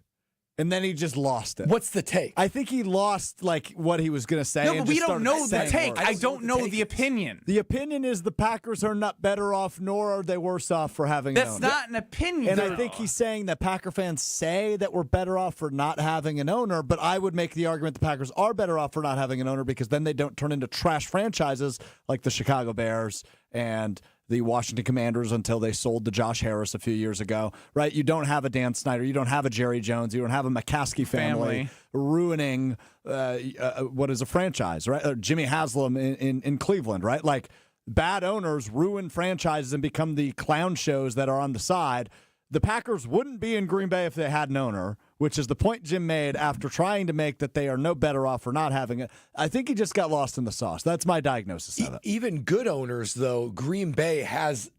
and then he just lost it. What's the take? I think he lost what he was going to say. No, and but we just don't started know the saying take. words. I don't know the opinion. The opinion is the Packers are not better off, nor are they worse off for having an owner. That's not an opinion. And I think he's saying that Packer fans say that we're better off for not having an owner, but I would make the argument the Packers are better off for not having an owner, because then they don't turn into trash franchises like the Chicago Bears and the Washington Commanders until they sold to Josh Harris a few years ago, right? You don't have a Dan Snyder. You don't have a Jerry Jones. You don't have a McCaskey family ruining what is a franchise, right? Or Jimmy Haslam in Cleveland, right? Like, bad owners ruin franchises and become the clown shows that are on the side. The Packers wouldn't be in Green Bay if they had an owner, which is the point Jim made after trying to make that they are no better off for not having it. I think he just got lost in the sauce. That's my diagnosis of it. Even good owners, though, Green Bay has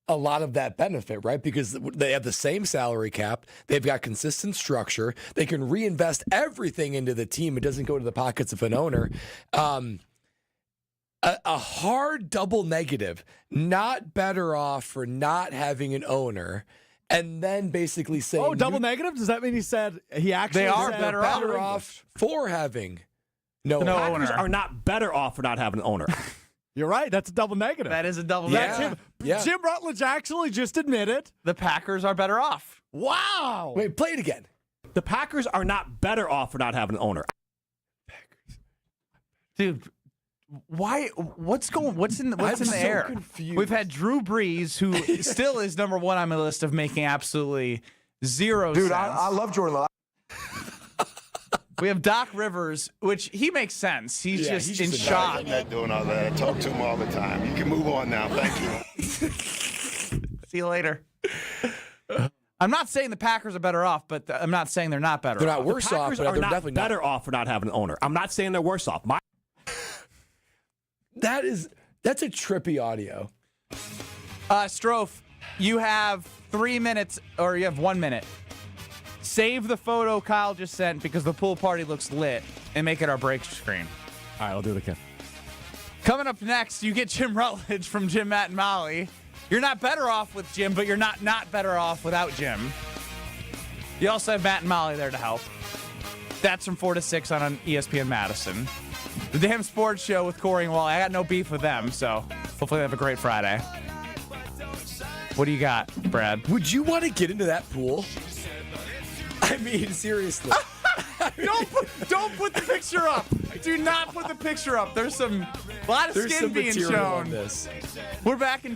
a lot of that benefit, right? Because they have the same salary cap. They've got consistent structure. They can reinvest everything into the team. It doesn't go to the pockets of an owner. A hard double negative, not better off for not having an owner. And then basically saying, double negative? Does that mean he said he actually they are said better off for having no The owner? Packers are not better off for not having an owner. You're right. That's a double negative. That is a double That's negative. Jim Rutledge actually just admitted The Packers are better off. Wow. Wait, play it again. The Packers are not better off for not having an owner. Dude, why? What's in the air? Confused. We've had Drew Brees, who still is number 1 on my list of making absolutely zero sense. Dude, I love Jordan Love. We have Doc Rivers, which he makes sense. He's just in shock. I'm not doing all that. I talk to him all the time. You can move on now. Thank you. See you later. I'm not saying the Packers are better off, but I'm not saying they're not better. They're off. not worse off, Packers but are they're not definitely better off for not having an owner. I'm not saying they're worse off. That's a trippy audio. Strofe, you have 3 minutes, or you have 1 minute. Save the photo Kyle just sent because the pool party looks lit, and make it our break screen. All right, I'll do it again. Coming up next, you get Jim Rutledge from Jim, Matt, and Molly. You're not better off with Jim, but you're not better off without Jim. You also have Matt and Molly there to help. That's from 4 to 6 on ESPN Madison. The Damn Sports Show with Corey and Wally. I got no beef with them, so hopefully they have a great Friday. What do you got, Brad? Would you want to get into that pool? I mean, seriously. Don't put the picture up. Do not put the picture up. There's a lot of skin being material shown. on this. We're back in